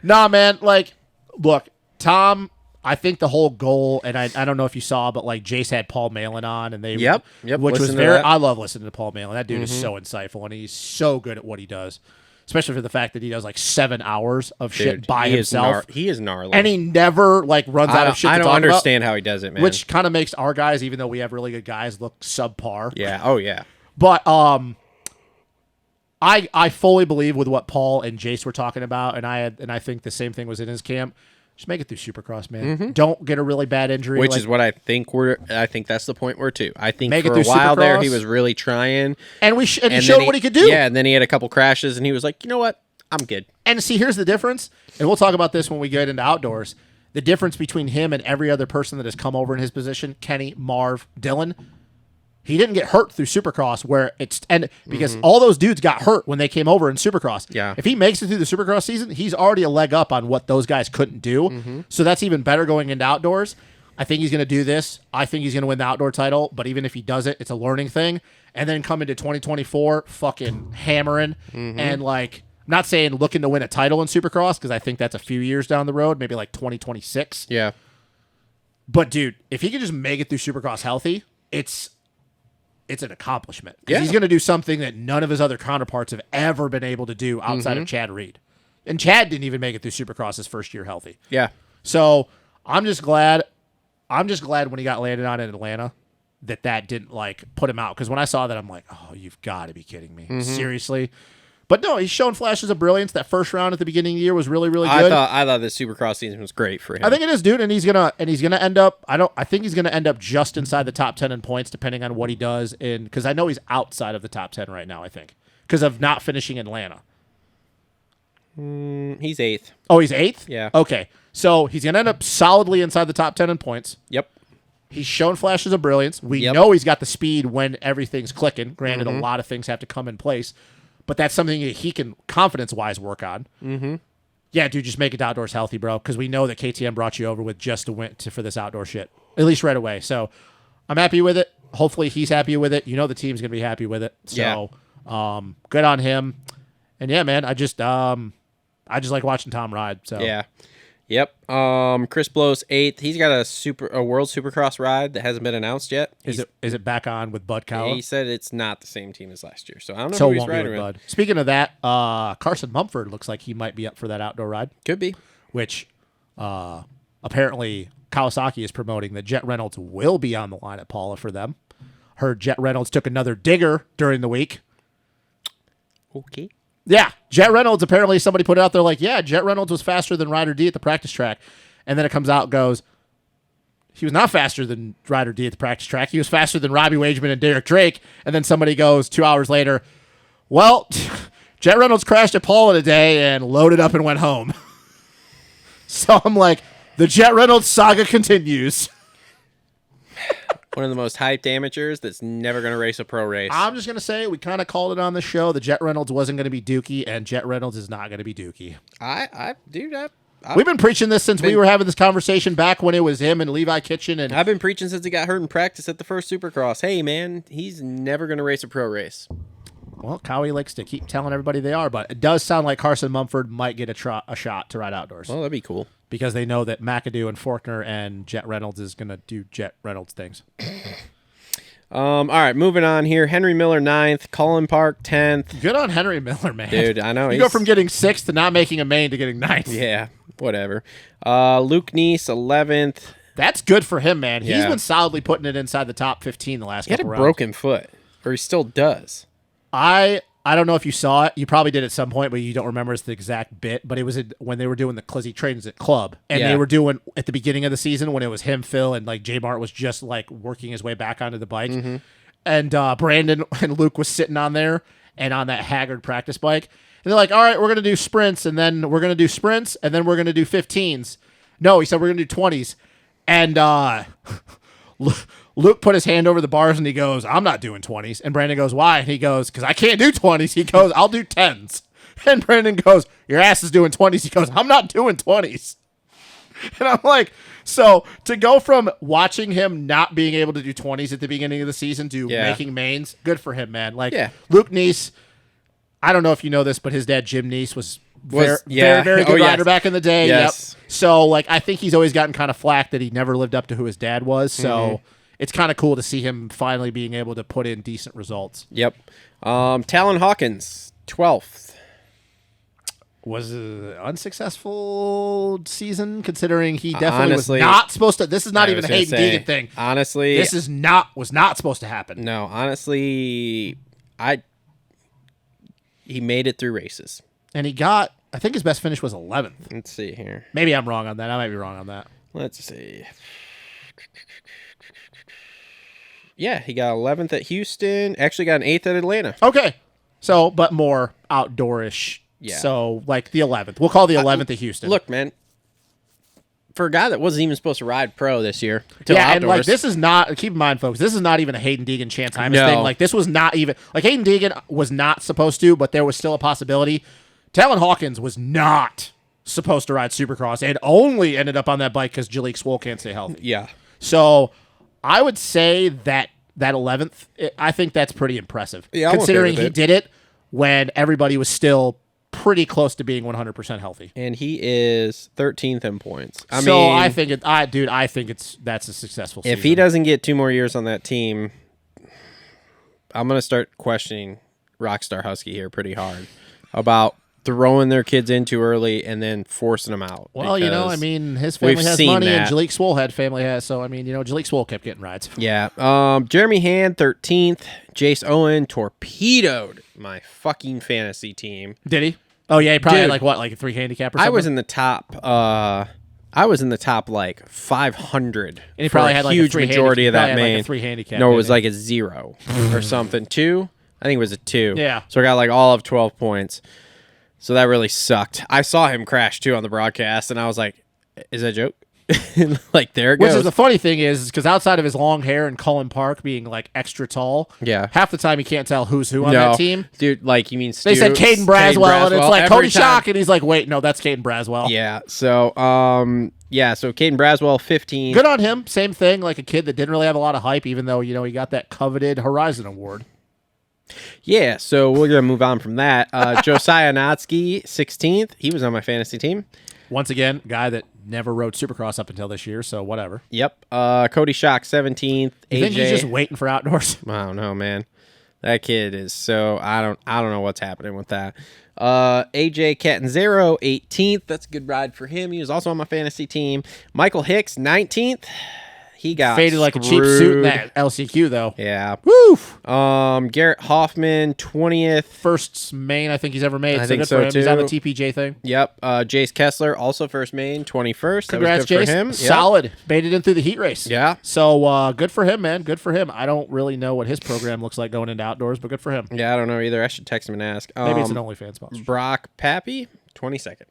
Speaker 4: Nah, man. Like, look, Tom. I think the whole goal, and I don't know if you saw, but like Jace had Paul Malin on, and they
Speaker 3: Yep,
Speaker 4: which was
Speaker 3: listened to
Speaker 4: very.
Speaker 3: that.
Speaker 4: I love listening to Paul Malin. That dude is so insightful, and he's so good at what he does, especially for the fact that he does like 7 hours of shit
Speaker 3: Dude,
Speaker 4: by
Speaker 3: he
Speaker 4: himself,
Speaker 3: he is gnarly.
Speaker 4: and he never like runs out of shit.
Speaker 3: I
Speaker 4: to
Speaker 3: don't
Speaker 4: talk
Speaker 3: understand how he does it, man.
Speaker 4: about, which kind of makes our guys, even though we have really good guys, look subpar.
Speaker 3: yeah. Oh yeah.
Speaker 4: But I fully believe with what Paul and Jace were talking about, and I think the same thing was in his camp. Just make it through Supercross, man. Don't get a really bad injury.
Speaker 3: Which
Speaker 4: like-
Speaker 3: is what I think I think that's the point we're to. I think
Speaker 4: Make it
Speaker 3: for a
Speaker 4: through
Speaker 3: while there
Speaker 4: Supercross.
Speaker 3: he was really trying.
Speaker 4: and he
Speaker 3: then
Speaker 4: showed what he could do.
Speaker 3: Yeah, and then he had a couple crashes and he was like, you know what? I'm good.
Speaker 4: And see, here's the difference, and we'll talk about this when we get into outdoors. The difference between him and every other person that has come over in his position, Kenny, Marv, Dylan. He didn't get hurt through Supercross because all those dudes got hurt when they came over in Supercross.
Speaker 3: Yeah.
Speaker 4: If he makes it through the Supercross season, he's already a leg up on what those guys couldn't do. So that's even better going into outdoors. I think he's going to do this. I think he's going to win the outdoor title, but even if he does it, it's a learning thing. And then come into 2024 fucking hammering and like, I'm not saying looking to win a title in Supercross because I think that's a few years down the road, maybe like 2026.
Speaker 3: Yeah.
Speaker 4: But dude, if he could just make it through Supercross healthy, it's an accomplishment. 'Cause
Speaker 3: Yeah.
Speaker 4: He's going to do something that none of his other counterparts have ever been able to do outside of Chad Reed. And Chad didn't even make it through Supercross his first year healthy.
Speaker 3: Yeah.
Speaker 4: So I'm just glad when he got landed on in Atlanta that didn't like put him out. Because when I saw that, I'm like, oh, you've got to be kidding me. Seriously. But no, he's shown flashes of brilliance. That first round at the beginning of the year was really, really good.
Speaker 3: I thought the Supercross season was great for him.
Speaker 4: I think it is, dude, and he's gonna end up. I think he's gonna end up just inside the top 10 in points, depending on what he does. Because I know he's outside of the top 10 right now. I think because of not finishing Atlanta.
Speaker 3: he's 8th.
Speaker 4: Oh, he's 8th.
Speaker 3: Yeah.
Speaker 4: Okay, so he's gonna end up solidly inside the top 10 in points.
Speaker 3: Yep.
Speaker 4: He's shown flashes of brilliance. We
Speaker 3: Yep.
Speaker 4: know he's got the speed when everything's clicking. Granted, a lot of things have to come in place, but that's something that he can confidence-wise work on. Mm-hmm. Yeah, dude, just make it outdoors healthy, bro, because we know that KTM brought you over with just to win for this outdoor shit, at least right away. So I'm happy with it. Hopefully he's happy with it. You know the team's going to be happy with it. So good on him. And yeah, man, I just like watching Tom ride. So
Speaker 3: Yeah. Yep. Chris Blows 8th. He's got a World Supercross ride that hasn't been announced yet.
Speaker 4: Is it back on with Bud Cowell?
Speaker 3: He said it's not the same team as last year, so I don't know
Speaker 4: So
Speaker 3: who
Speaker 4: it
Speaker 3: he's
Speaker 4: won't be
Speaker 3: riding
Speaker 4: with
Speaker 3: with.
Speaker 4: Bud. Speaking of that, Carson Mumford looks like he might be up for that outdoor ride,
Speaker 3: Could be.
Speaker 4: which apparently Kawasaki is promoting that Jet Reynolds will be on the line at Paula for them. Heard Jet Reynolds took another digger during the week.
Speaker 3: Okay.
Speaker 4: Yeah, Jet Reynolds, apparently somebody put it out there like, yeah, Jet Reynolds was faster than Ryder D at the practice track. And then it comes out and goes, he was not faster than Ryder D at the practice track. He was faster than Robbie Wageman and Derek Drake. And then somebody goes 2 hours later, well, Jet Reynolds crashed at Paula today and loaded up and went home. So I'm like, the Jet Reynolds saga continues.
Speaker 3: One of the most hyped amateurs that's never going to race a pro race.
Speaker 4: I'm just going to say, we kind of called it on the show. The Jet Reynolds wasn't going to be Dookie, and Jet Reynolds is not going to be Dookie. We've been preaching this since we were having this conversation back when it was him and Levi Kitchen. And
Speaker 3: I've been preaching since he got hurt in practice at the first Supercross. Hey, man, he's never going to race a pro race.
Speaker 4: well, Cowie likes to keep telling everybody they are, but it does sound like Carson Mumford might get a shot to ride outdoors.
Speaker 3: Well, that'd be cool.
Speaker 4: because they know that McAdoo and Faulkner and Jet Reynolds is going to do Jet Reynolds things.
Speaker 3: All right, moving on here. Henry Miller 9th, Cullen Park 10th.
Speaker 4: Good on Henry Miller, man.
Speaker 3: Dude, I know.
Speaker 4: You go from getting 6th to not making a main to getting 9th.
Speaker 3: Yeah, whatever. Luke Neese 11th.
Speaker 4: That's good for him, man. He's
Speaker 3: Yeah.
Speaker 4: been solidly putting it inside the top 15 the last
Speaker 3: He had a
Speaker 4: couple rounds.
Speaker 3: broken foot, or he still does.
Speaker 4: I don't know if you saw it. You probably did at some point, but you don't remember it's the exact bit. But it was when they were doing the Clizzy Transit Club, and
Speaker 3: Yeah.
Speaker 4: they were doing at the beginning of the season when it was him, Phil, and like J Mart was just like working his way back onto the bike, and Brandon and Luke was sitting on there and on that haggard practice bike, and they're like, "All right, we're gonna do sprints, and then we're gonna do sprints, and then we're gonna do 15s." No, he said we're gonna do 20s, and Luke put his hand over the bars and he goes, "I'm not doing 20s." And Brandon goes, "Why?" And he goes, "Because I can't do 20s." He goes, "I'll do 10s." And Brandon goes, "Your ass is doing 20s." He goes, "I'm not doing 20s." And I'm like, so to go from watching him not being able to do 20s at the beginning of the season to
Speaker 3: Yeah.
Speaker 4: making mains, good for him, man. Like,
Speaker 3: Yeah.
Speaker 4: Luke Neese, I don't know if you know this, but his dad, Jim Neese, was very,
Speaker 3: yeah.
Speaker 4: very good
Speaker 3: Oh, yes.
Speaker 4: rider back in the day.
Speaker 3: Yes.
Speaker 4: Yep. So, like, I think he's always gotten kind of flack that he never lived up to who his dad was. So it's kind of cool to see him finally being able to put in decent results.
Speaker 3: Yep. Talon Hawkins 12th.
Speaker 4: Was an unsuccessful season considering he definitely
Speaker 3: Honestly,
Speaker 4: was not supposed to. This is not
Speaker 3: I
Speaker 4: even a
Speaker 3: was gonna
Speaker 4: Hayden
Speaker 3: say,
Speaker 4: Deegan thing.
Speaker 3: Honestly,
Speaker 4: This was not supposed to happen.
Speaker 3: no. Honestly, he made it through races.
Speaker 4: And he got, I think his best finish was 11th.
Speaker 3: Let's see here.
Speaker 4: Maybe I'm wrong on that. I might be wrong on that.
Speaker 3: Let's see. Yeah, he got 11th at Houston. Actually got an 8th at Atlanta.
Speaker 4: Okay. So, but more outdoorish.
Speaker 3: Yeah.
Speaker 4: So, like the 11th. We'll call the 11th at Houston.
Speaker 3: Look, man. For a guy that wasn't even supposed to ride pro this year, till
Speaker 4: yeah,
Speaker 3: outdoors,
Speaker 4: and like this is not, keep in mind, folks, this is not even a Hayden Deegan Chance Hymas
Speaker 3: No.
Speaker 4: thing. Like this was not even, like Hayden Deegan was not supposed to, but there was still a possibility. Talon Hawkins was not supposed to ride Supercross and only ended up on that bike because Jalek Swoll can't stay healthy.
Speaker 3: yeah.
Speaker 4: So I would say that 11th, I think that's pretty impressive.
Speaker 3: Yeah, I'm okay
Speaker 4: considering
Speaker 3: with
Speaker 4: he
Speaker 3: it.
Speaker 4: did it when everybody was still pretty close to being 100% healthy.
Speaker 3: And he is 13th in points. I
Speaker 4: So
Speaker 3: mean,
Speaker 4: I think I think that's a successful season.
Speaker 3: if he doesn't get 2 more years on that team, I'm going to start questioning Rockstar Husky here pretty hard about throwing their kids in too early and then forcing them out.
Speaker 4: Well, you know, I
Speaker 3: because
Speaker 4: mean, his family
Speaker 3: we've
Speaker 4: has
Speaker 3: seen
Speaker 4: money, and
Speaker 3: that.
Speaker 4: Jalek Swoll had family has. So I mean, you know, Jalek Swoll kept getting rides.
Speaker 3: Yeah. Jeremy Hand, 13th. Jace Owen torpedoed my fucking fantasy team.
Speaker 4: Did he? Oh yeah, he probably had
Speaker 3: Dude.
Speaker 4: like what, like a 3 handicap or something.
Speaker 3: I was in the top. I was in the top like 500.
Speaker 4: And he
Speaker 3: for
Speaker 4: probably
Speaker 3: a
Speaker 4: had like a
Speaker 3: huge
Speaker 4: 3
Speaker 3: majority of
Speaker 4: handicap.
Speaker 3: that
Speaker 4: Probably had,
Speaker 3: main.
Speaker 4: like a 3 handicap.
Speaker 3: No, it was
Speaker 4: didn't
Speaker 3: like a 0 or something. 2. I think it was a 2.
Speaker 4: Yeah.
Speaker 3: So I got like all of 12 points. So that really sucked. I saw him crash too on the broadcast, and I was like, "Is that a joke?" Like there it
Speaker 4: Which
Speaker 3: goes.
Speaker 4: is the funny thing is because outside of his long hair and Cullen Park being like extra tall,
Speaker 3: Yeah.
Speaker 4: half the time you can't tell who's who on
Speaker 3: no,
Speaker 4: that team.
Speaker 3: dude. Like you mean
Speaker 4: They said Caden Braswell, and it's like
Speaker 3: every
Speaker 4: Cody
Speaker 3: time.
Speaker 4: Schock, and he's like, wait, no, that's Caden Braswell.
Speaker 3: Yeah. So so Caden Braswell 15.
Speaker 4: Good on him. Same thing, like a kid that didn't really have a lot of hype, even though, you know, he got that coveted Horizon Award.
Speaker 3: Yeah, so we're gonna move on from that. Josiah Notsky, 16th. He was on my fantasy team.
Speaker 4: Once again, guy that never rode Supercross up until this year, so whatever.
Speaker 3: Yep. Cody Schock, 17th.
Speaker 4: You think he's just waiting for outdoors?
Speaker 3: I don't know, man. That kid is so I don't know what's happening with that. AJ Catanzaro, 18th. That's a good ride for him. He was also on my fantasy team. Michael Hicks, 19th. He got
Speaker 4: Faded like a cheap suit in
Speaker 3: screwed.
Speaker 4: that LCQ, though.
Speaker 3: Yeah.
Speaker 4: Woo!
Speaker 3: Garrett Hoffman, 20th.
Speaker 4: First main I think he's ever made.
Speaker 3: I
Speaker 4: so
Speaker 3: think
Speaker 4: good
Speaker 3: so,
Speaker 4: for him. He's on the
Speaker 3: too.
Speaker 4: TPJ thing.
Speaker 3: Yep. Jace Kessler, also first main, 21st.
Speaker 4: Congrats,
Speaker 3: that was good
Speaker 4: Jace.
Speaker 3: for him. Yep.
Speaker 4: Solid. Made it in through the heat race.
Speaker 3: Yeah.
Speaker 4: So good for him, man. Good for him. I don't really know what his program looks like going into outdoors, but good for him.
Speaker 3: Yeah, I don't know either. I should text him and ask.
Speaker 4: Maybe it's an OnlyFans sponsor.
Speaker 3: Brock Pappy, 22nd.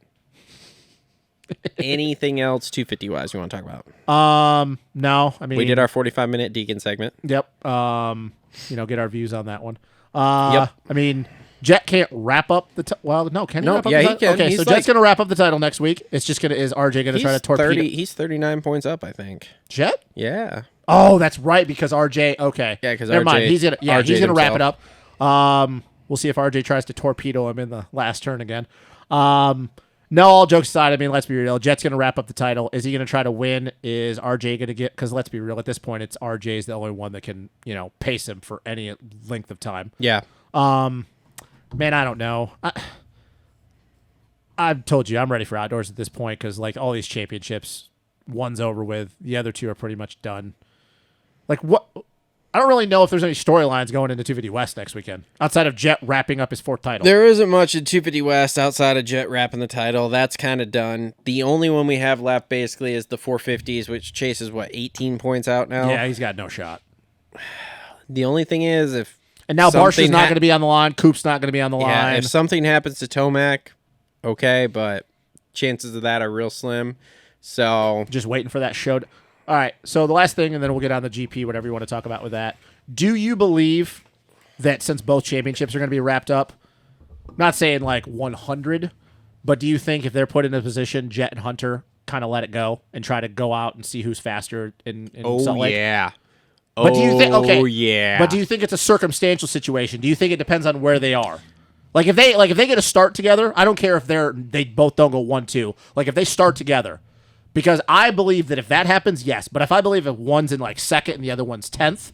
Speaker 3: Anything else 250 wise you want to talk about?
Speaker 4: No. I mean,
Speaker 3: We did our 45-minute Deacon segment.
Speaker 4: Yep. Get our views on that one.
Speaker 3: Yep.
Speaker 4: I mean, Jet can't wrap up the well, no, can he
Speaker 3: No,
Speaker 4: wrap up
Speaker 3: yeah,
Speaker 4: the
Speaker 3: he
Speaker 4: title?
Speaker 3: can.
Speaker 4: Okay,
Speaker 3: He's
Speaker 4: so
Speaker 3: like-
Speaker 4: Jet's gonna wrap up the title next week. It's just is RJ gonna try to torpedo
Speaker 3: He's 39 points up, I think.
Speaker 4: Jet?
Speaker 3: Yeah.
Speaker 4: Oh, that's right, because RJ. Okay,
Speaker 3: Yeah, 'cause
Speaker 4: never mind.
Speaker 3: RJ
Speaker 4: He's gonna he's gonna wrap it
Speaker 3: himself.
Speaker 4: up. We'll see if RJ tries to torpedo him in the last turn again. No, all jokes aside, I mean, let's be real. Jet's going to wrap up the title. Is he going to try to win? Is RJ going to get? Because let's be real. At this point, it's RJ's the only one that can, pace him for any length of time.
Speaker 3: Yeah.
Speaker 4: Man, I don't know. I've told you I'm ready for outdoors at this point because like all these championships, one's over with. The other two are pretty much done. Like what? I don't really know if there's any storylines going into 250 West next weekend outside of Jet wrapping up his 4th title.
Speaker 3: There isn't much in 250 West outside of Jet wrapping the title. That's kind of done. The only one we have left basically is the 450s, which Chase is 18 points out now?
Speaker 4: Yeah, he's got no shot.
Speaker 3: The only thing is
Speaker 4: and now Barsha's not going to be on the line. Coop's not going to be on the line.
Speaker 3: Yeah, if something happens to Tomac, okay, but chances of that are real slim. So
Speaker 4: just waiting for that show. All right, so the last thing, and then we'll get on the GP, whatever you want to talk about with that. Do you believe that since both championships are going to be wrapped up, not saying like 100, but do you think if they're put in a position, Jet and Hunter kind of let it go and try to go out and see who's faster in Salt Lake?
Speaker 3: Yeah.
Speaker 4: But do you think? Okay.
Speaker 3: Oh yeah.
Speaker 4: But do you think it's a circumstantial situation? Do you think it depends on where they are? Like if they get a start together, I don't care if they both don't go 1-2. Like if they start together, because I believe that if that happens, yes. But if I believe if one's in like 2nd and the other one's 10th,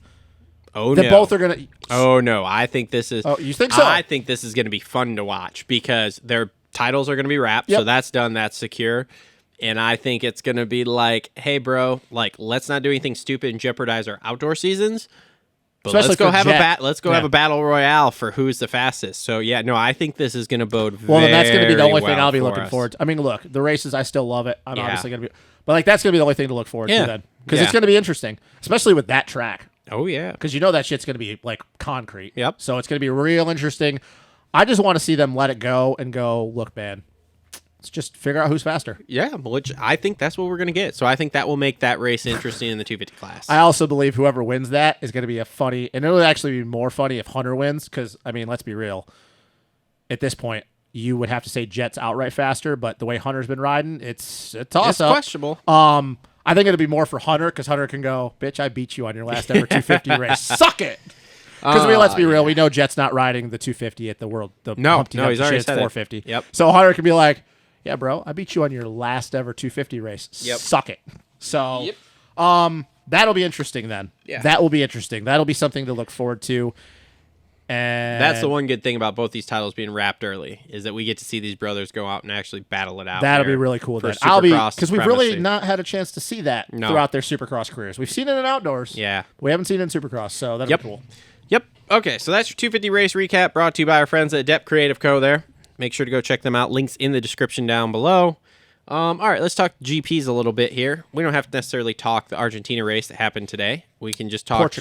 Speaker 4: both are gonna.
Speaker 3: Oh no, I think this is.
Speaker 4: Oh, you think so?
Speaker 3: I think this is going to be fun to watch because their titles are going to be wrapped,
Speaker 4: Yep.
Speaker 3: so that's done, that's secure. And I think it's going to be like, hey, bro, like, let's not do anything stupid and jeopardize our outdoor seasons. But
Speaker 4: Especially
Speaker 3: let's go
Speaker 4: for
Speaker 3: have
Speaker 4: Jet.
Speaker 3: have a battle royale for who's the fastest. So yeah, no, I think this is going to bode
Speaker 4: Well, then that's going to be the
Speaker 3: very
Speaker 4: only thing
Speaker 3: well
Speaker 4: I'll be
Speaker 3: for
Speaker 4: looking
Speaker 3: us.
Speaker 4: forward to. I mean, look, the races, I still love it. I'm
Speaker 3: Yeah.
Speaker 4: obviously going to be, but like that's going to be the only thing to look forward to
Speaker 3: Yeah.
Speaker 4: then, because
Speaker 3: Yeah.
Speaker 4: it's going to be interesting, especially with that track,
Speaker 3: Oh yeah,
Speaker 4: because that shit's going to be like concrete.
Speaker 3: Yep.
Speaker 4: So it's going to be real interesting. I just want to see them let it go and go, look, man, let's just figure out who's faster.
Speaker 3: yeah. Which I think that's what we're going to get. So I think that will make that race interesting in the 250 class.
Speaker 4: I also believe whoever wins that is going to be a funny, and it'll actually be more funny if Hunter wins, because, I mean, let's be real. At this point, you would have to say Jet's outright faster, but the way Hunter's been riding, it's a toss-up.
Speaker 3: It's questionable.
Speaker 4: I think it'll be more for Hunter, because Hunter can go, bitch, I beat you on your last ever 250 race. Suck it! Because let's be real, we know Jet's not riding the 250 at the World.
Speaker 3: No,
Speaker 4: Humpty
Speaker 3: he's already
Speaker 4: shit's
Speaker 3: said it.
Speaker 4: 450.
Speaker 3: Yep.
Speaker 4: So Hunter can be like, yeah, bro, I beat you on your last ever 250 race.
Speaker 3: Yep.
Speaker 4: Suck it. So, that'll be interesting then.
Speaker 3: Yeah.
Speaker 4: That will be interesting. That'll be something to look forward to. And
Speaker 3: That's the one good thing about both these titles being wrapped early is that we get to see these brothers go out and actually battle it out.
Speaker 4: That'll
Speaker 3: here
Speaker 4: be really cool.
Speaker 3: for
Speaker 4: Then I'll be
Speaker 3: Supercross
Speaker 4: because we've really
Speaker 3: supremacy.
Speaker 4: not had a chance to see that
Speaker 3: No.
Speaker 4: throughout their Supercross careers. We've seen it in outdoors.
Speaker 3: Yeah.
Speaker 4: We haven't seen it in Supercross, so that'll
Speaker 3: Yep.
Speaker 4: be cool.
Speaker 3: Yep. Okay, so that's your 250 race recap brought to you by our friends at Adept Creative Co. There. Make sure to go check them out. Links in the description down below. All right, let's talk GPs a little bit here. We don't have to necessarily talk the Argentina race that happened today. We can just talk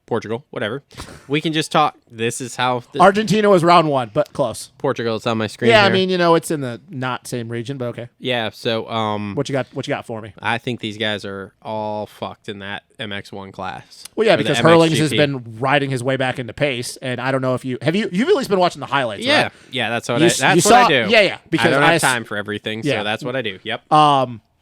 Speaker 3: Portugal, whatever. We can just talk. This is how
Speaker 4: Argentina was round 1, but close.
Speaker 3: Portugal is on my screen.
Speaker 4: Yeah,
Speaker 3: here.
Speaker 4: I mean, it's in the not same region, but okay.
Speaker 3: Yeah. So,
Speaker 4: What you got for me?
Speaker 3: I think these guys are all fucked in that MX1 class.
Speaker 4: Well, yeah,
Speaker 3: Or the
Speaker 4: because Hurlings has
Speaker 3: MXGP.
Speaker 4: been riding his way back into pace, and I don't know if you've at least been watching the highlights,
Speaker 3: Yeah,
Speaker 4: right?
Speaker 3: yeah, that's what
Speaker 4: You
Speaker 3: I.
Speaker 4: s-
Speaker 3: That's
Speaker 4: you
Speaker 3: what I
Speaker 4: saw-
Speaker 3: do.
Speaker 4: yeah, because
Speaker 3: I don't
Speaker 4: I
Speaker 3: have
Speaker 4: s-
Speaker 3: time for everything,
Speaker 4: Yeah.
Speaker 3: so that's what I do. Yep.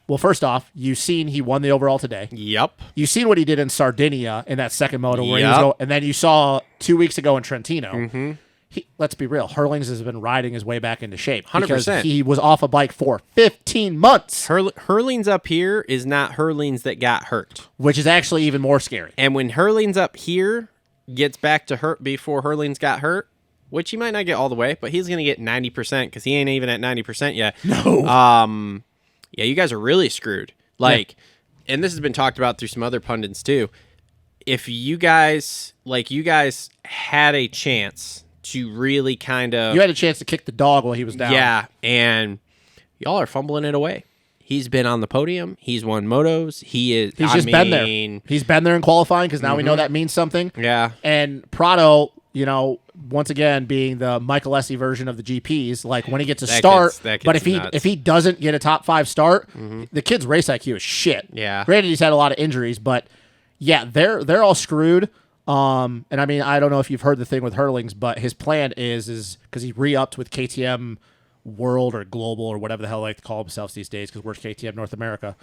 Speaker 4: Well, first off, you've seen he won the overall today.
Speaker 3: Yep.
Speaker 4: You've seen what he did in Sardinia in that second moto where he was
Speaker 3: Yep.
Speaker 4: going, and then you saw 2 weeks ago in Trentino.
Speaker 3: Mm-hmm.
Speaker 4: Let's be real, Hurlings has been riding his way back into shape.
Speaker 3: 100%.
Speaker 4: Because he was off a bike for 15 months,
Speaker 3: Hurlings up here is not Hurlings that got hurt.
Speaker 4: which is actually even more scary.
Speaker 3: And when Hurlings up here gets back to hurt before Hurlings got hurt, which he might not get all the way, but he's going to get 90% because he ain't even at 90% yet.
Speaker 4: No.
Speaker 3: Yeah, you guys are really screwed. Like, and this has been talked about through some other pundits too. If you guys had a chance to really kind of,
Speaker 4: You had a chance to kick the dog while he was down.
Speaker 3: yeah, and y'all are fumbling it away. He's been on the podium. He's won motos. He's
Speaker 4: been there. He's been there in qualifying because now we know that means something.
Speaker 3: Yeah.
Speaker 4: And Prado, once again being the Michael Essie version of the GPs, like when he gets a
Speaker 3: That
Speaker 4: start,
Speaker 3: kid's
Speaker 4: but
Speaker 3: nuts.
Speaker 4: if he doesn't get a top 5 start, the kid's race IQ is shit.
Speaker 3: Yeah.
Speaker 4: Granted, he's had a lot of injuries, but yeah, they're all screwed. And I mean, I don't know if you've heard the thing with Hurlings, but his plan is because he re-upped with KTM World or Global or whatever the hell they like to call themselves these days, because we're KTM North America.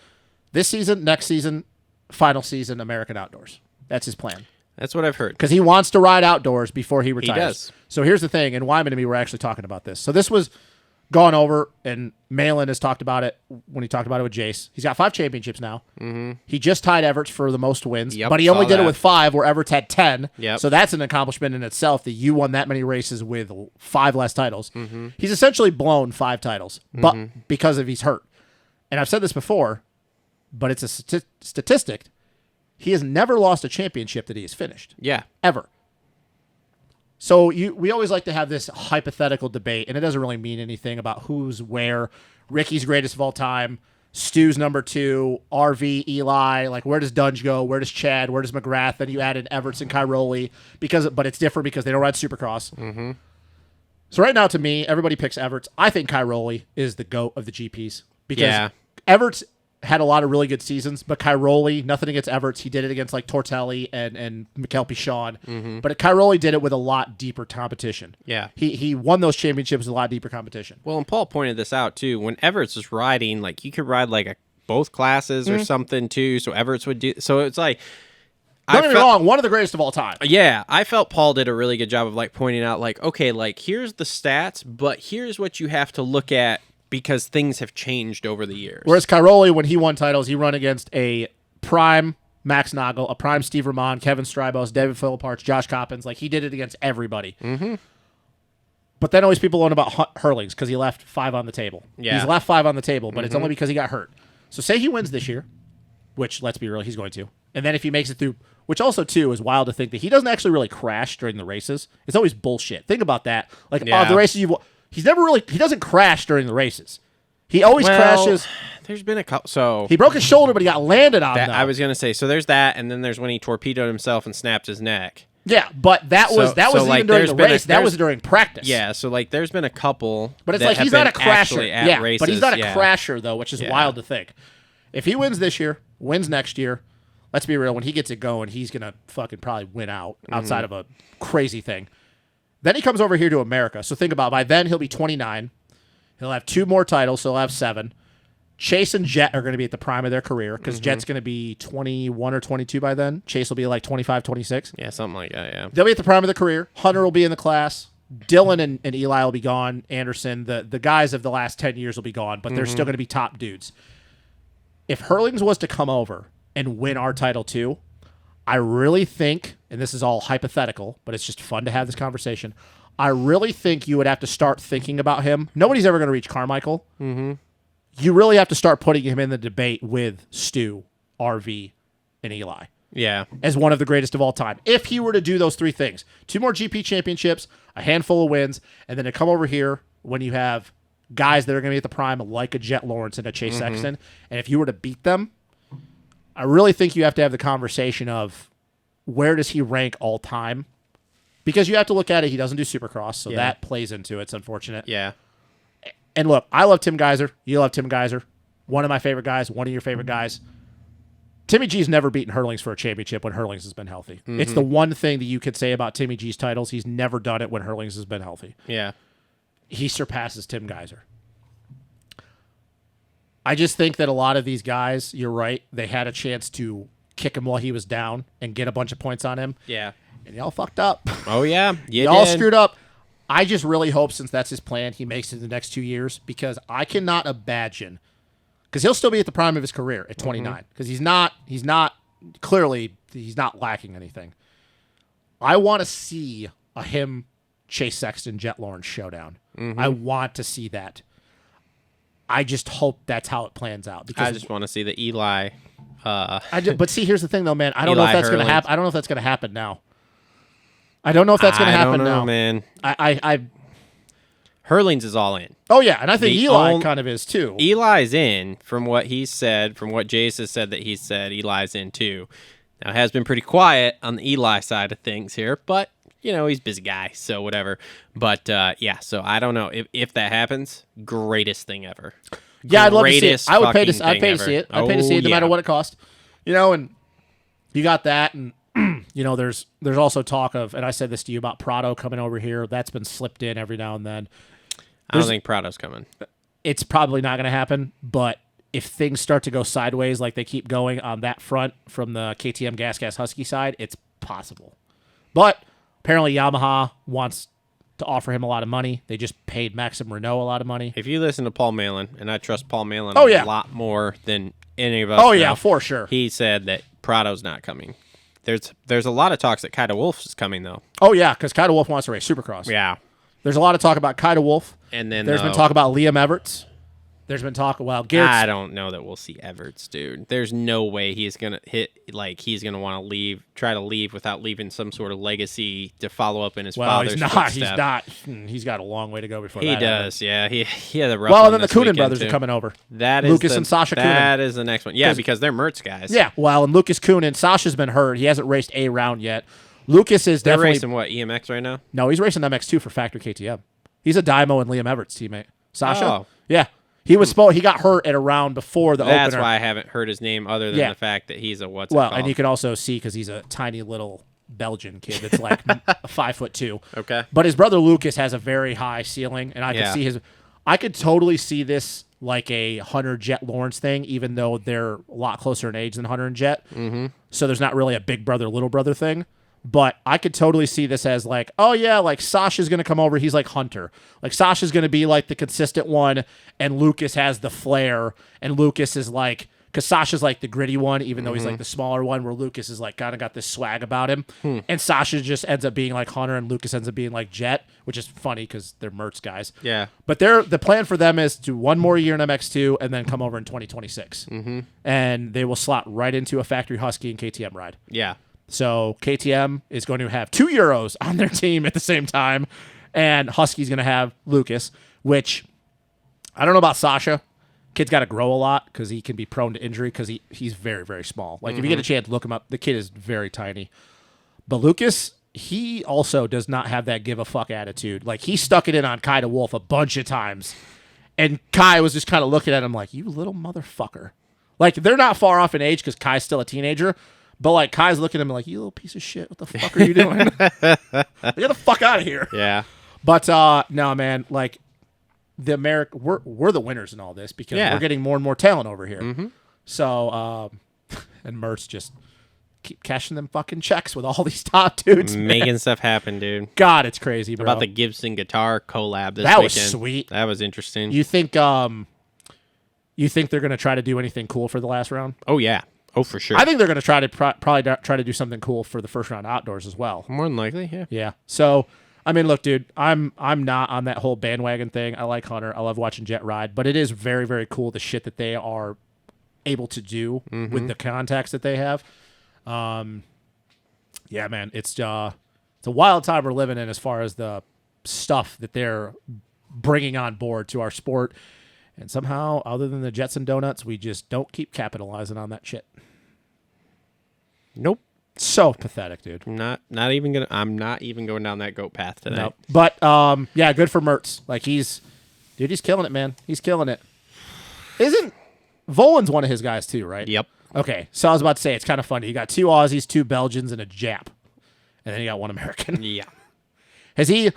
Speaker 4: This season, next season, final season, American Outdoors. That's his plan.
Speaker 3: That's what I've heard.
Speaker 4: Because he wants to ride outdoors before he retires.
Speaker 3: does.
Speaker 4: So here's the thing, and Wyman and me were actually talking about this. So this was gone over, and Malin has talked about it when he talked about it with Jace. He's got 5 championships now. Mm-hmm. He just tied Everts for the most wins, but he only did it with 5, where Everts had 10.
Speaker 3: Yep.
Speaker 4: So that's an accomplishment in itself that you won that many races with 5 less titles. Mm-hmm. He's essentially blown 5 titles, but because of he's hurt. And I've said this before, but it's a statistic. He has never lost a championship that he has finished.
Speaker 3: Yeah.
Speaker 4: Ever. So we always like to have this hypothetical debate, and it doesn't really mean anything about who's where. Ricky's greatest of all time, Stu's number 2, RV, Eli, like where does Dunge go? Where does Chad? Where does McGrath? Then you add in Everts and Cairoli, but it's different because they don't ride Supercross. Mm-hmm. So right now, to me, everybody picks Everts. I think Cairoli is the GOAT of the GPs because Everts had a lot of really good seasons, but Cairoli, nothing against Everts. He did it against like Tortelli and Mikel Pichon. Mm-hmm. But Cairoli did it with a lot deeper competition.
Speaker 3: Yeah.
Speaker 4: He won those championships with a lot deeper competition.
Speaker 3: Well, and Paul pointed this out too. When Everts was riding, like you could ride like both classes or something too. So Everts would do. So it's like.
Speaker 4: Don't get me wrong, one of the greatest of all time.
Speaker 3: Yeah, I felt Paul did a really good job of like pointing out like, okay, like here's the stats, but here's what you have to look at because things have changed over the years.
Speaker 4: Whereas Cairoli, when he won titles, he run against a prime Max Nagel, a prime Steve Ramon, Kevin Strybos, David Philipparts, Josh Coppins. Like, he did it against everybody. Mm-hmm. But then always people learn about Hurlings because he left 5 on the table. Yeah. He's left 5 on the table, but it's only because he got hurt. So say he wins this year, which, let's be real, he's going to. And then if he makes it through, which also, too, is wild to think that he doesn't actually really crash during the races. It's always bullshit. Think about that. Like, the races you've won. He doesn't crash during the races. He always crashes.
Speaker 3: There's been a couple. So
Speaker 4: he broke his shoulder, but he got landed on.
Speaker 3: I was gonna say. So there's that, and then there's when he torpedoed himself and snapped his neck.
Speaker 4: Yeah, but that was even during the race. That was during practice.
Speaker 3: Yeah, so like there's been a couple.
Speaker 4: But it's like he's not a crasher.
Speaker 3: Yeah, races,
Speaker 4: but he's not a crasher though, which is wild to think. If he wins this year, wins next year, let's be real. When he gets it going, he's gonna fucking probably win outside of a crazy thing. Then he comes over here to America. So think about it. By then he'll be 29. He'll have 2 more titles, so he'll have 7. Chase and Jet are going to be at the prime of their career because Jet's going to be 21 or 22 by then. Chase will be like 25, 26.
Speaker 3: Yeah, something like that, yeah.
Speaker 4: They'll be at the prime of their career. Hunter will be in the class. Dylan and Eli will be gone. Anderson, the guys of the last 10 years will be gone, but they're still going to be top dudes. If Hurlings was to come over and win our title too, I really think, and this is all hypothetical, but it's just fun to have this conversation, I really think you would have to start thinking about him. Nobody's ever going to reach Carmichael. Mm-hmm. You really have to start putting him in the debate with Stu, RV, and Eli.
Speaker 3: Yeah.
Speaker 4: As one of the greatest of all time. If he were to do those 3 things, 2 more GP championships, a handful of wins, and then to come over here when you have guys that are going to be at the prime like a Jet Lawrence and a Chase Sexton, and if you were to beat them, I really think you have to have the conversation of where does he rank all time? Because you have to look at it, he doesn't do Supercross, so that plays into it. It's unfortunate.
Speaker 3: Yeah.
Speaker 4: And look, I love Tim Geiser. You love Tim Geiser. One of my favorite guys, one of your favorite guys. Timmy G's never beaten Hurlings for a championship when Hurlings has been healthy. Mm-hmm. It's the one thing that you could say about Timmy G's titles. He's never done it when Hurlings has been healthy.
Speaker 3: Yeah.
Speaker 4: He surpasses Tim Geiser. I just think that a lot of these guys, you're right, they had a chance to kick him while he was down and get a bunch of points on him.
Speaker 3: Yeah.
Speaker 4: And y'all fucked up.
Speaker 3: Oh, yeah.
Speaker 4: Y'all screwed up. I just really hope, since that's his plan, he makes it the next 2 years, because I cannot imagine, because he'll still be at the prime of his career at 29, because he's not lacking anything. I want to see a him, Chase Sexton, Jet Lawrence showdown. Mm-hmm. I want to see that. I just hope that's how it plans out. Because
Speaker 3: I just want to see the Eli.
Speaker 4: But see, here's the thing, though, man. I don't know if that's going to happen. I don't know if that's going to happen now. I don't know if that's going to happen now,
Speaker 3: man.
Speaker 4: I
Speaker 3: Hurlings is all in.
Speaker 4: Oh yeah, and I think Eli kind of is too.
Speaker 3: Eli's in, from what he said, from what Jace has said that he said. Eli's in too. Now, it has been pretty quiet on the Eli side of things here, but you know he's a busy guy, so whatever. But yeah, so I don't know if that happens. Greatest thing ever.
Speaker 4: Yeah, I'd love to see it. I would pay to. I'd pay to see it. I'd pay to see it no matter what it costs. You know, and you got that, and you know, there's also talk of, and I said this to you about Prado coming over here. That's been slipped in every now and then.
Speaker 3: I don't think Prado's coming.
Speaker 4: It's probably not going to happen, but if things start to go sideways like they keep going on that front from the KTM Gas Husky side, it's possible. But apparently Yamaha wants to offer him a lot of money. They just paid Maxim Renault a lot of money.
Speaker 3: If you listen to Paul Malin, and I trust Paul Malin
Speaker 4: Oh, yeah.
Speaker 3: a lot more than any of us.
Speaker 4: Oh, yeah,
Speaker 3: know,
Speaker 4: for sure.
Speaker 3: He said that Prado's not coming. There's a lot of talks that Kida Wolf is coming though.
Speaker 4: Oh, yeah, because Kida Wolf wants to race Supercross.
Speaker 3: Yeah.
Speaker 4: There's a lot of talk about Kida Wolf.
Speaker 3: And then
Speaker 4: There's been talk about Liam Everts. There's been talk about Garrett's.
Speaker 3: I don't know that we'll see Everts, dude. There's no way he's gonna he's gonna want to try to leave without leaving some sort of legacy to follow up in his father's
Speaker 4: he's not.
Speaker 3: footsteps.
Speaker 4: He's not. He's got a long way to go before
Speaker 3: He
Speaker 4: that
Speaker 3: does, yeah. He had a rough
Speaker 4: Well,
Speaker 3: one
Speaker 4: and then the
Speaker 3: this
Speaker 4: Coonan
Speaker 3: weekend,
Speaker 4: brothers
Speaker 3: too.
Speaker 4: are coming over.
Speaker 3: That is
Speaker 4: Lucas and Sasha Coonan.
Speaker 3: That is the next one. Yeah, because they're Mertz guys.
Speaker 4: Yeah, well, and Lucas Coonan. Sasha's been hurt. He hasn't raced a round yet. Lucas is
Speaker 3: They're
Speaker 4: definitely
Speaker 3: racing what, EMX right now?
Speaker 4: No, he's racing MX2 for Factory KTM. He's a Dymo and Liam Everts teammate. Sasha?
Speaker 3: Oh.
Speaker 4: Yeah. He got hurt at a round before the
Speaker 3: That's
Speaker 4: opener.
Speaker 3: why I haven't heard his name other than
Speaker 4: Yeah.
Speaker 3: the fact that he's a what's it
Speaker 4: Well,
Speaker 3: called?
Speaker 4: and you can also see because he's a tiny little Belgian kid that's like 5'2".
Speaker 3: Okay.
Speaker 4: But his brother Lucas has a very high ceiling, and I
Speaker 3: Yeah.
Speaker 4: could see I could totally see this like a Hunter Jet Lawrence thing, even though they're a lot closer in age than Hunter and Jet. Mm-hmm. So there's not really a big brother little brother thing. But I could totally see this as like, oh yeah, like Sasha's gonna come over. He's like Hunter. Like Sasha's gonna be like the consistent one, and Lucas has the flair, and Lucas is like, because Sasha's like the gritty one, even though he's like the smaller one, where Lucas is like kind of got this swag about him, and Sasha just ends up being like Hunter, and Lucas ends up being like Jet, which is funny because they're Mertz guys.
Speaker 3: Yeah.
Speaker 4: But the plan for them is to one more year in MX2 and then come over in 2026, and they will slot right into a factory Husky and KTM ride.
Speaker 3: Yeah.
Speaker 4: So KTM is going to have 2 Euros on their team at the same time, and Husky's going to have Lucas, which I don't know about Sasha. Kid's got to grow a lot because he can be prone to injury because he's very, very small. Like, if you get a chance to look him up, the kid is very tiny. But Lucas, he also does not have that give a fuck attitude. Like, he stuck it in on Kida Wolf a bunch of times, and Kai was just kind of looking at him like, you little motherfucker. Like, they're not far off in age because Kai's still a teenager. But, like, Kai's looking at him like, you little piece of shit. What the fuck are you doing? Get the fuck out of here.
Speaker 3: Yeah.
Speaker 4: But, no, man, like, we're the winners in all this because we're getting more and more talent over here. Mm-hmm. So, and Mertz just keep cashing them fucking checks with all these top dudes.
Speaker 3: Making stuff happen, dude.
Speaker 4: God, it's crazy, bro.
Speaker 3: About the Gibson guitar collab this
Speaker 4: That
Speaker 3: weekend.
Speaker 4: was sweet.
Speaker 3: That was interesting.
Speaker 4: You think they're going to try to do anything cool for the last round?
Speaker 3: Oh, yeah. Oh, for sure.
Speaker 4: I think they're going to try to probably try to do something cool for the first round outdoors as well.
Speaker 3: More than likely, yeah.
Speaker 4: Yeah. So, I mean, look, dude, I'm not on that whole bandwagon thing. I like Hunter. I love watching Jet ride, but it is very, very cool the shit that they are able to do with the contacts that they have. Yeah, man, it's a wild time we're living in as far as the stuff that they're bringing on board to our sport. And somehow, other than the Jets and Donuts, we just don't keep capitalizing on that shit.
Speaker 3: Nope.
Speaker 4: So pathetic, dude.
Speaker 3: I'm not even going down that goat path today.
Speaker 4: Nope. But yeah, good for Mertz. Like he's killing it, man. He's killing it. Isn't Volan's one of his guys too, right?
Speaker 3: Yep.
Speaker 4: Okay. So I was about to say it's kind of funny. You got 2 Aussies, 2 Belgians, and a Jap, and then you got 1 American.
Speaker 3: Yeah.
Speaker 4: Has he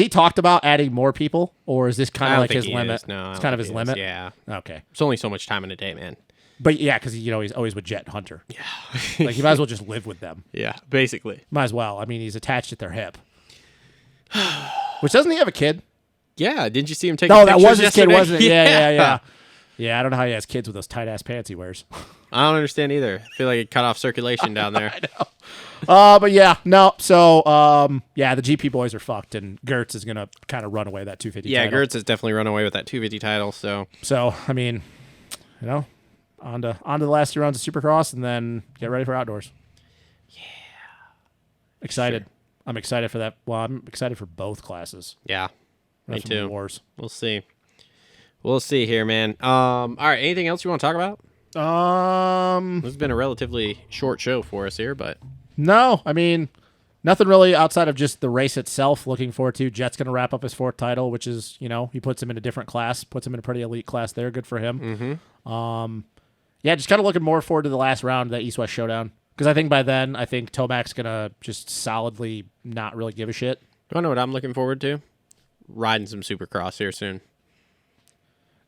Speaker 4: talked about adding more people, or is this kind
Speaker 3: I
Speaker 4: of
Speaker 3: don't
Speaker 4: like
Speaker 3: think
Speaker 4: his
Speaker 3: he
Speaker 4: limit?
Speaker 3: is. No, I
Speaker 4: It's
Speaker 3: don't
Speaker 4: kind of
Speaker 3: think
Speaker 4: his
Speaker 3: he is.
Speaker 4: limit.
Speaker 3: Yeah.
Speaker 4: Okay.
Speaker 3: It's only so much time in a day, man.
Speaker 4: But yeah, because he's always with Jet and Hunter. Yeah. Like you might as well just live with them.
Speaker 3: Yeah, basically.
Speaker 4: Might as well. I mean, he's attached at their hip. Which doesn't he have a kid?
Speaker 3: Yeah, didn't you see him take
Speaker 4: No,
Speaker 3: pictures
Speaker 4: that was his kid,
Speaker 3: yesterday?
Speaker 4: wasn't it? Yeah. Yeah, I don't know how he has kids with those tight ass pants he wears.
Speaker 3: I don't understand either. I feel like it cut off circulation down there.
Speaker 4: But yeah, no. So yeah, the GP boys are fucked, and Gertz is gonna kind of run away that 250.
Speaker 3: Yeah,
Speaker 4: title.
Speaker 3: Gertz has definitely run away with that 250 title. So
Speaker 4: I mean, you know, on to the last 2 rounds of Supercross, and then get ready for outdoors. Yeah. Excited. Sure. I'm excited for that. Well, I'm excited for both classes.
Speaker 3: Yeah, me
Speaker 4: From
Speaker 3: too.
Speaker 4: Wars.
Speaker 3: We'll see. We'll see here, man. All right. Anything else you want to talk about? This has been a relatively short show for us here, but
Speaker 4: no, I mean, nothing really outside of just the race itself. Looking forward to Jet's going to wrap up his 4th title, which is, you know, he puts him in a different class, puts him in a pretty elite class there. Good for him. Mm-hmm. Yeah, just kind of looking more forward to the last round of that East-West showdown. Because I think by then, I think Tomac's going to just solidly not really give a shit.
Speaker 3: You want to know what I'm looking forward to? Riding some Supercross here soon.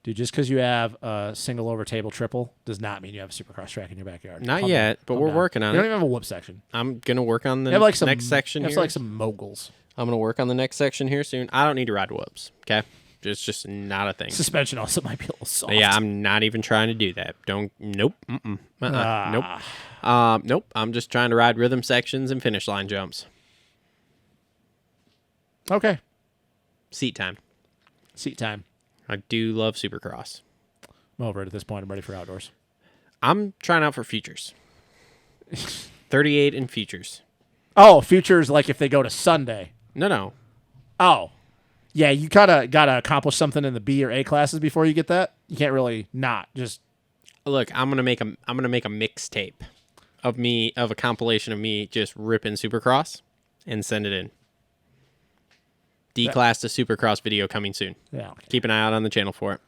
Speaker 4: Dude, just because you have a single over table triple does not mean you have a Supercross track in your backyard.
Speaker 3: Not yet, but we're working on
Speaker 4: You
Speaker 3: it.
Speaker 4: don't even have a whoop section.
Speaker 3: I'm going to work on the
Speaker 4: You have like some
Speaker 3: next section
Speaker 4: You have
Speaker 3: here.
Speaker 4: like some moguls.
Speaker 3: I'm gonna work on the next section here soon. I don't need to ride whoops. Okay, it's just not a thing.
Speaker 4: Suspension also might be a little soft.
Speaker 3: Yeah, I'm not even trying to do that. Nope. Nope. Nope. I'm just trying to ride rhythm sections and finish line jumps.
Speaker 4: Okay.
Speaker 3: Seat time.
Speaker 4: Seat time.
Speaker 3: I do love Supercross.
Speaker 4: I'm over it at this point. I'm ready for outdoors.
Speaker 3: I'm trying out for futures. 38 in futures.
Speaker 4: Oh, futures like if they go to Sunday.
Speaker 3: No.
Speaker 4: Oh. Yeah, you gotta accomplish something in the B or A classes before you get that. You can't really not just
Speaker 3: Look, I'm gonna make a mixtape of a compilation of me just ripping Supercross and send it in. D-Class to Supercross video coming soon.
Speaker 4: Yeah. Okay.
Speaker 3: Keep an eye out on the channel for it.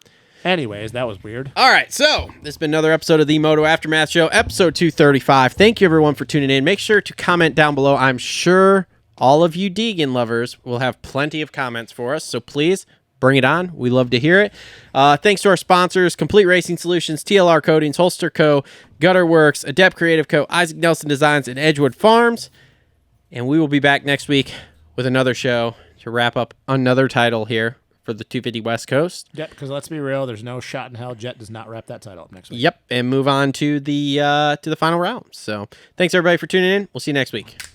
Speaker 4: Anyways, that was weird.
Speaker 3: All right, so this has been another episode of the Moto Aftermath Show, episode 235. Thank you, everyone, for tuning in. Make sure to comment down below. I'm sure all of you Deegan lovers will have plenty of comments for us, so please bring it on. We love to hear it. Thanks to our sponsors, Complete Racing Solutions, TLR Coatings, Holster Co., Gutter Worx, Adept Creative Co., Isaac Nelson Designs, and Edgewood Farms. And we will be back next week with another show to wrap up another title here for the 250 West Coast.
Speaker 4: Yep, because let's be real, there's no shot in hell Jet does not wrap that title up next week.
Speaker 3: Yep, and move on to the final round. So thanks, everybody, for tuning in. We'll see you next week.